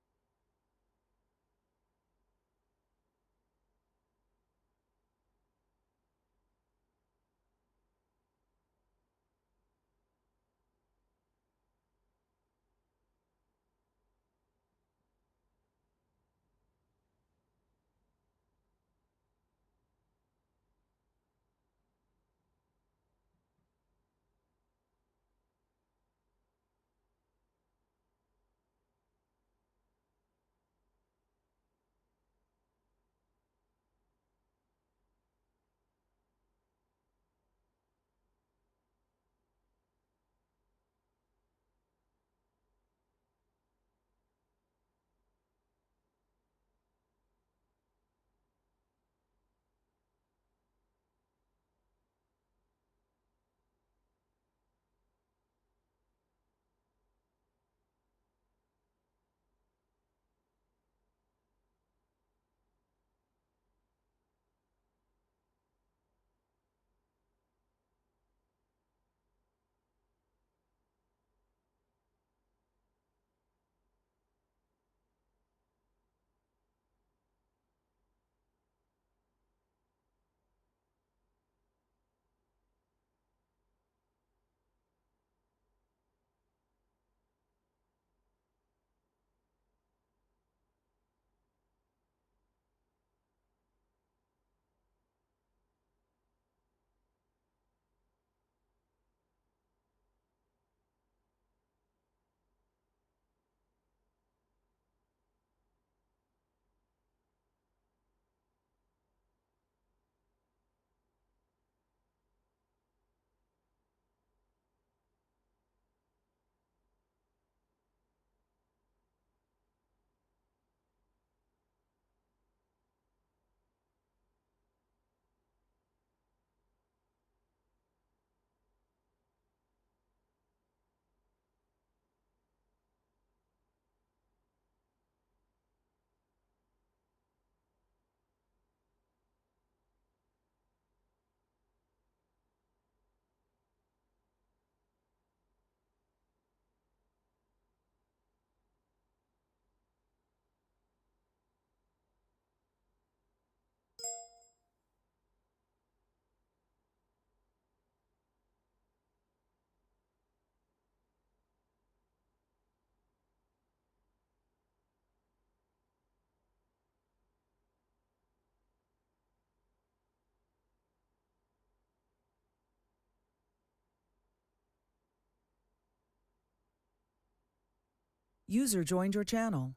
User joined your channel.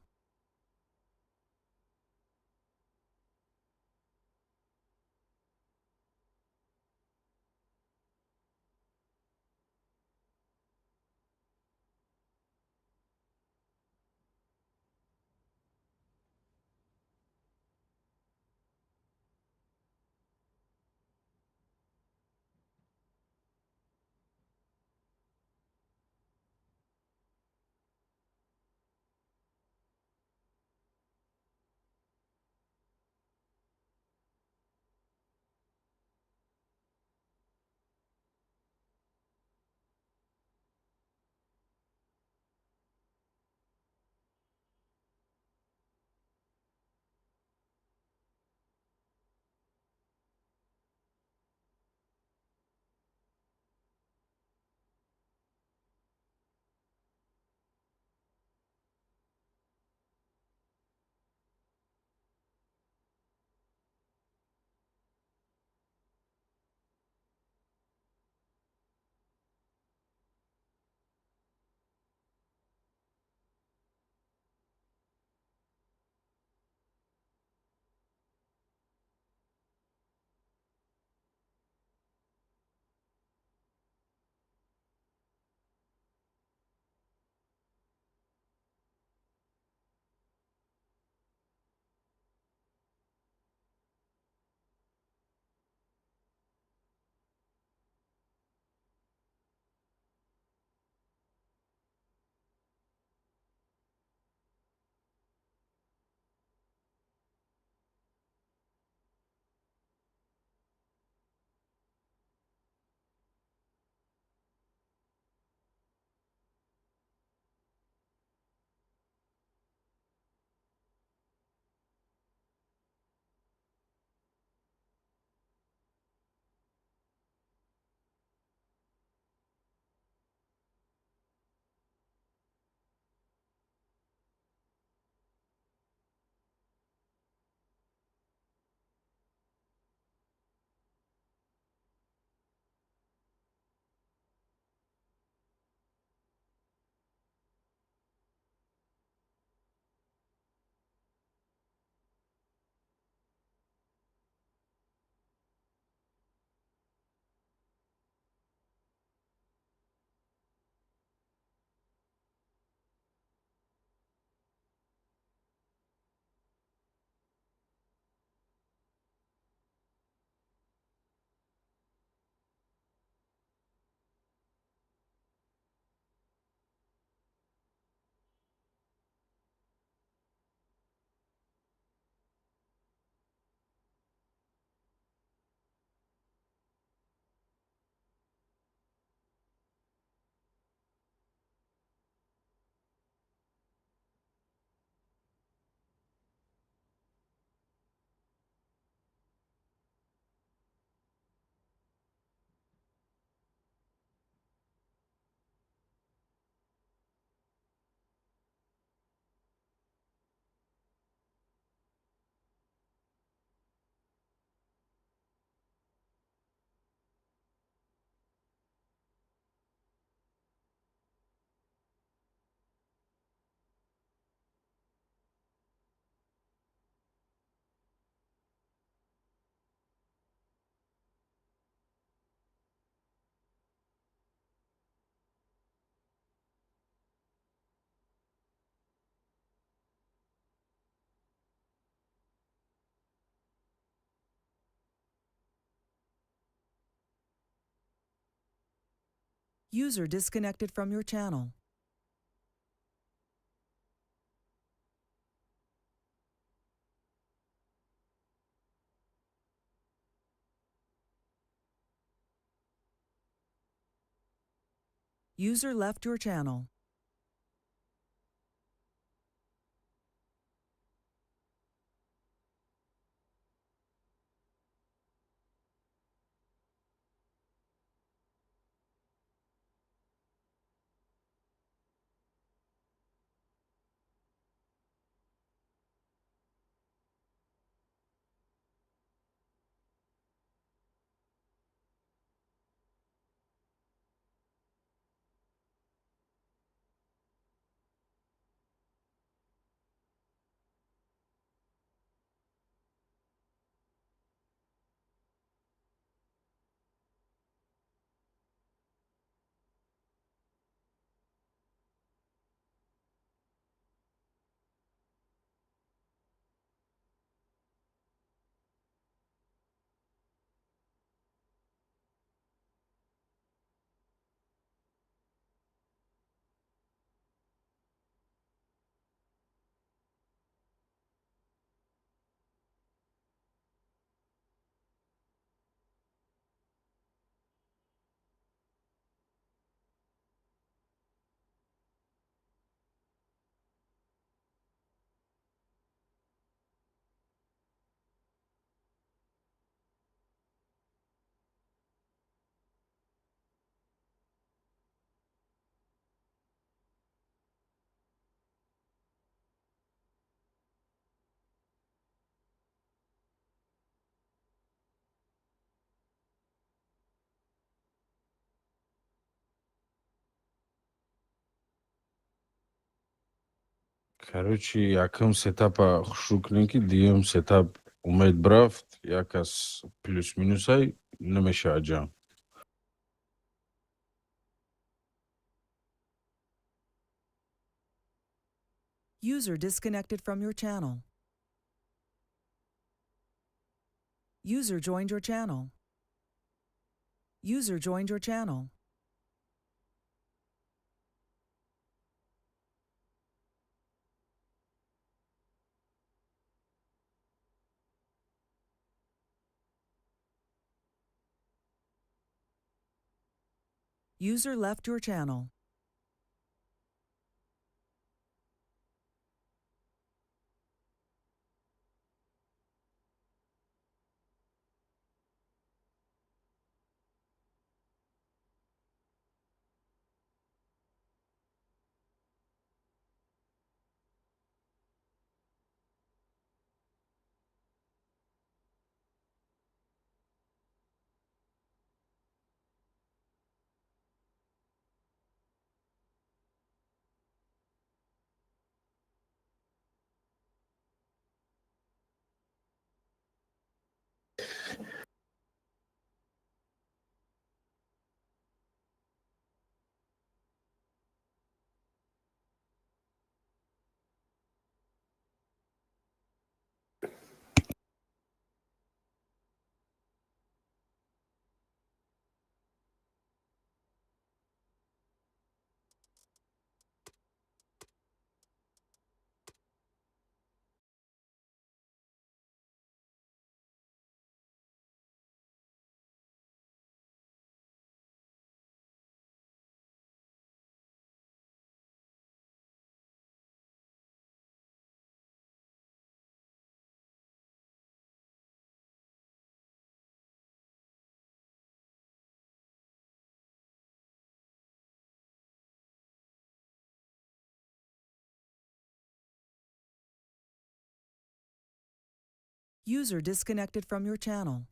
User disconnected from your channel. User left your channel. Короче, яким сетапа хушукненки, дием сетап умеет брафт, якас плюс-минус ай, немешаджа. User disconnected from your channel. User joined your channel. User joined your channel. User left your channel. User disconnected from your channel.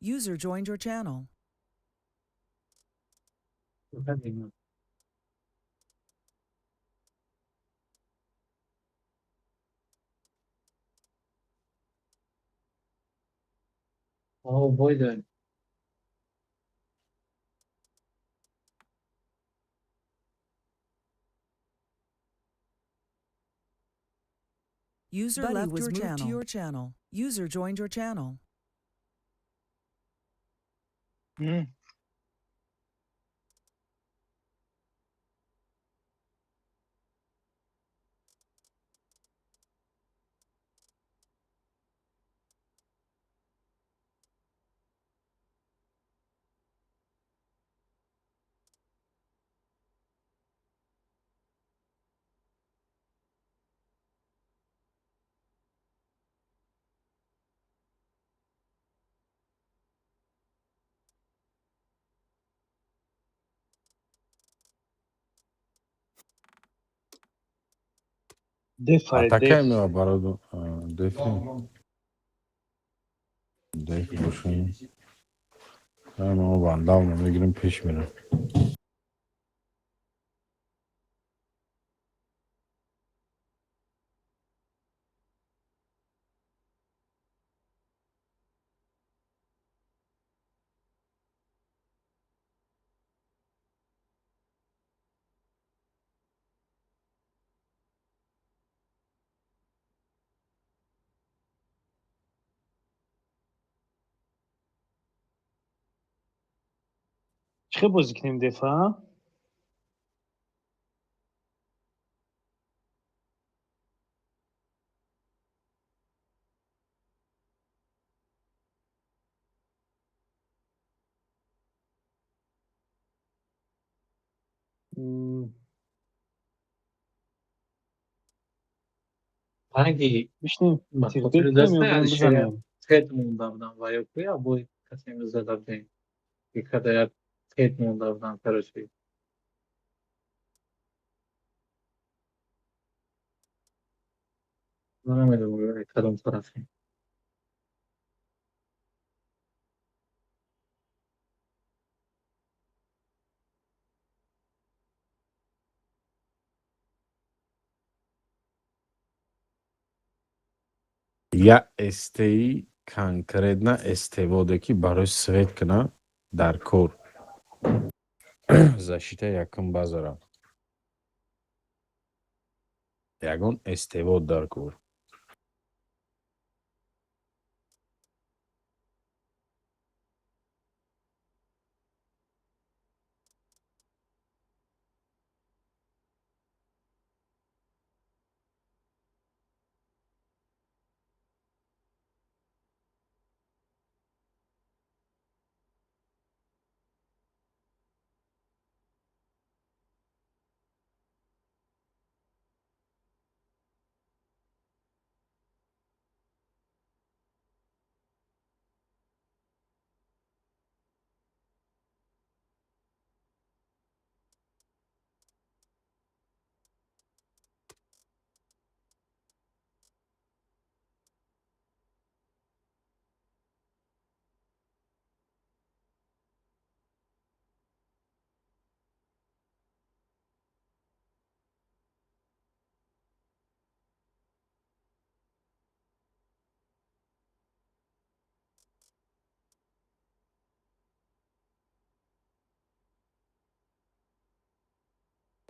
User joined your channel. Oh, boy, then. User left was moved to your channel. User joined your channel. دفاع Атака دف имела бороду. Дефи. Дефи бошим. ما вандал میگیریم پیش میرم. چه بازی کنیم دفاع؟ اگه بشنیم به تیغ خاطر کنیم دست یا بریم علیشه بزنیم؟ تید مونده بودم و یا کویا بوی کسی میزده بودیم یک کده تید مونده بودم پرشوی نمیدونم کدوم طرفی Я эстеи конкретно эстеводе ки барои свет кунам дар кор. Защита якум базарам. Ягон эстевод дар кор.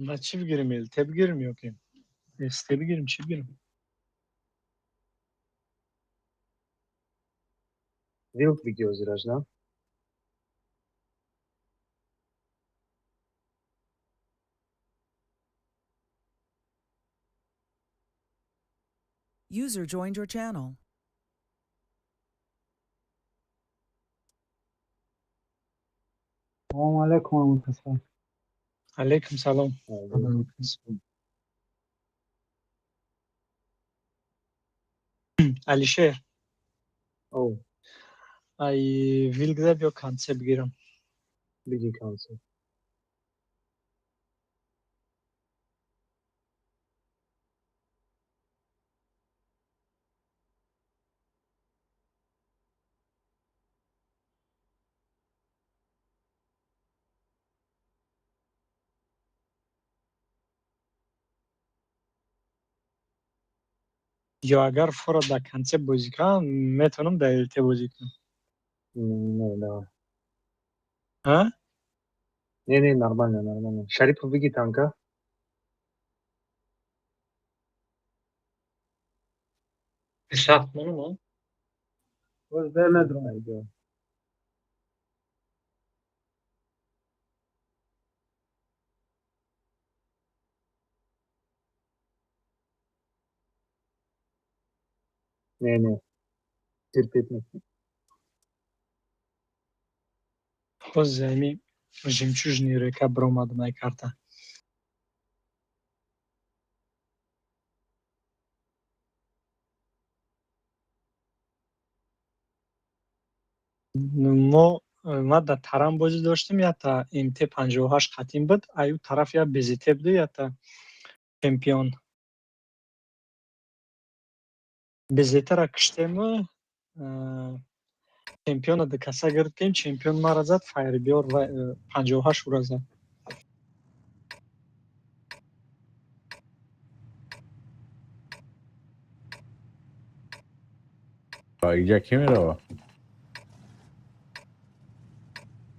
ما چی بگیریم الته بگیریم یا که استه بگیریم چی بگیریم؟ ویلک ویدیو زیراج نه؟ User joined your channel. السلام علیکم منتصر. علیکم سلام. علیشه او ای ویلک زد یا کانسه بگیرم؟ بگی کانسل. ё агар фора дар концепт бозӣ кардам метавонам дар ЛТ бозӣ кунам. Не, нормально. Шарипов бигӣ танка. 27 мунумо? Не. Терпеть не. Ҳозир ами жемчужный река биромад май карта. Ма дар Таран бозӣ доштем, якта МТ-58 қатъин буд, аю тараф як БЗТ буду, якта чемпион. БЗТ-ра киштему, чемпиона дикаса гирифтем, чемпион мара зад, файрбиёр ва 58 ура зад. اینجا کی میره؟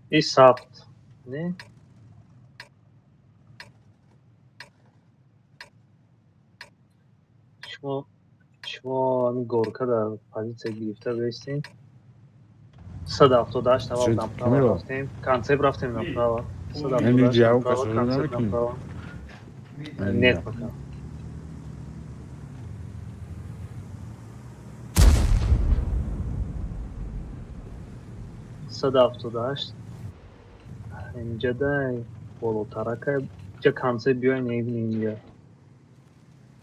این ثبت نه شما همین گورکا در پازیسیا گرفته بیستین 178 اول نپراوا رفتیم کانسپت رفتیم نپراوا 178 نپراوا کانسپت نپراوا نت بکن 178 اینجا دای بالاترکه اینجا کانسپت بیاین اینجا.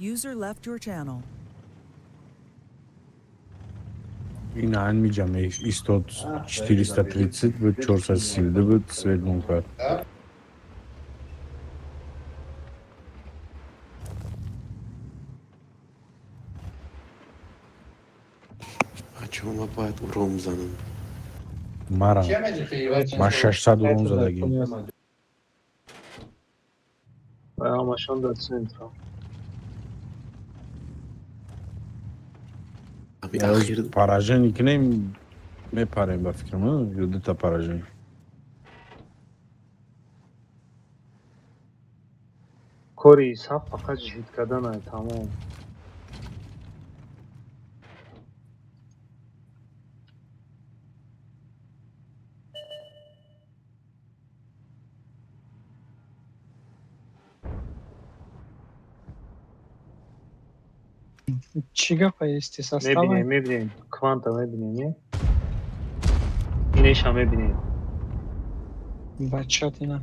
User left your channel. این هن میجمعه ایستاد 430 بود 430 بود سوید منکر بچه ما باید روم زنم من 600 روم زدگیم ماشان داد سنترا پاراژن کنیم میپریم با فکرم یا دوتا پاراژن کاری صف فقط جهید کردن تمام Чига поесть состава? Мебинем. Кванта мебинем, не? Инеша мебинем. Бачат ина.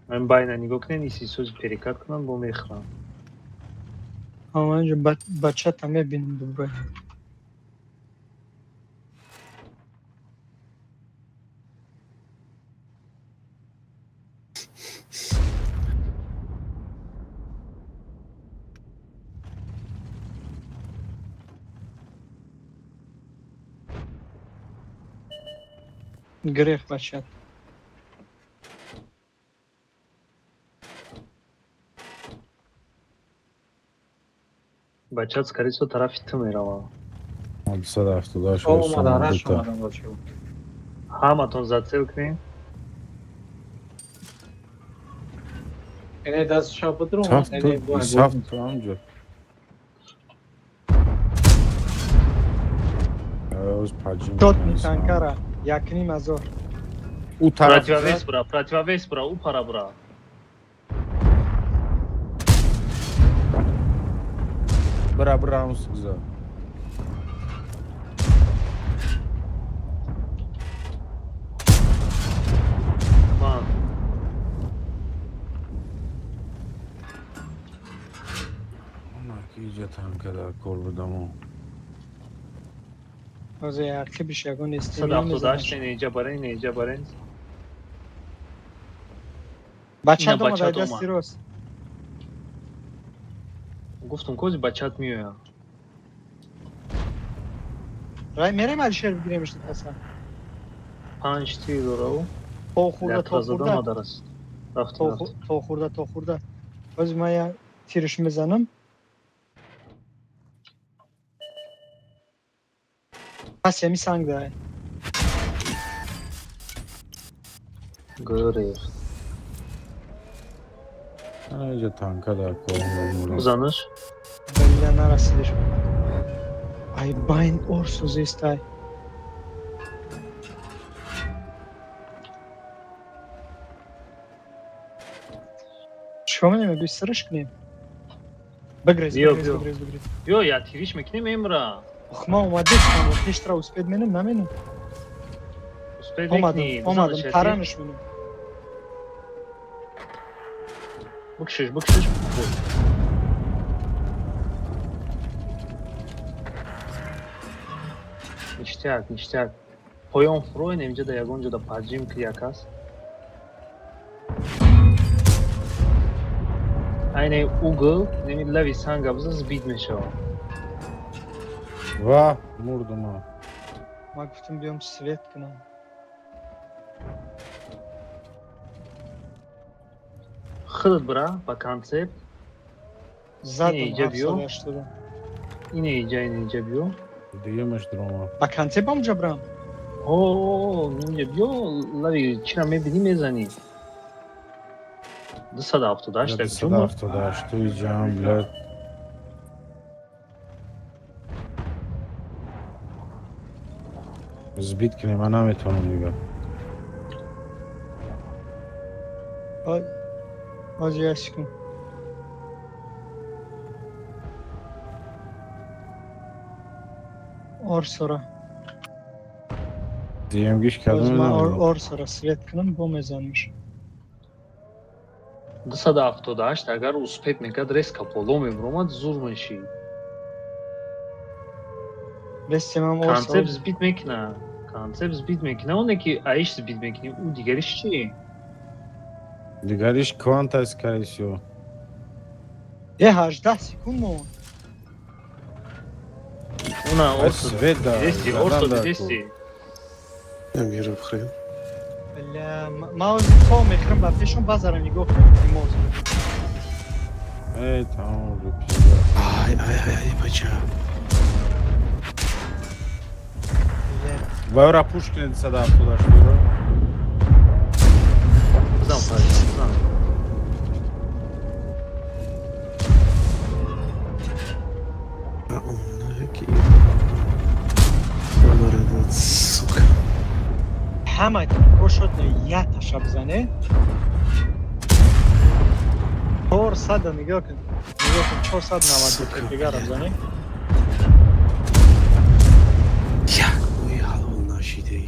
Мен байна нигоҳ кунем, иси сӯз перекат кунам, бо мехӯрам. Аманҷо бачата мебинем дубай. Грех бачат. Бачат скорее всего тарафи ты мерава. 178 ҳаматон зацел кунем. Эне дастшо будрум, эне бо сафт амҷо. Тот митанкара якним азор. У тараф противовес бра, у пара бра. Бра мусгза. Ман. Иҷа танкада кор будаму. Оза ярқи бишагон истилом. 178 неҷа барен. Бачат омада дасти рост. Гуфтам кози бачат миёяд. Рай мерем Алишер бигиремш таса. 5 тир дора у. То хурда. Мадарас. То хурда. باز من یه تیرش میزنم. پس یمی سنگ داره. گریخت. اینجا تانکا در کار بزنش. بله نرسیدش. ای باین ارسو زیستای. چیکار می‌کنیم؟ بیشترش کنیم. بگریز. بیا یا تیریش میکنیم امرا. آخ ما اومدیم و پیش را اسپید مینم نمینم. اسپید میکنیم. اومدم ترانش مینم. بکشش. Ништяк. Поём фрой немҷа да ягон ҷода паджим ки якас. Айне угл неми лави санга биза збит мешава. ва мурдум. Ма гуфтам биём свет кунам. Худат бира ба концепт. Задам иҷа биё. Ине иҷа биё. Дигимаш дрома. Ба концептам ҷабрам. Инҷа биё лави чира мебинӣ мезанӣ. 278 так ҷума. 278 туи ҷам блад. збит кунем, ман наметавонам дигар. Ҳоҷи яшкун. Орсора. Диемгиш кадом Озма намедам. орсора свет кунам бо мезанмиш. 278 агар успет мекард резка боло мебуромад зур мешӣ. Вестимам Концепт збит мекина. Оне ки аиш збит мекини, ӯ дигариш чи? Дигариш кванта скорее всего. 18 секунд мон. Уна свет да. орсо дидисти. Наберу бхрем. Бля, ма оз то мехрам ба пешон базара нигоҳ кунам имоз. Эй, тамом уже пизда. Ай, бача. Вара Пушкин 278 бро. Зам. Сука. Ҳама ошот я таша бизане. 400 нигоҳ кун. 490 дигар бизане. Ой, ҳалол нашиде.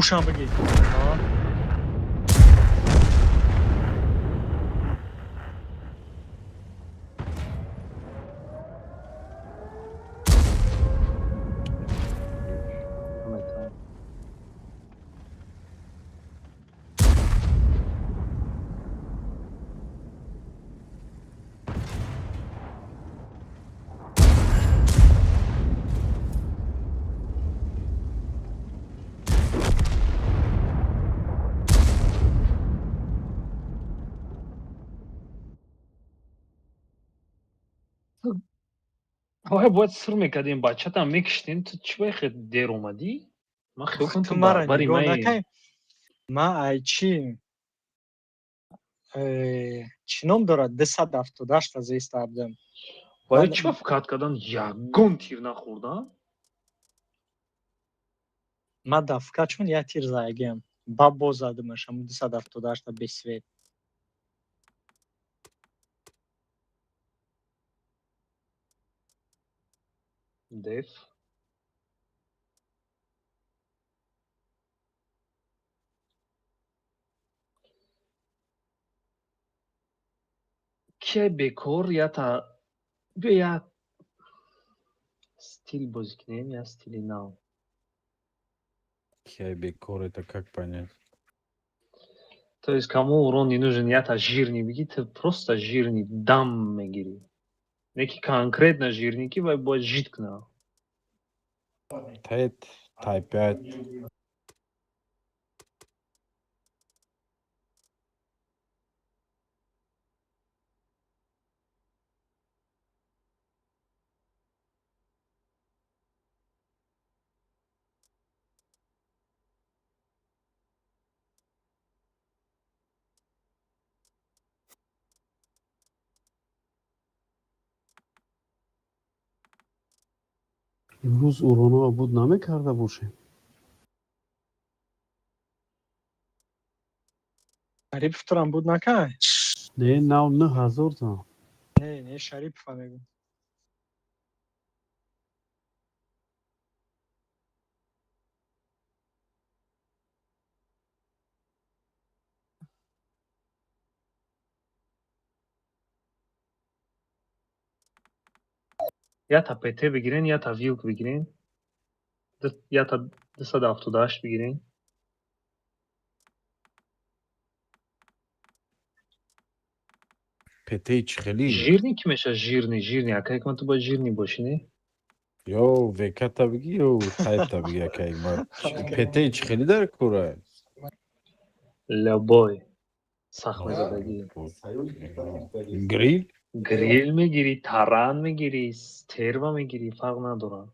Ушам бигӣ. Ой, бояд сир мекардем бачатам мекиштем. Ту чӣ вақт дер омадӣ? Ман хиёл Ту мара нигоҳ накай. Ман ай чӣ ном дорад 278 аз истабдам. Бояд чӣ вақт кат кардан ягон тир нахӯрдам? Ман дафка чун я тир заягем. Ба боз задимашам 278 без свет. Деф. Кия бекор я стиль бозӣ кунем, я стили нав. Кия бекор, это как понять? То есть кому урон не нужен, я-то жирный беги, ты просто жирный дам мегири. Неки конкретно жирники вай бояд жидкна. Тайт, тай 5. امروز اورانا بود نمیکرده باشیم. شریف تو هم بود نکه؟ نه 9,000 تا. نه شریف فهمیگو. یا تا پته بگیرین یا تا ویلک بگیرین. یا تا 278 بگیرین. پته چی خیلی؟ Жирний ki meşe жирный. Акай кон tu ba жирный бошини? یا وکتا بگی یا تایتا بگی که ما پته چی خیلی در کوره؟ Лабой. Сахмезадагӣ. گریل؟ Грил мегирӣ, таран мегирӣ, терва мегирӣ, фарқ надорад.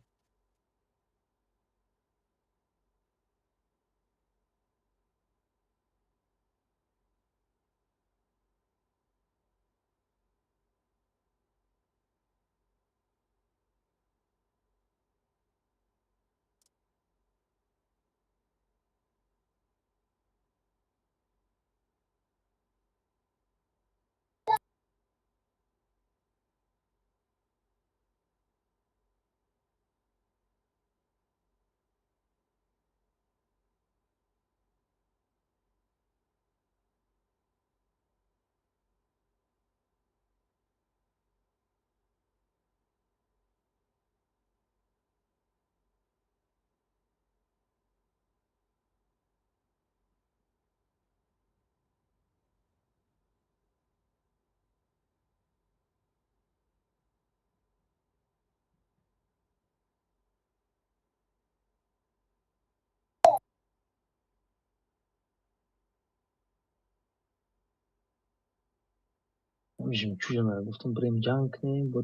Мишим чужа надо, гуфтам бирем ҷанг кунем, бо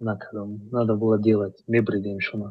накардам. Надо было делать, мебридем шумо.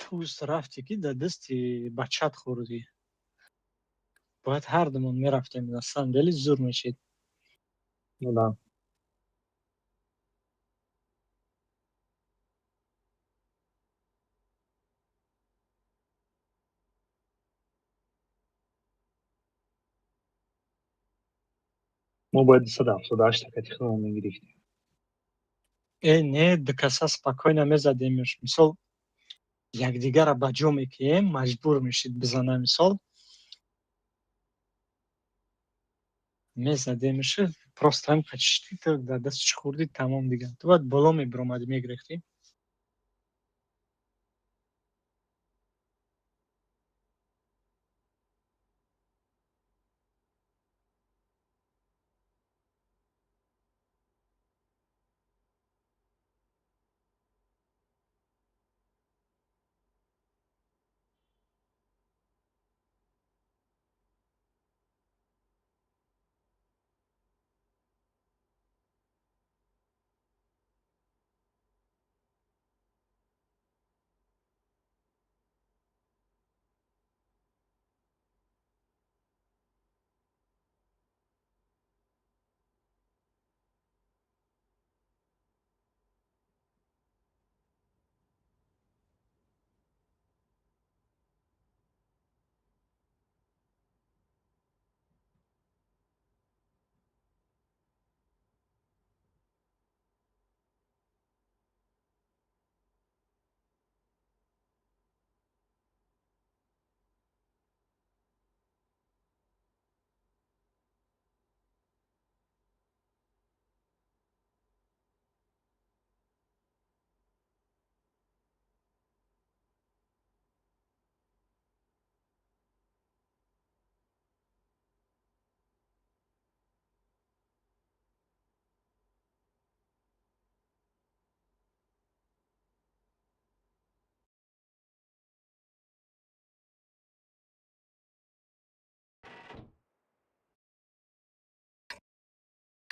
توست رفتی که در دستی بچت خوردی. باید هر دومون میرفتیم، صندلی زور میشید. Да. Мо бояд 278 катихонамон мегирифтем. Не до каса спокойно мезадем. Мисол якдигара ба ҷо мекием, маҷбур мешид бизана. Мисол мезадем, просто ҳам качишти, то дар дастиш хурди, тамом дига. То баъд боло мебиромадӣ, мегирифтӣ.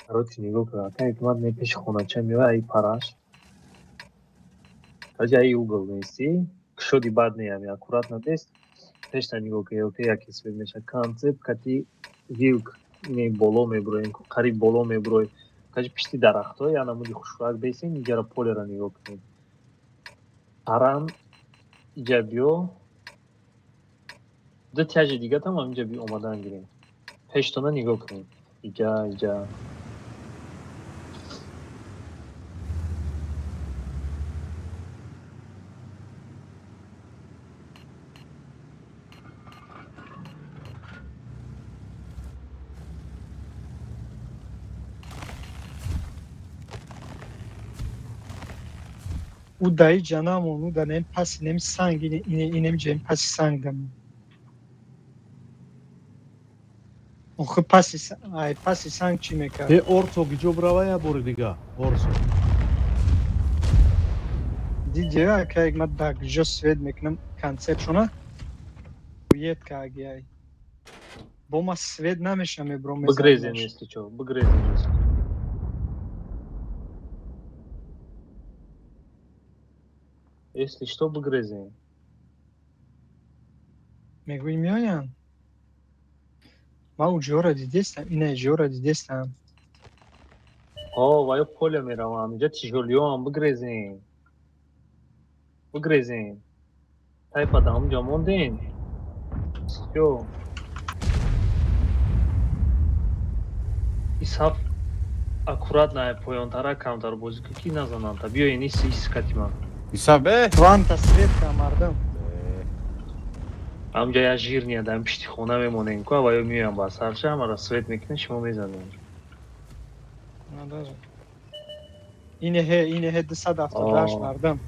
Короче, нигоҳ кун. Акан ҳикмат ме пеши хонача мева ай параш. Таҷа ай угол нести. Кшоди бад неям, аккуратно дест. Пешта нигоҳ кун, ёлте яке свет меша. Концепт кати вилк не боло меброем, қариб боло меброем. Кажи пишти дарахто, я намуди хушрак бесин, иҷара полера нигоҳ кунед. Аран иҷа биё. Ду тяжи дига там инҷа би омадан гирем. Пештона нигоҳ кунед. Иҷа. У даи ҷанамон, у да нем паси нем санг, инем ҷем паси санг дам. Охи паси санг чӣ мекард? Орсо гиҷо бравая бори дига. Орсо. Диди акай ма да гиҷо свет мекунам концерт шуна. Уед кагиай. Бо ма свет намеша мебром мезанам. Бигрезем если чё, бигрезем если. Если что, бигрезем. Мегӯи меоянд? Ма у ҷора дидестам, ина ҷора дидестам. Ва ё поля меравам, инҷа тижолиёам, бигрезем. Бигрезем. Тайпада ҳамҷа мондем. Всё. Исаф аккуратная поёнтара камтар бозӣ кун ки назананд. Биё ин искатима. Исабе? Кванта светка мардам. Ҳамҷа я жирния дар пишти хона мемонем ку, ва ё меоям ба сарша, ҳамара свет мекунем, шумо мезанем. Ине 278 мардам.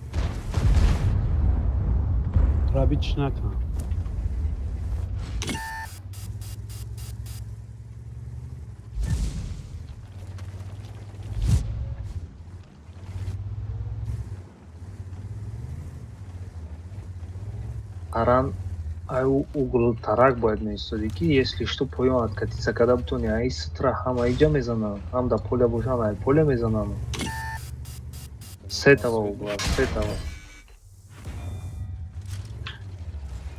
Рабич накун. Аран ай угол тарак бояд меистоди ки если что поён откатиться када бутони ай ситра ҳама иҷа мезанам, ҳам да поля бошам ай поля мезанам. Сетава угла, сетава.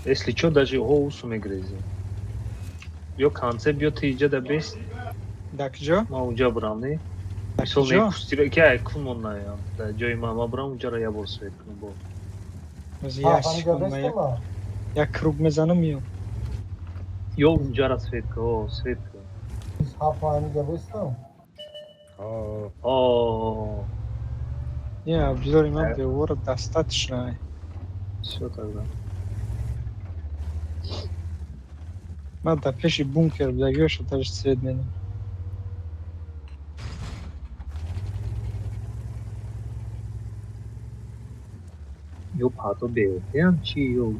Если чё даже усу мегрезем. Ё концепт ё ты иҷа да бест. Да киҷо? Ма уҷа бурам не? Мисол некустира ки ай кун моннаям. Да ҷои ма бурам уҷара я бор свет кунам бо. Як круг мезанам ё. Ё уҷара светка, светка. Не, обзор имам договора достаточно. Всё тогда. Ма да пеши бункер бдагиёша таж свет менам. Ё падо беофеам чи ё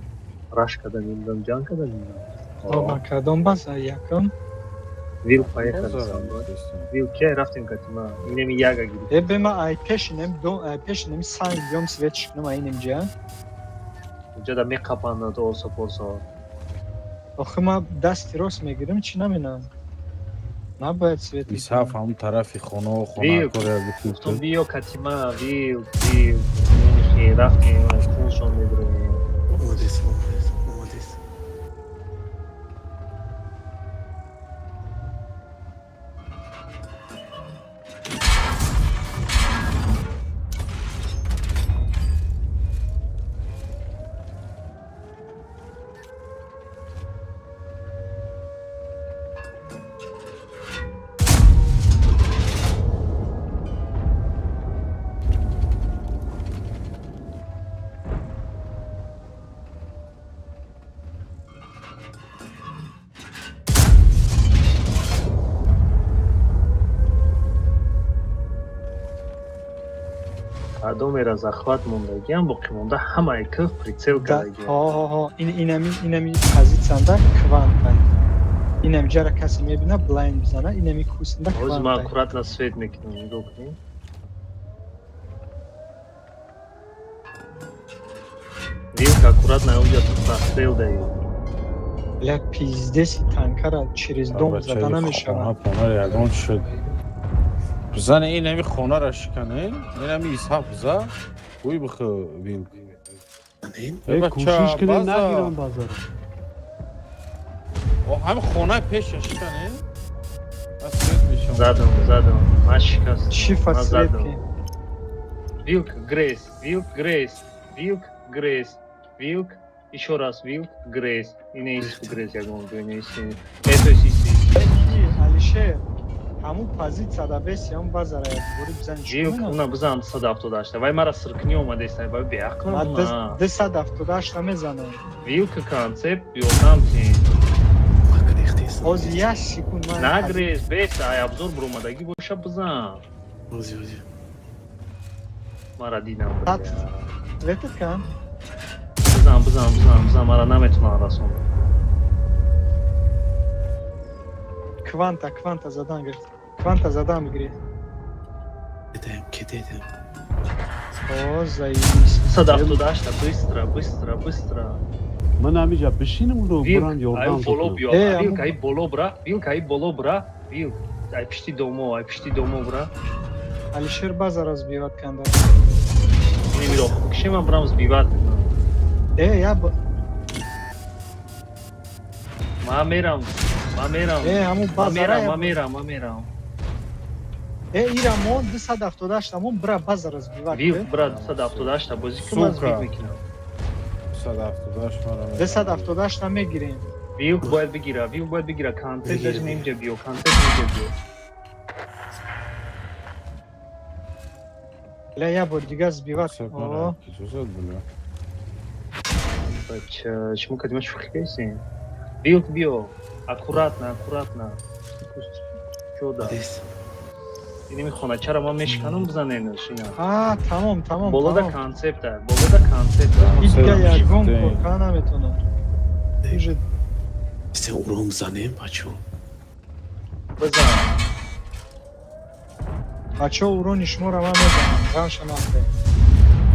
раш када мемдам ҷанг када мемдам. Ма кадом баса якам? Вил поехали. Вил ки рафтем катима. Инем яга гири. Бема ай пешинем санг биём свет шикнам айнем ҷа. Уҷа да меқапандад орсо порсо. Охи ма дасти рост мегирам чи наменам. Набояд свет. Исаф ҳам тарафи хона кора гуфтум биё катима, вил. Рафтем, пулшон мебирем. Молодец. Адамера захват мондагиам боқӣ монда ҳамаи кӯҳ прицел кардагиам. Инами позитсияда кванта. Инам ҷара касе мебина блайнд бизана, инами кусинда кванта. Ҳозир ма аккуратно свет мекунам, нигоҳ кунем. Вилка аккуратно оҷа ту пастрел даи. Бля пиздеси танкара через дом зада намешавад. Ягон шуд. بزنه این همی خونه را شکنه این همی ایسحاق بزا اوی بخو ویلک کوشش کنه نگیرم بازار همه خونه پیش شکنه زدم من شکست چی من فصلیت زدم که Вилк, Грейс, Вилк, Грейс, Вилк, Грейс, Вилк, еще раз Вилк, Грейс. И не есть Грейс, я говорю, не есть. Это есть. алишер ҳамун позитсия да бес ям базара бори бизан Вилк, уна бизан 170 дашта. Вай мара сыркни омадеста, вай беақл. ма 278 мезанам Вилк концепт ёдам ти. оз як секунд ман На Грейс, бес ай обзор бромадаги боша бизан. Ози. Мара динам. ветет кан Бизан мара наметунам расон. кванта задан гирд кванта задам гирд Кедем. о заибис 170 дашта, быстро. من همینجا بشینم رو Вилк, برند ай یوردان боло بکنم биё. Вилк, ай боло бра. Вилк, ай боло бра. Вилк, ай пишти домо бра. алишер базара збиват канда Немиро. Кшема брам збиват. я Ма мерам. ҳамун базара Ма мерам. ирамон 278 ҳамун бра базара збиват Вилк, брат, 170 бози кима збив мекунам. 278 мегирем Вилк бояд бигира. Контент даже немиҷа биё. ля я бор дигар збиват о Бача, чему кадима шухикайсин? Вилк биё. Аккуратно. Чода. Ини мехона, чара ма мешканам бизанем шина. тамом Болода концепта. дига ягон корка наметонам уже Sen urağım zannem bачо. Бизан. бачо урони шуморо ман мезанам гам шанахте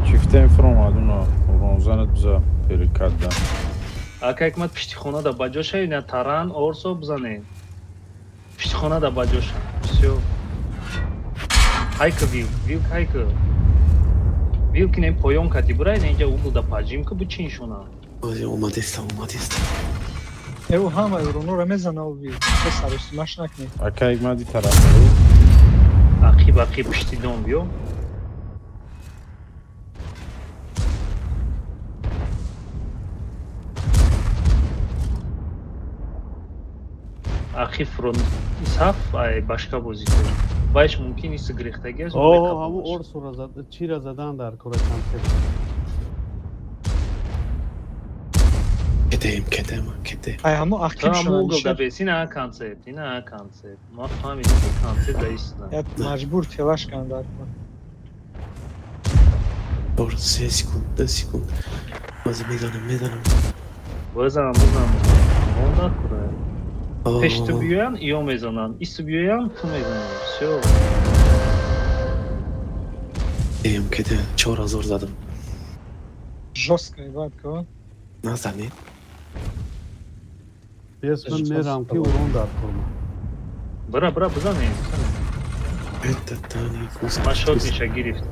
чифтем фром адуна ронзанат бза перекадда Акайкмат пиштихона да баҷоша ина таран орсо бизанем. Пиштихона да баҷоша. Всё. Хайка Вилк хайка. Вилк нем поён кати бурай инҷа угл да паҷимка бучин шуна. Ozi omadesta. эу ҳамаи уроноро мезанам ви песарос маш накне акайк мади тараф Ақиб пишти дом биё. Ақиб фронт исаф ай башка бозӣ кор. Вайш мумкин ист грехтаги аст. همون ارسو را زد چی را زدن در کره کنسپت Kedem. ай ҳамун ақиб Ҳамун угл да шуда бес ина концепт. Ма фаҳмидем ки концепт да истна. я маҷбур телаш кандар Doğru 3 sekund. Ozi medanam. Бизанам. Онда кура. Пеш ту биёян, ё мезанам. Исту биёян, ту мезанам. Всё. Kedem. 4000 zadım. жестко ибад кун Nazannem. بیس من میرم که اون در کنم Бра бизанем. Это Тани Куза. Ма шот меша гирифт.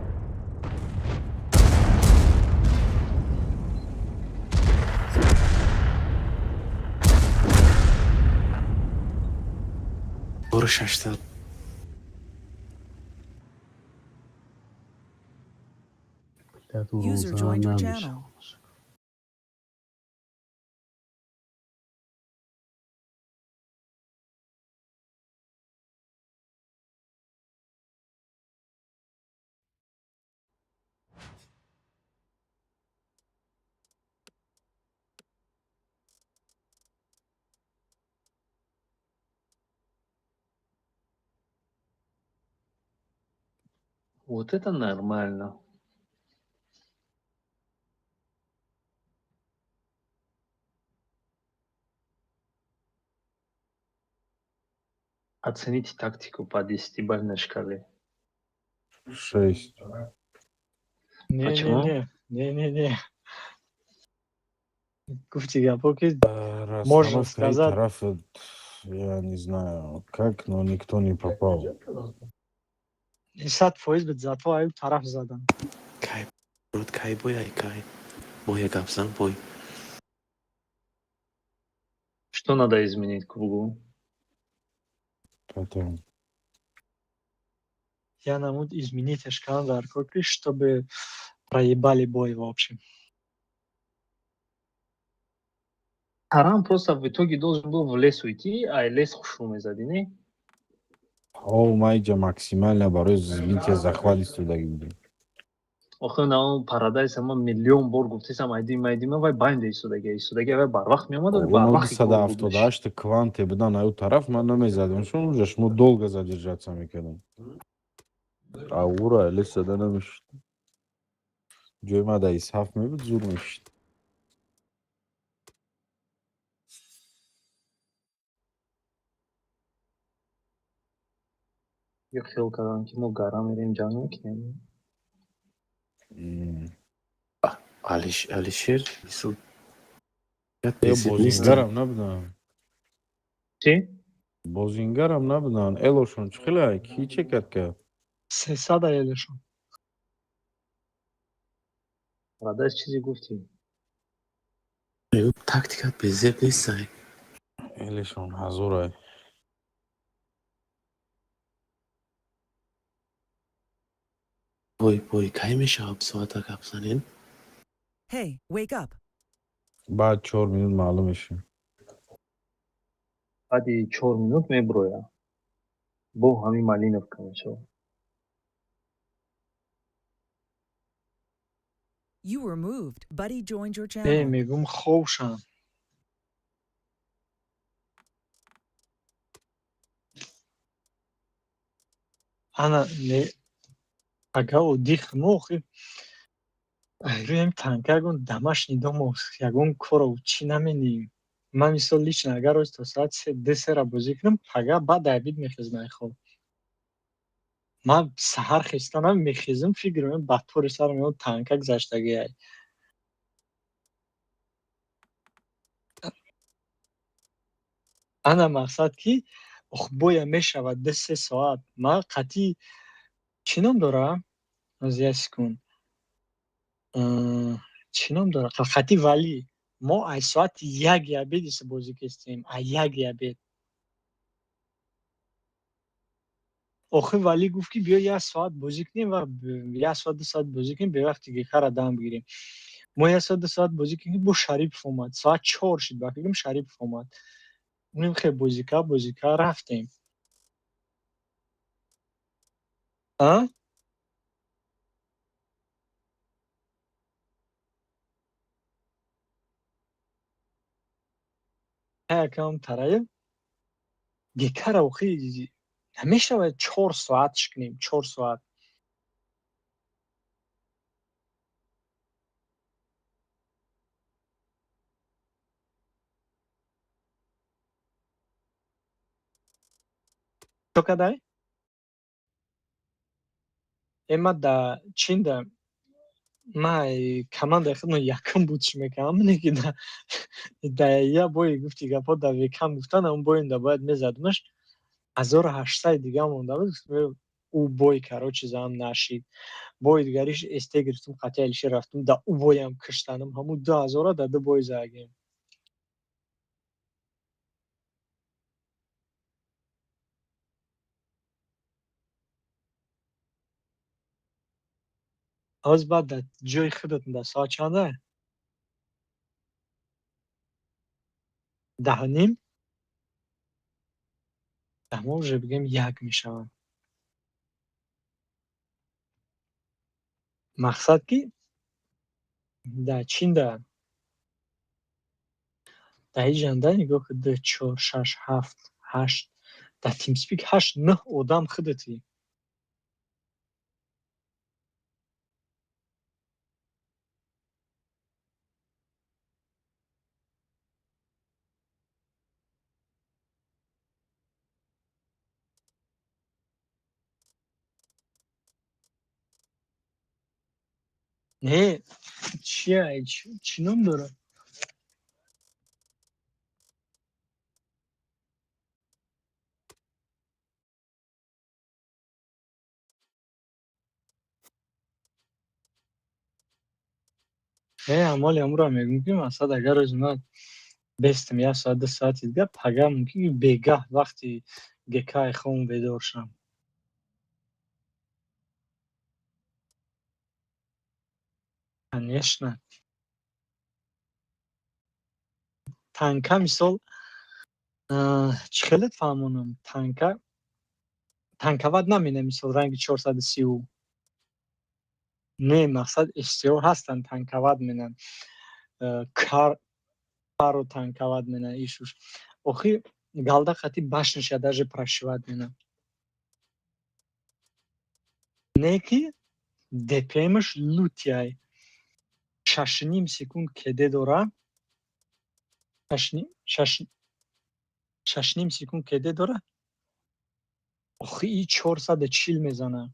Doğru şaştı. User joined your channel. Вот это нормально. Оцените тактику по 10-бальной шкале. 6 Почему? Не. Гуфти гапоки можно сказать. Я не знаю как, но никто не попал. 100% به زاتو ای طرف زدن. Кай брод, кай бой, ай кай. Боя гапзан бой. Что надо изменить кругу? Потом. Я намуд изменить календарь, чтобы проебали бой в общем. Таран просто в итоге должен был в лес уйти, а лес шум мезади, не? О, майҷа максимально барои збития захват истифода гирдем. آخه نه اون پارادایس ما میلیون بار گفتیم ایدی ما وای باید ایستادگی وای بر وقت میامد ولی بر Оно وقتی گل بودش 278 кванте буда на ю тараф ман намезадем, шо уже шмо долго задержаться мекардем. А ура, леса да намешид. Ҷои ма да исҳаф мебуд, зур мешид. یه خیل کردن که ما گرم میریم جنگ میکنیم Алишер, исо Ё безид нестан. бозингарам набуданд. چی؟ Бозингарам набуданд. Элошон чӣ хела ки чӣ кард ка? 300 ایلشون. پارادایس چیزی گفتی؟ Ё тактикат безеб нестан. Элешон ҳазорай. Бой, кай мешавад соата гапзанем? Hey, wake up. Баъд 4 минут маълум мешавад. بعدی 4 минут меброя бо ҳамин малиновка мешавад. You were moved. Buddy joined your ای channel. میگم خوشم. انا نه اگه او دیخ موخی رویم تنکرگون دمش نیداموس یگون کرو چی نمینیم من مثال لیچن اگر روز تا ساعت 3 را بازی کنم پگه بعد عبید میخیزم خواب من سهر خیستانم میخیزم فکرم بعد طور سر میون تنکک زشتگی های انا مقصد کی بویا میشود 2 ساعت من قطعی چی نام دارم از یاس کن چی نام داره خطی ولی ما ای ساعت 1 عبید ایسا بازی کستیم ای 1 عبید آخه ولی گفت که بیا 1 ساعت بازی کنیم و 1 ساعت 2 ساعت بازی کنیم به وقتی که خر دام بگیریم ما 1 ساعت 2 ساعت بازی کنیم با شریف اومد ساعت 4 شد بگیم شریف اومد اونیم خیلی بازی که رفتیم ها یکم ترایم گیکر اوخی همیشه باید 4 ساعتش کنیم 4 ساعت تو کدای؟ اما دا چین دا ما کمان خودم یکم بودش میکنم نگی دا یا بوی گفتی گپا دا یکم گفتن اون بوی دا باید میزدمش 1800 دیگه مونده بود او بوی کرو چیز هم نشید بوی دیگریش استه گرفتم قطعه الشی رفتم دا او بوی هم کشتنم همون 2000 دا دو بوی زاگیم از بعد دا جای خودتون دا ساعت چنده؟ 10:30 ما уже بگیم 1 میشوم مقصد کی دا چین دا دا جنده نگاه که 2 4 6 7 8 دا تیم سپیک 8 9 آدم خودتی نه چیه چی نام داره амоли амуро мегум ки масалан агар озуна бестим 1 соат 2 соати дига пага мумкин ки бегаҳ вақти гекаи хом бедор шам. Конечно. Танка мисол чӣ хеле фаҳмонам танкавад наменам мисол ранги 430. Не, мақсад истиёр ҳастанд танкавад менан. Кару танкавад менан ишуш. Охи галда хати башниш я даже прошивад менан. Не ки ДПМш лутяй. 6,5 секунд кеде дора. 6,5 секунд кеде дора. охи и 440 мезана.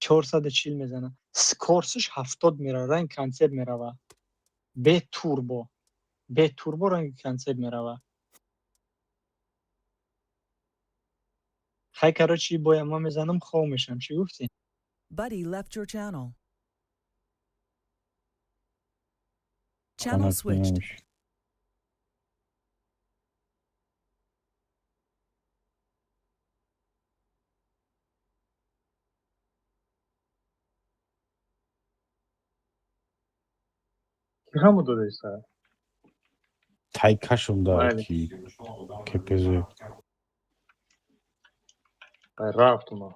440 мезана. Скоростиш 70 мера, ранг концепт мерава. Бе турбо ранги концепт мерава. Хай короче бо яма мезанам хом мешам. Чӣ гуфтӣ? Buddy left your channel. Channel switched. Ки ҳамо додаиса? Тайкашум дар Майли. ки КПЗ. Ай рафт уно.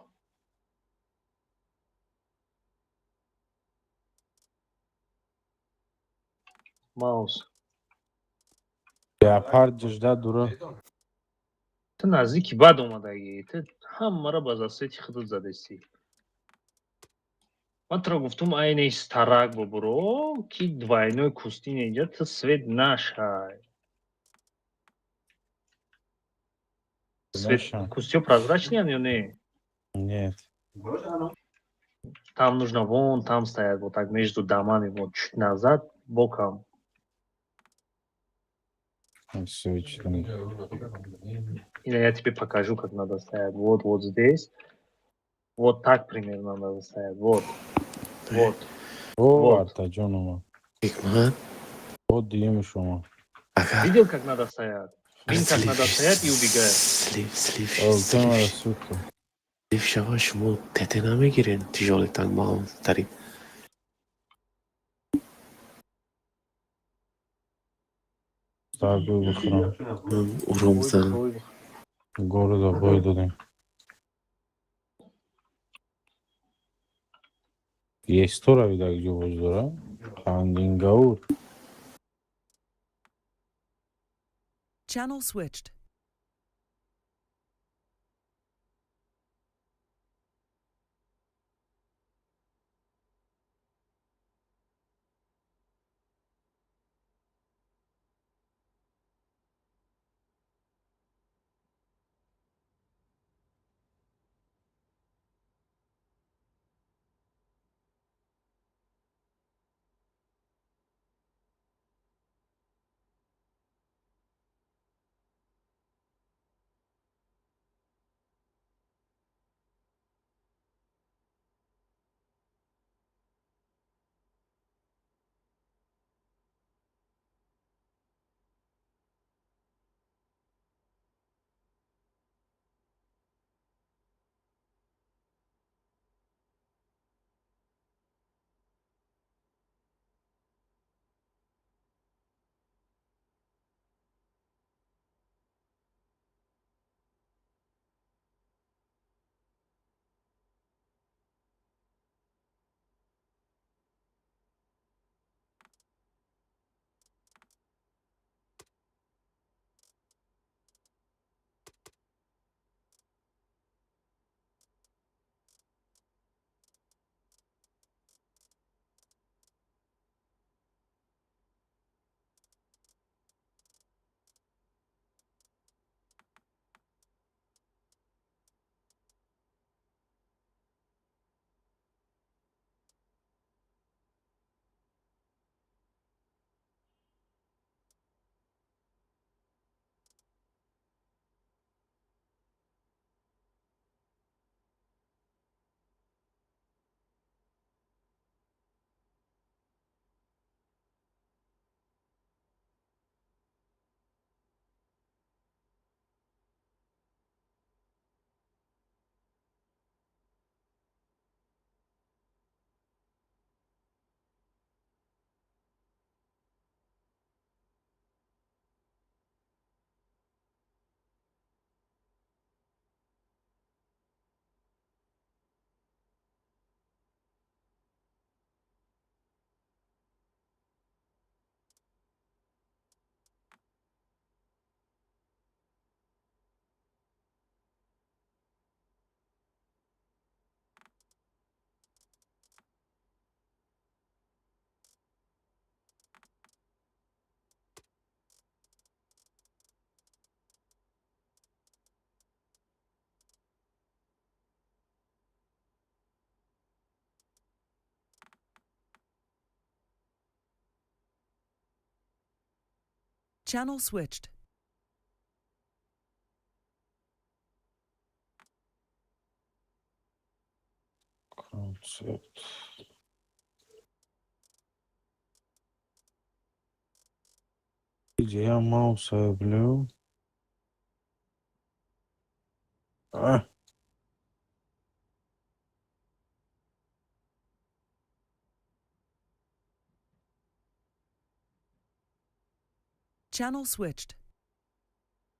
Маус. Леопард жда дура. Ту наздики бад омадагӣ. Ту ҳамаро ба засвети худут задастӣ. Ман туро гуфтум айни старак бубуро ки двойной кустин инҷа ту свет нашай. Свет Наша. кустиё прозрачный ё не? Нет. Там нужно вон там стоять, вот так между домами, вот чуть назад, боком. Свечным. Или я тебе покажу, как надо стоять. Вот здесь. Вот так примерно надо стоять. Вот. Вот. О, Вот. Артаҷонова. Hikmat, О, диеми шумо. agar Видел, как надо стоять? Видел, как надо стоять и убегать. Олтамара сутка. слив шава шумо тете намегирен тижоли тангмаҳон дари Старгӯй бихӯрам. уром занам. Города бой додем. Естора видак ҷовоз дора? Хандингаур. Channel switched. Channel switched. Концепт. Где я маус облю? А, Channel switched.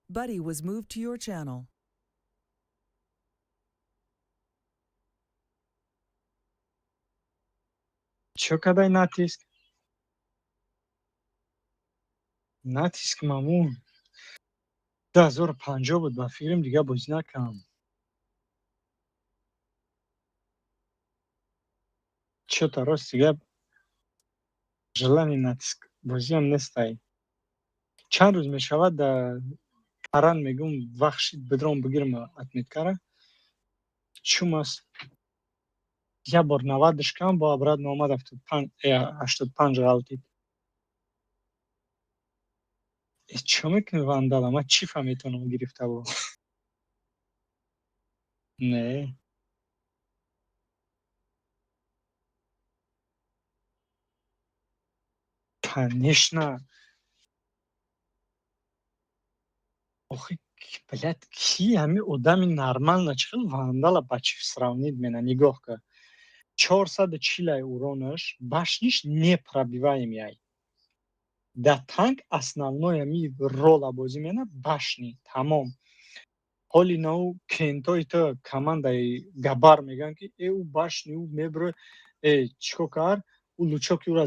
Buddy was moved to your channel. Чё кадай натиск? Натиск мамун. 2050 буд ба фикрам дига бозӣ накардам. Чё-то рост дига желание натиск бозиам нестай. Чанд рӯз мешавад паран мегум вахши бидром бигирам отметкара. Чум аст? Я бор 90 кам бо обратно омад 85 ғалтид. Чё мекунӣ вандала? Ман чӣ фаҳметонам гирифта бо? Не. Конечно. Охи, блядь, ки ҳами одами нормально чӣ вандала ба чӣ сравнить мена? Нигоҳ кар. 440 уронаш, башниш непробиваемый. Да танк основной ҳами рола бозӣ мена башни, тамом. Ҳоли нау кентои то командаи габар мегӯянд ки ӯ башни ӯ мебура, чико кард, ӯ лучоки ӯра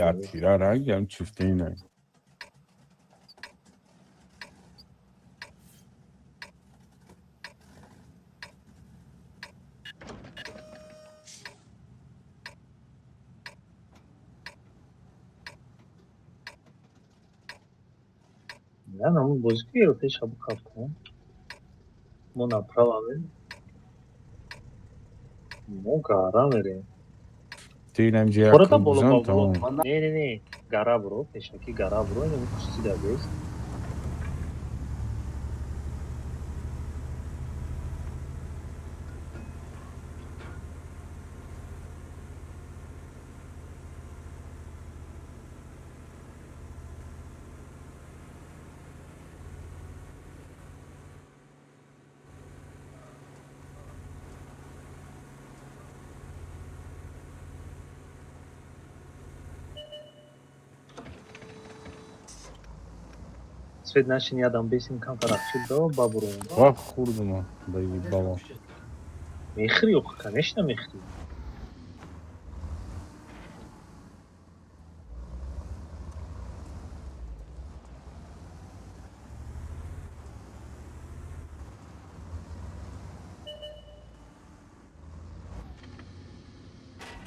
اتیره رنگ هم چیفته اینه. Я на музыке вот еще обкатку. Мы направо. Много ранее. Ти اینم جه Orada yakın bolu buzan bolu. tamam. Ne. Garabro. Peşaki Garabro. Ne bu kusti da biz. Свет наши не адам бесин контракт до бабру. Vah kurdum ha. Dayı baba. Мехри yok, конечно мехри.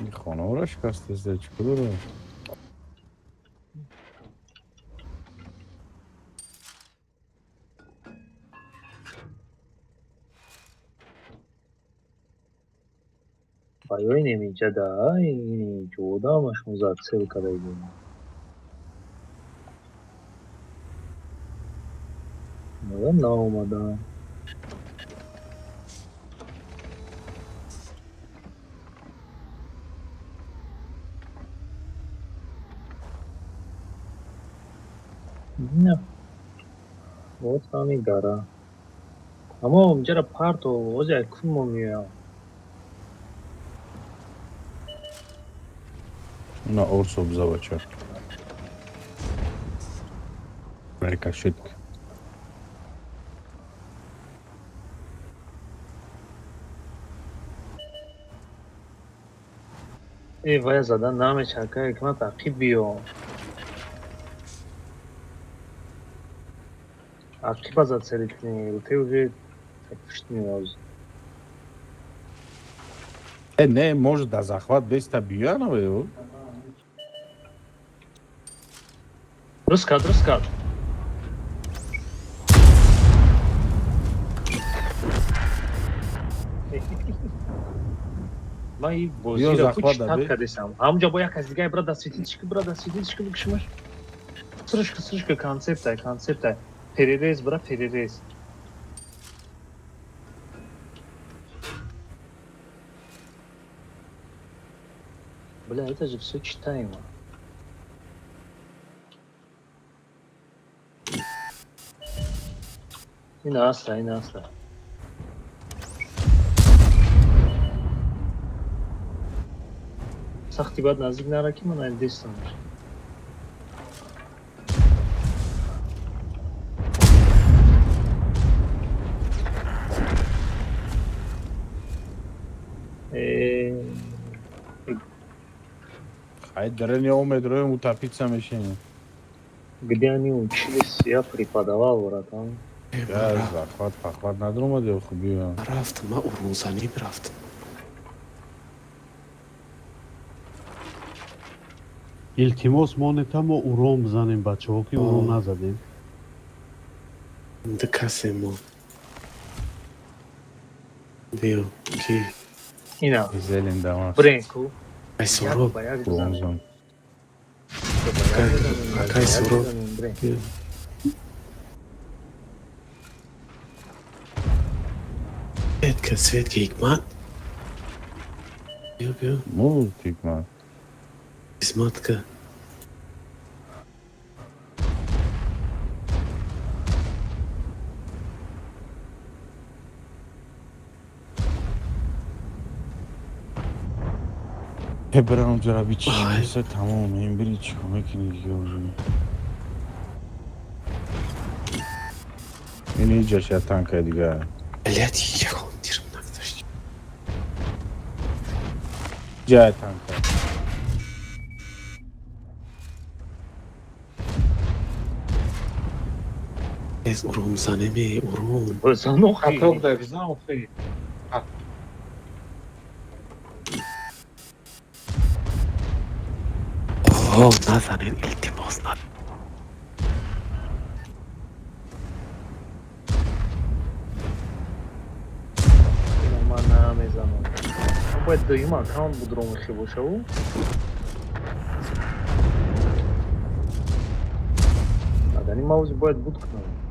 این خانه ها را شکست زده چی کدوم؟ Bayoi nemica da joda maşun zatsel kadaydı. Ne olmadı. Ne? Вот там и гора. Ama jara part o ozay kummuyor. Na orso bzavačar. Velika šitka. Vaya zadan name čaka, ikma takip bio. Akiba zacelitni, te уже пуштниоз. Ne, može da zahvat bez tabijanova, evo. Ruskad. Май бозира хуч так десам. Амҷа бо як аз дигаи брада светилчики бикшимаш. Срышка концепта. Перерез бра перерез. Бля, это же все читаемо. Инастра. Сахти бад наздик нараки ман альдестам. Хайде дрени омедроем утопиться мешение. Где они учились, я преподавал, братан. захват на дрома дел хубио. Рафт, ма урмузани рафт. التماس ما نتما اورام بزنیم بچه ها که اورام نزدیم دکاسمو دیو کی اینا Güzelim damas. برینکو ای سورو Bronzon. Kaj suro Svet hikmat Bio Mult hikmat. İsmatka برم اونجا بیچی مثل تمام این بری چی کنه که نگه این iyice şatan دیگه Блядь, я ходим на дождь. جای تانکه Ez urum zanemi urum. بزن خطاب آخی. در بزن آخی. نزنین التماس نزن. من نمیزنم. باید دویم اکانت بود رو میخی باشه او. مدنی موضوع باید بود کنم.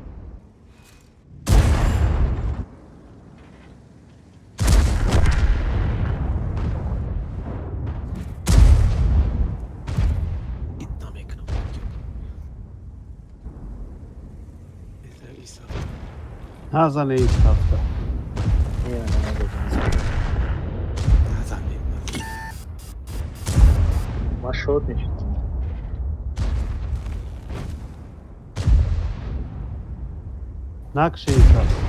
نزنه این هفته. ما شد نشدم. نقش این هفته.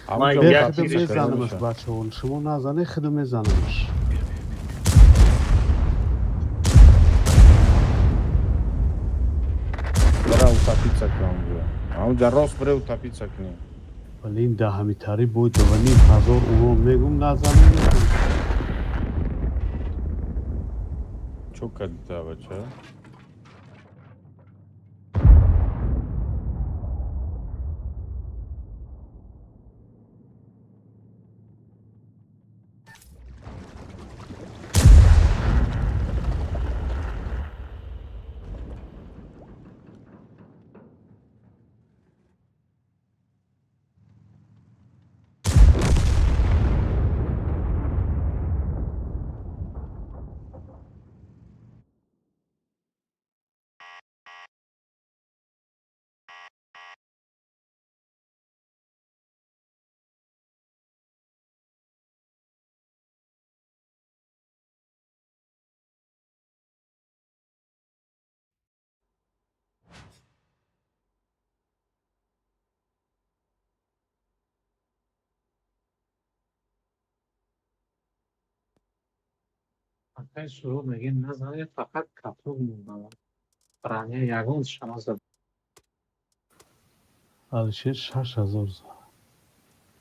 همونجا یک خودم تیرش میزنمش بچه اون شما نزنه خودم میزنمش. برای утопить сакнем اونجا. همونجا راست برای утопить сакнем. ولی این دهمی تری بود 2,500 اونو میگم نزنه میزنم. چو کردی بچه؟ وقتی شروع میگین نزنه فقط کپور موندم. برانه یگان شما زد. علیشیر 6,000 زد.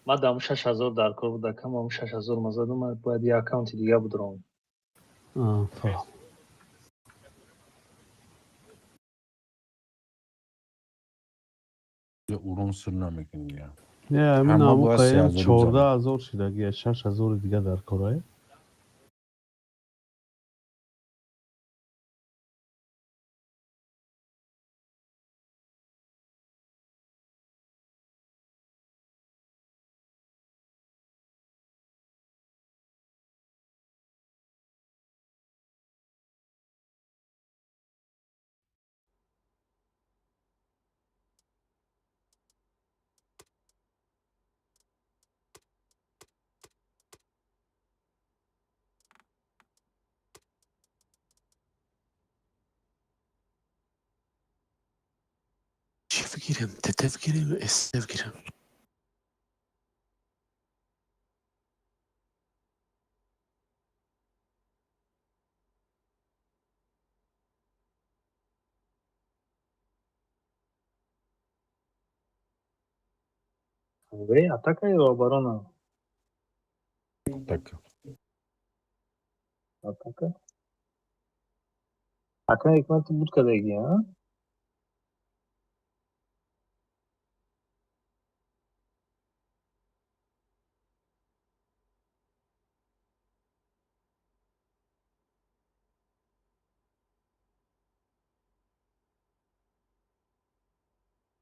ما دام 6000 در کار بود کم هم 6000 مزد اومد باید یه اکانت دیگه بود رو. فهم. اورون سر نمیکنی یا. نه همین همه نامو باید قایم 30,000 14,000 شده 6,000 دیگه در کاره. چی بگیرم؟ تته بگیرم؟ استه بگیرم؟ وی اتاکا یا بارانا؟ Так. اتاکا. اتاکا حکمت بود کدایی ها؟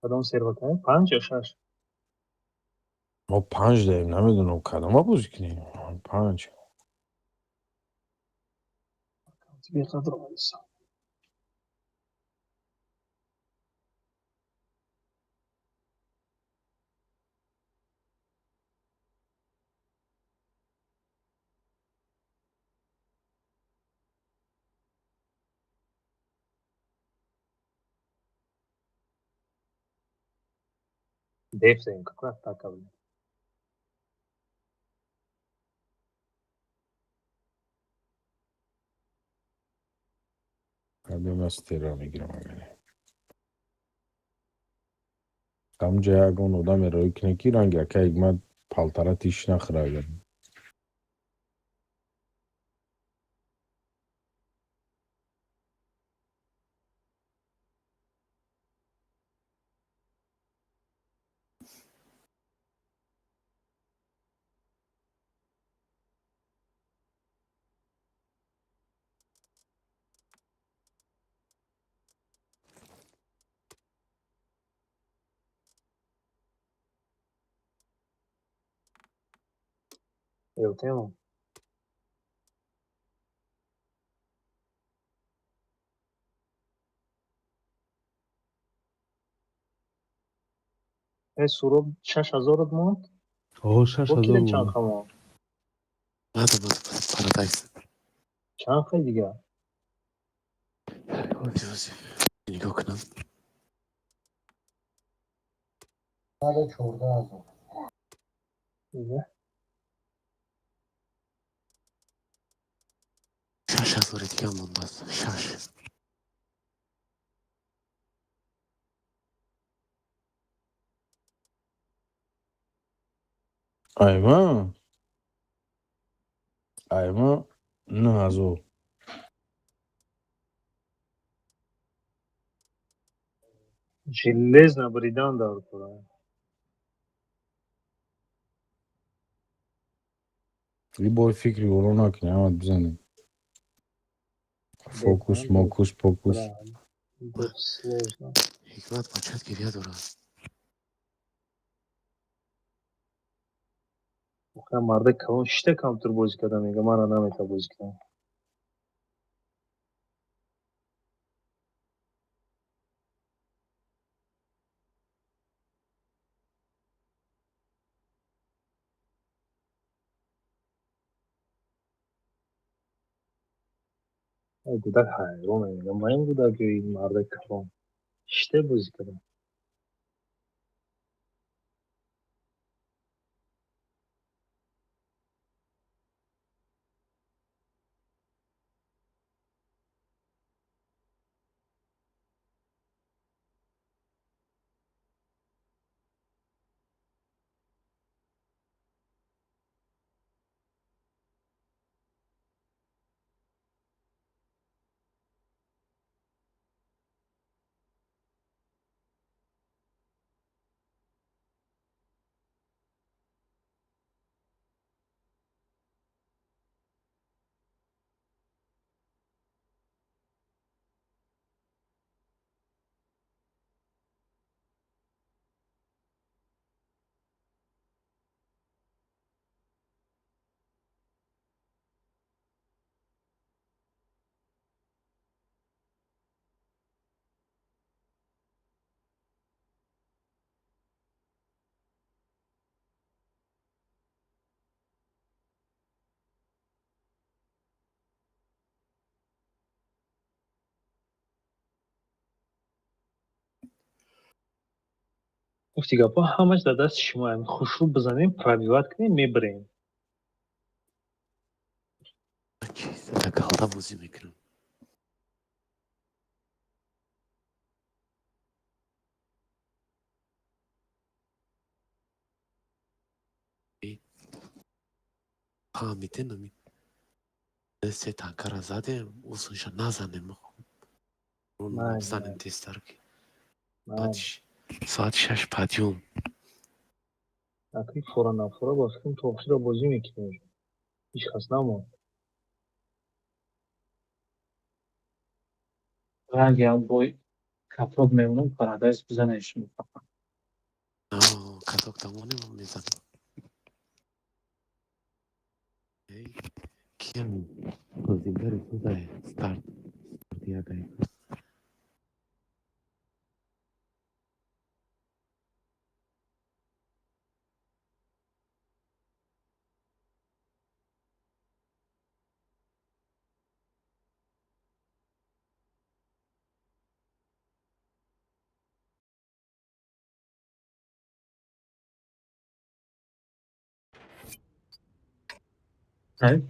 کدام سروت ها؟ 5 یا 6؟ ما 5 داریم نمیدونم کدوم بازی کنیم 5 بیقدر وایسا. Deve ser, claro, tá acabando. بعد از تیرا میگیرم اگه همونجا یکون آدم روی کنکی رنگ که من پالتارا تیش نخراگم Eu tenho. سوراب 6000 ماند. آه 6000 با چند بود خما اومد پارادایس چند خیلی دیگه نگاه کنم بله 14000 دیگه 6000 دیگه هم مونده است 6 ایما ایما نه ازو железно бридан дор кора. ای بای فکری برو نکنی احمد بزنی فوکوس موکوس پوکوس Бо сложно. حکمت بچت گریه داره Ка марда калон шта камтур бози када мега мана намета бози кадам. Ай гудак хайрон мега маин гудак ин марда калон шта бози кадам. گفتی گپا همش در دست شما همین خوشرو بزنیم پرابیوت کنیم میبریم. کالدا بازی میکنم ها میتونم سه تانکر زدیم اوسونشا نزنیم اون زنیم تستر که ساعت 6 پادیوم اکی فورا نفورا باستیم توفسی را بازی میکنیم. هیچ خاص نمون. و اگه هم بای کپلاب میمونم پارادایس بزنش میکنم نه کتاک تمانیم میزنم کیم گزینگری سوزای ستارت دیا گئی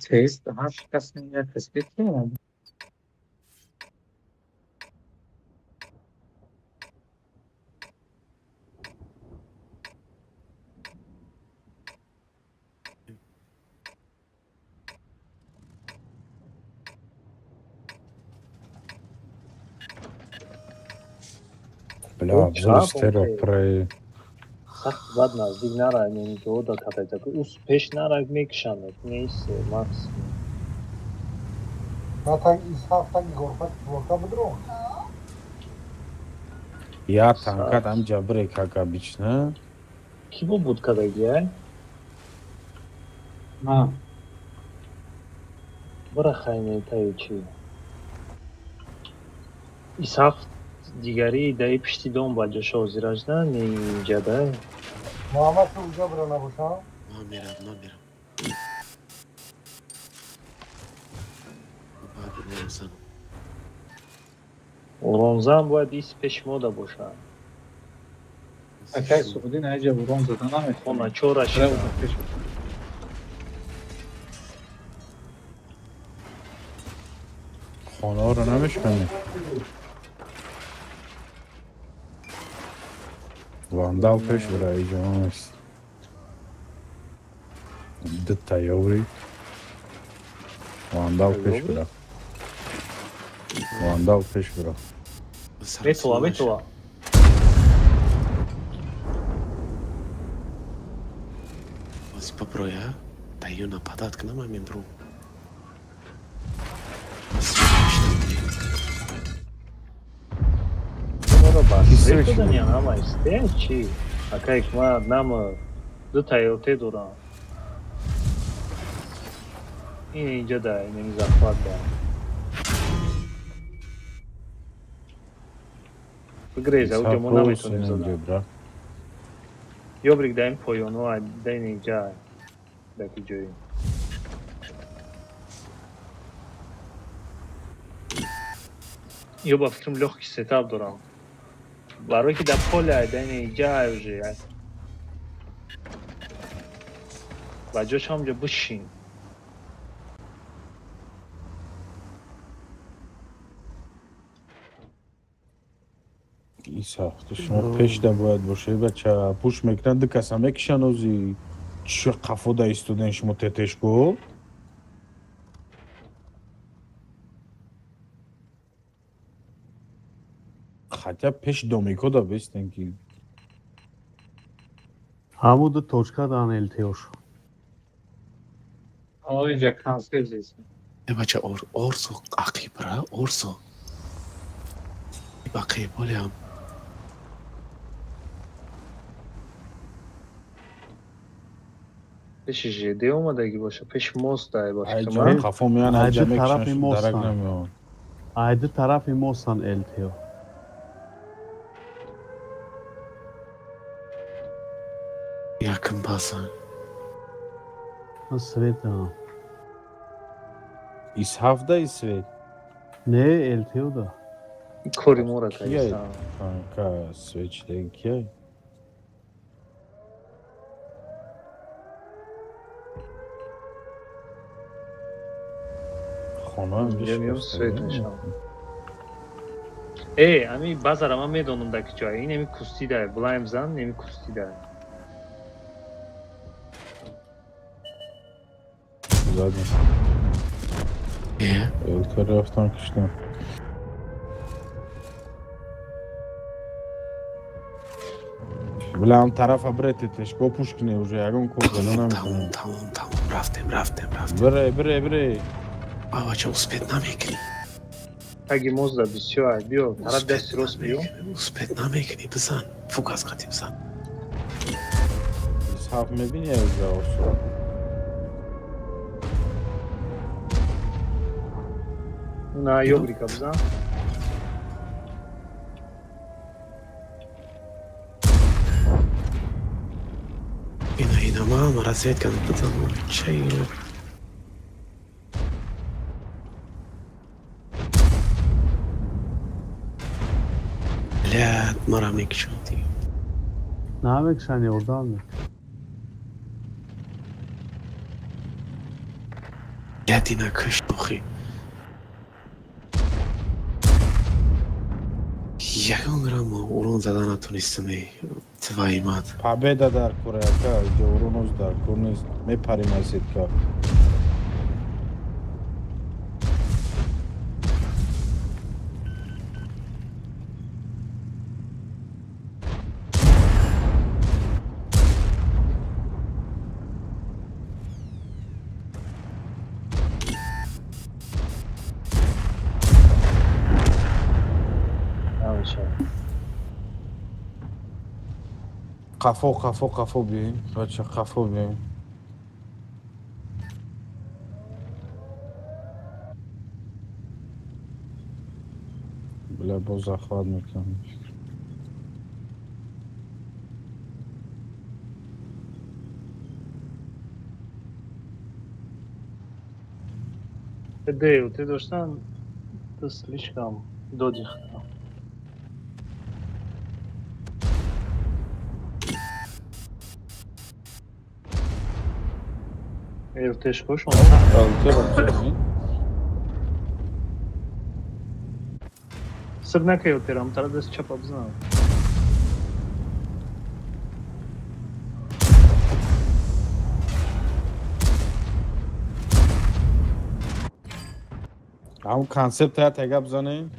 تست هر کسی میگه تسکیت کنم Бля, обзор стеро про... сахт бад наздик нарай немиҷо да татайзаку ус пеш нарай мекшанад неист максимум На так из хафта горфат блока бедро. Я танка там джабре, как обычно. ки бо будкадаги На. бара хайметаи чи исафт дигари даи пишти дом ба ҷоша озиражда неинҷада Muhammed şu uca burana boşa. من میرم بعد نمیزنم уронзан бояд ист пеши мо да бошад Акай Сугудин айҷа бурон зада наметавонад. хоначора шуда خانه رو نمیشکنی واندال پیش برای جوان است ده تایوری واندال پیش برای واندال پیش برای метова бази поброя да ее нападат к нам амин друг светодания намаисте чи акайк ма нама ду тайоте дорам ин инҷа да инами захват да бигрез ауҷа мо наметонем зада ёбрик да ин поёну да ин инҷа даки ҷои ё ба фикрам лёгки сетап дорам барое ки дар поле айдани инҷа уже ба ҷош ҳамҷа бишин این ساخته شما پیش ده باید باشه بچه پوش میکنن ده کسا میکشن اوزی چه قفو ده ایستودن شما تتش کو хотя پیش دومیکو ده بیستن که همون دو توچکا دان التیوش Ayҷа канцел зист. бача орсо ақибра орсо ба қиболям пеши жеде омадаги боша пеши мост дай ба ای фикрам جا قفو میان ای جا Aydı taraf میکشن imostan. درک نمیان Aydı taraf imostan eltiyo. якин басан Svet da. ایس هفته ایسوید Ne eltiyo da. кори мора کیه кардистам kanka سویچ دیگه کیه خانه هم اینجا میام بیش سویت میشم ами базара ман медонам даки ҷоя ин неми кусти дай булаем зан неми кусти дай زدم الکا رفتن کشتن بله هم طرف برتتش با پوشکنه уже ягон курдана наметонам тамом рафтем бре бача успет намекунӣ аги мозда бисёр биё тараб дасти рост биё успет намекунӣ бизан фугас қатӣ бизан саф мебини язда осо на ёбрика бизан ина мама разведка бизан чай блядь мара мекишон дига Namekshani oradan mı? ядина каш охи ягон граммо урон зада натонистаме твоимат победа дар кореяка иҷа уроноз дар кор нест мепарим аз сетка قفو بیاین بچه قفو بیاین بله باز اخواد میکنم Дейл, ты должна, ты слишком додихта. Ертеш кош он. Сырнака ертерам, тарадас чапабзна. همون کانسپت ها تگه بزنین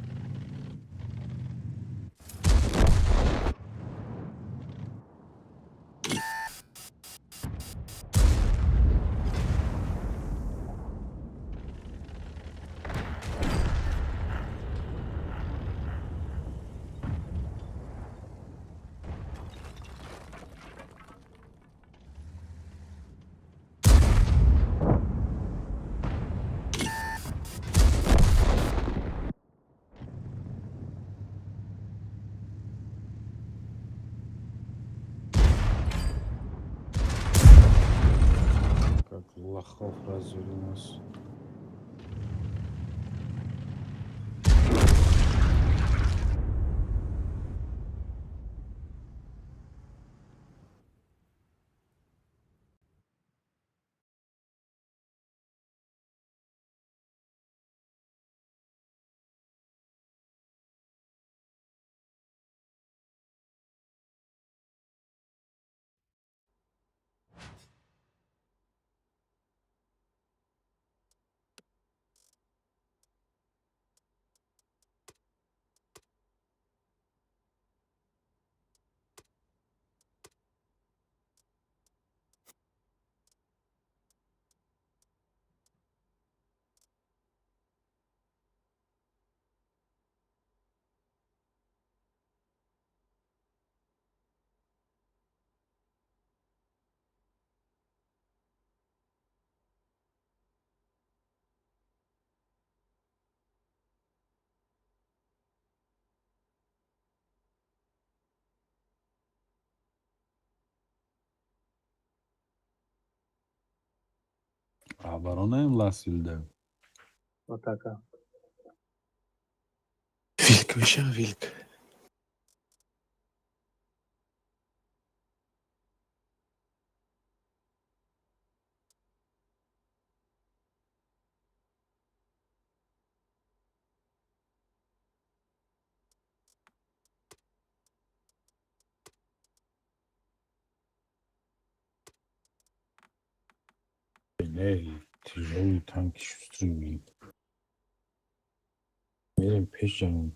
как лохов развели нас оборона им ласилда Вот така. Вилк میشه ویلک эй тяжелый танк шустрый мерим пеш жаным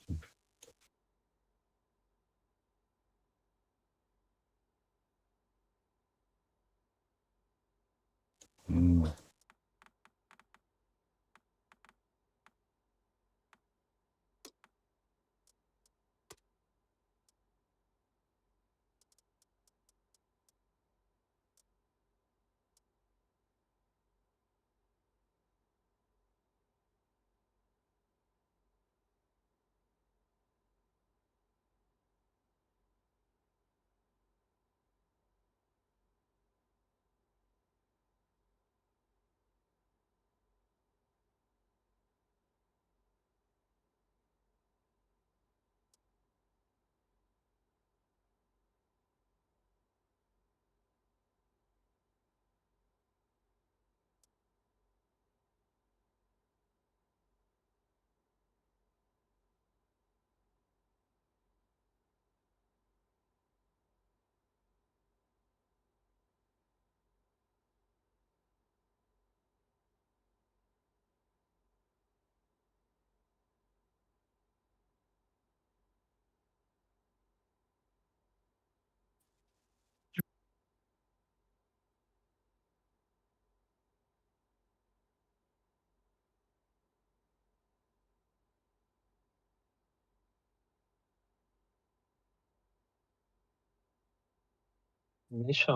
میشه.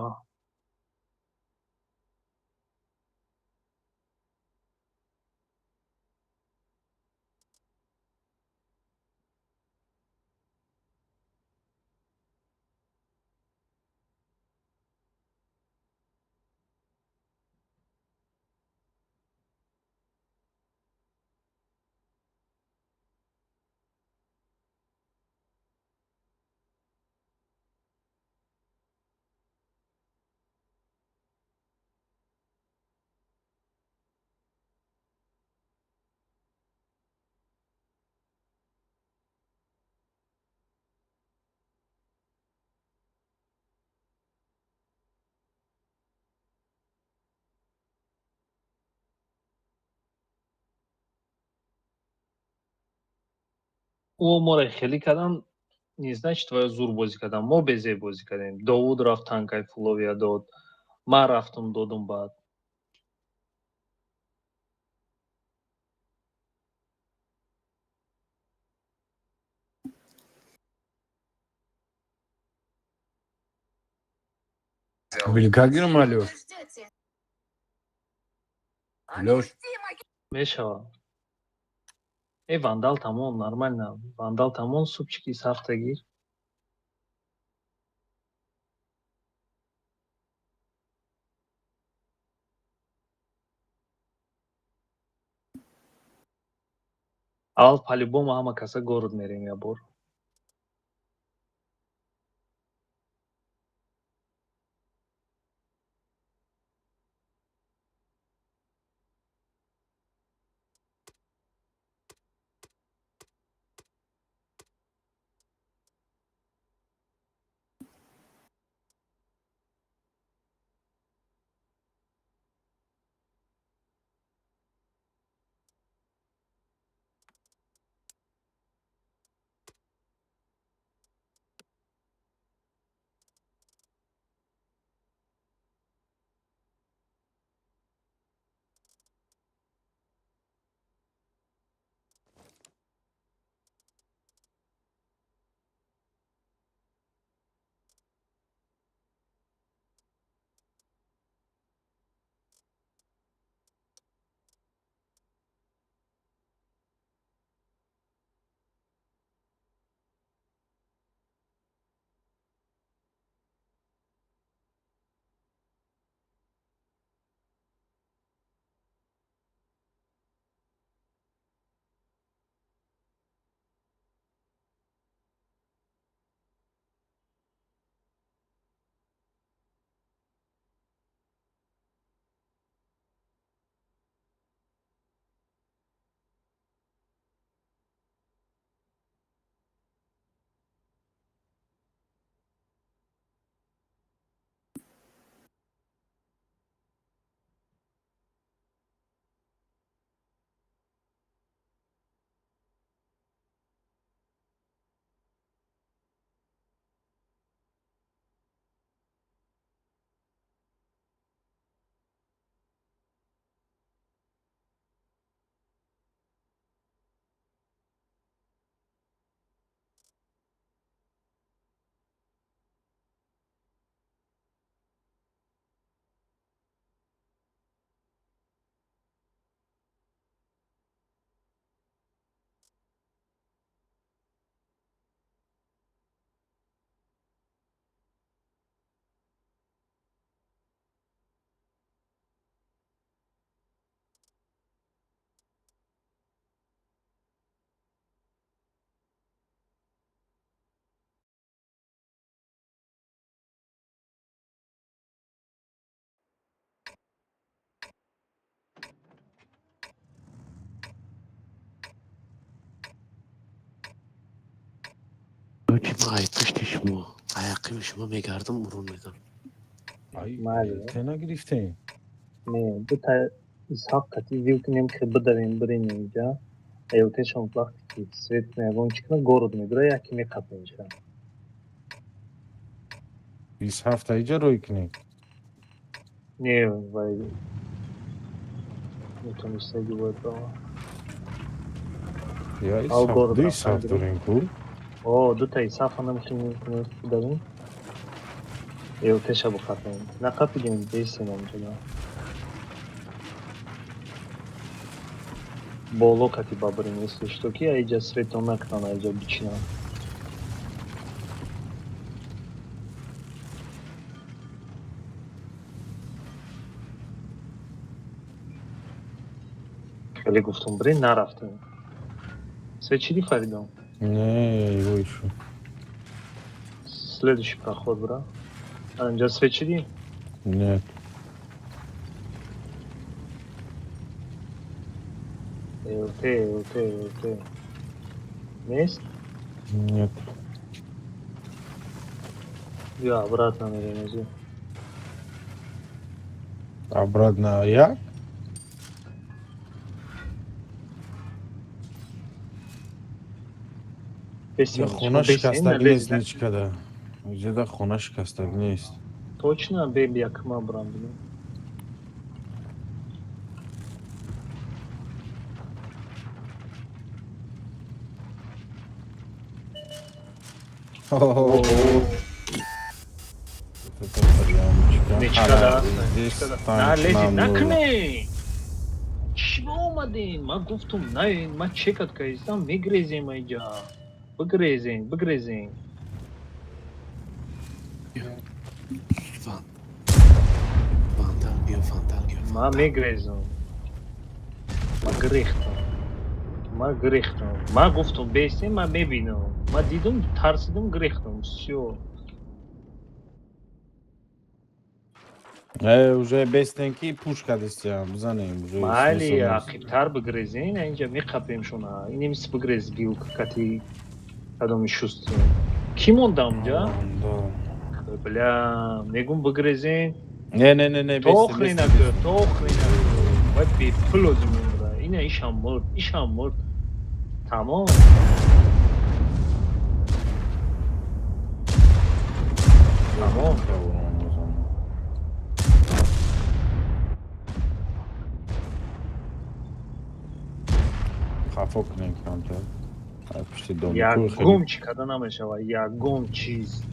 او ما را خیلی کردن نیز نشد و زور بازی کردن. ما بزه بازی کردیم. داوود رفت تنکای فلوویا داد. من رفتم دادم بعد. Великогир Алёш. Алёш. میشه. ای وندال تمام نرمال نه. وندال تمام سوپچکی سخت گیر. اول по-любому همه کسا گرد میریم یا بور. چی مای پشت شما عیقیم شما میگردم مرور میدم. مالی. تنا گرفته. نه دو تا اسحاق کتی ویل کنیم که بدویم بریم اینجا. ایوتشون وقتی که سویت میگون چیکار گرد میگیره یکی میکاپ اینجا. 27 ایجا روی کنی. نه وای. میتونسته بود با. یا آو ایسا گرد. 27 دارین کول. اوه دو تا اسحاق هم میتونیم داریم. Eoteşa bu kafayı. Ne kapı gibi değilsin amca. Bolo kati babrin, если что, ки айджа светонактан айджа бичина. Хели гуфтум брин нарафтем. Свечили Фаридон? Не, я его ищу. Следующий проход, бра. Анджа свечили? Нет. ЛТ. Есть? Нет. Я обратно, наверное, Обратно я? Я хуна шикастак нест ничкада. Где-то хуна шикастак нест. Точно, беби, як ма брам. Это прямочка. Ничкада. Здесь На, лези, танк нам нужен. накне! Чего омадин? Ма гуфтум, наин, ма чекат кайстам, мигрезем айджа. Бгрезен. Ма мигрезем. Ма грехтам. Ма гуфтум, бесте, ма мебинам. Ма дидум, тарсидум, грехтам. Всё. Уже без тенки пушка дестям, заним. Уже Мали, акиптар бгрезен, айджа миқапем шуна. Инемис бгрез гилк, кати адами шуст. Кимон дамджа? Да. Бля, мегум бгрезен. Не, Тохрина гör, Вай би плозмун бра. Ина ишам мурд. Тамом. Тамом. Хафок не канта. Почти дом. Я гомчик, ада намешава, я гомчиз.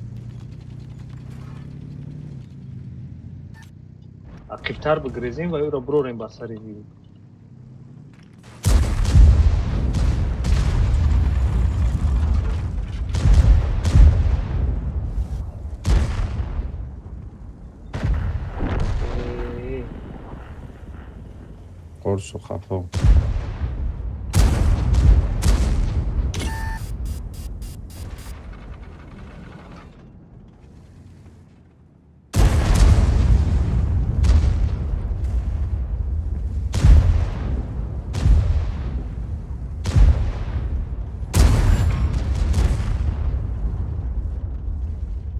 Акиптар бгрезен ва юра брорен басари ви. Корсо хафок.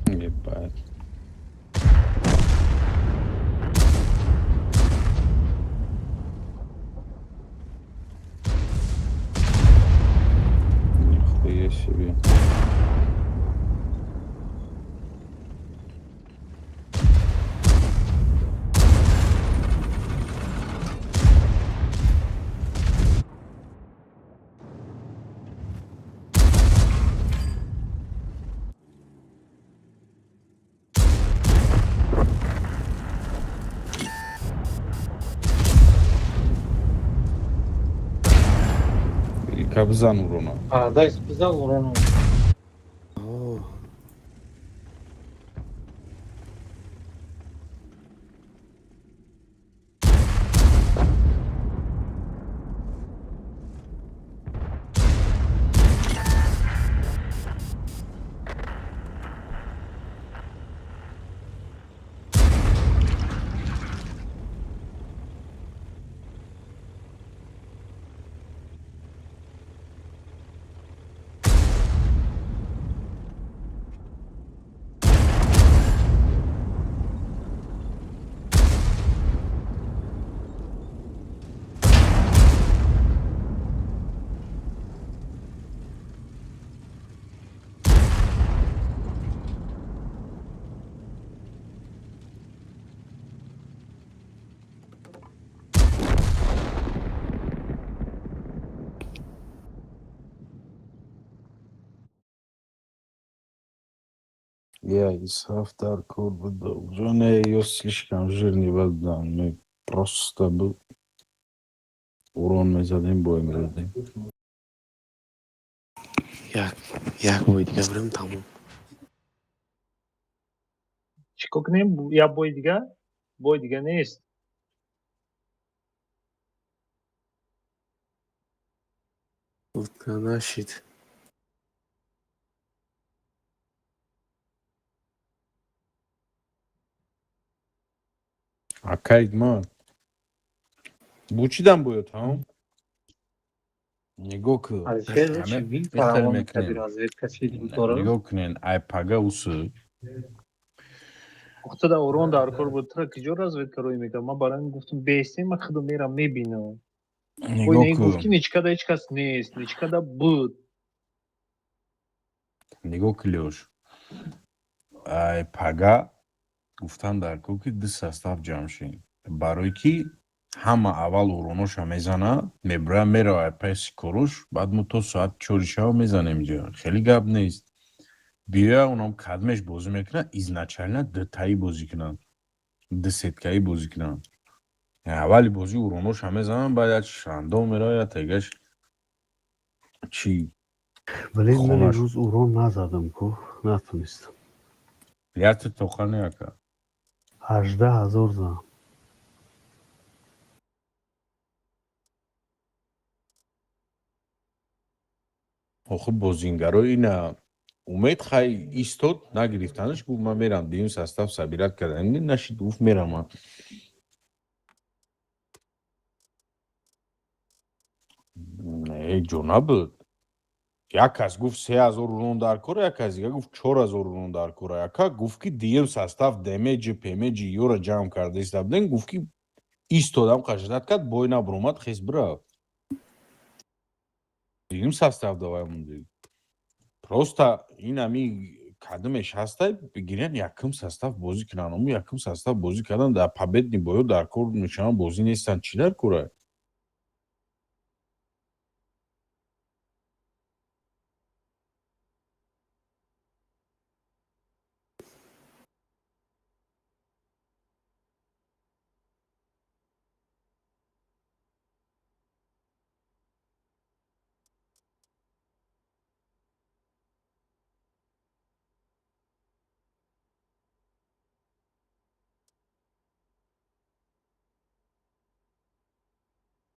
Ебать. Нихуя себе. Кабзан урона. Дай сказал урону. Я и софтар курбуда. Уже ее слишком жирный водан. Мы просто бы урон мы задим боем ради. як бой дига бирем тамом. چی کنیم یا بوی دیگه نیست Утка нашид. Акайд ма. Бучидан боет, ха? Нигок. Alışveriş Аме bin бехтер paramın мекнем. bir разведка фильм doğru. Нигок нен ай пага усы. خدا اورون در کار بود ترا کجا разведка روی میگم ما برای این گفتم بیسته ما خودم میرم میبینم او نه Нигок. گفتی نیچکادا هیچ کس نیست نیچکادا بود Нигок Леш. Ай пага гуфтан дар коки ду состав ҷамъшин. Барои ки ҳама аввал уроноша мезанад, мебура меравад пайси коруш, баъд мо то соат 4 шав мезанем инҷо. Хеле гап нест. Биёя онам кадмеш бозӣ мекунад, изначально дтаи бозӣ кунад. Десеткаи бозӣ кунад. Аввали бозӣ уроноша мезанад, баъд як рандом меравад, як тегаш чӣ ولی من خونش. امروز اورون نزدم کو نتونستم. як тоқа накард. 18,000 زدم. охи бозингарои ина умед хай истод нагирифтанаш, гуфт ман мерам дим состав сабират кардан. Нашид гуфт мерам ман. ҷона буд. Як кас гуфт 3000 урон дар кора, як кас дига гуфт 4000 урон дар кора. Яка гуфт ки дим состав демеҷи пемеҷи ёра ҷамъ карда истабудем, гуфт ки истодам қашидат кард, бой набуромад, хес бирафт. Дим состав давай мунди. Просто ин ами кадмеш ҳастай бигирен якум состав бозӣ кунан. Ому якум состав бозӣ кардан дар победни боё дар кор нишона бозӣ нестан. Чӣ дар кора?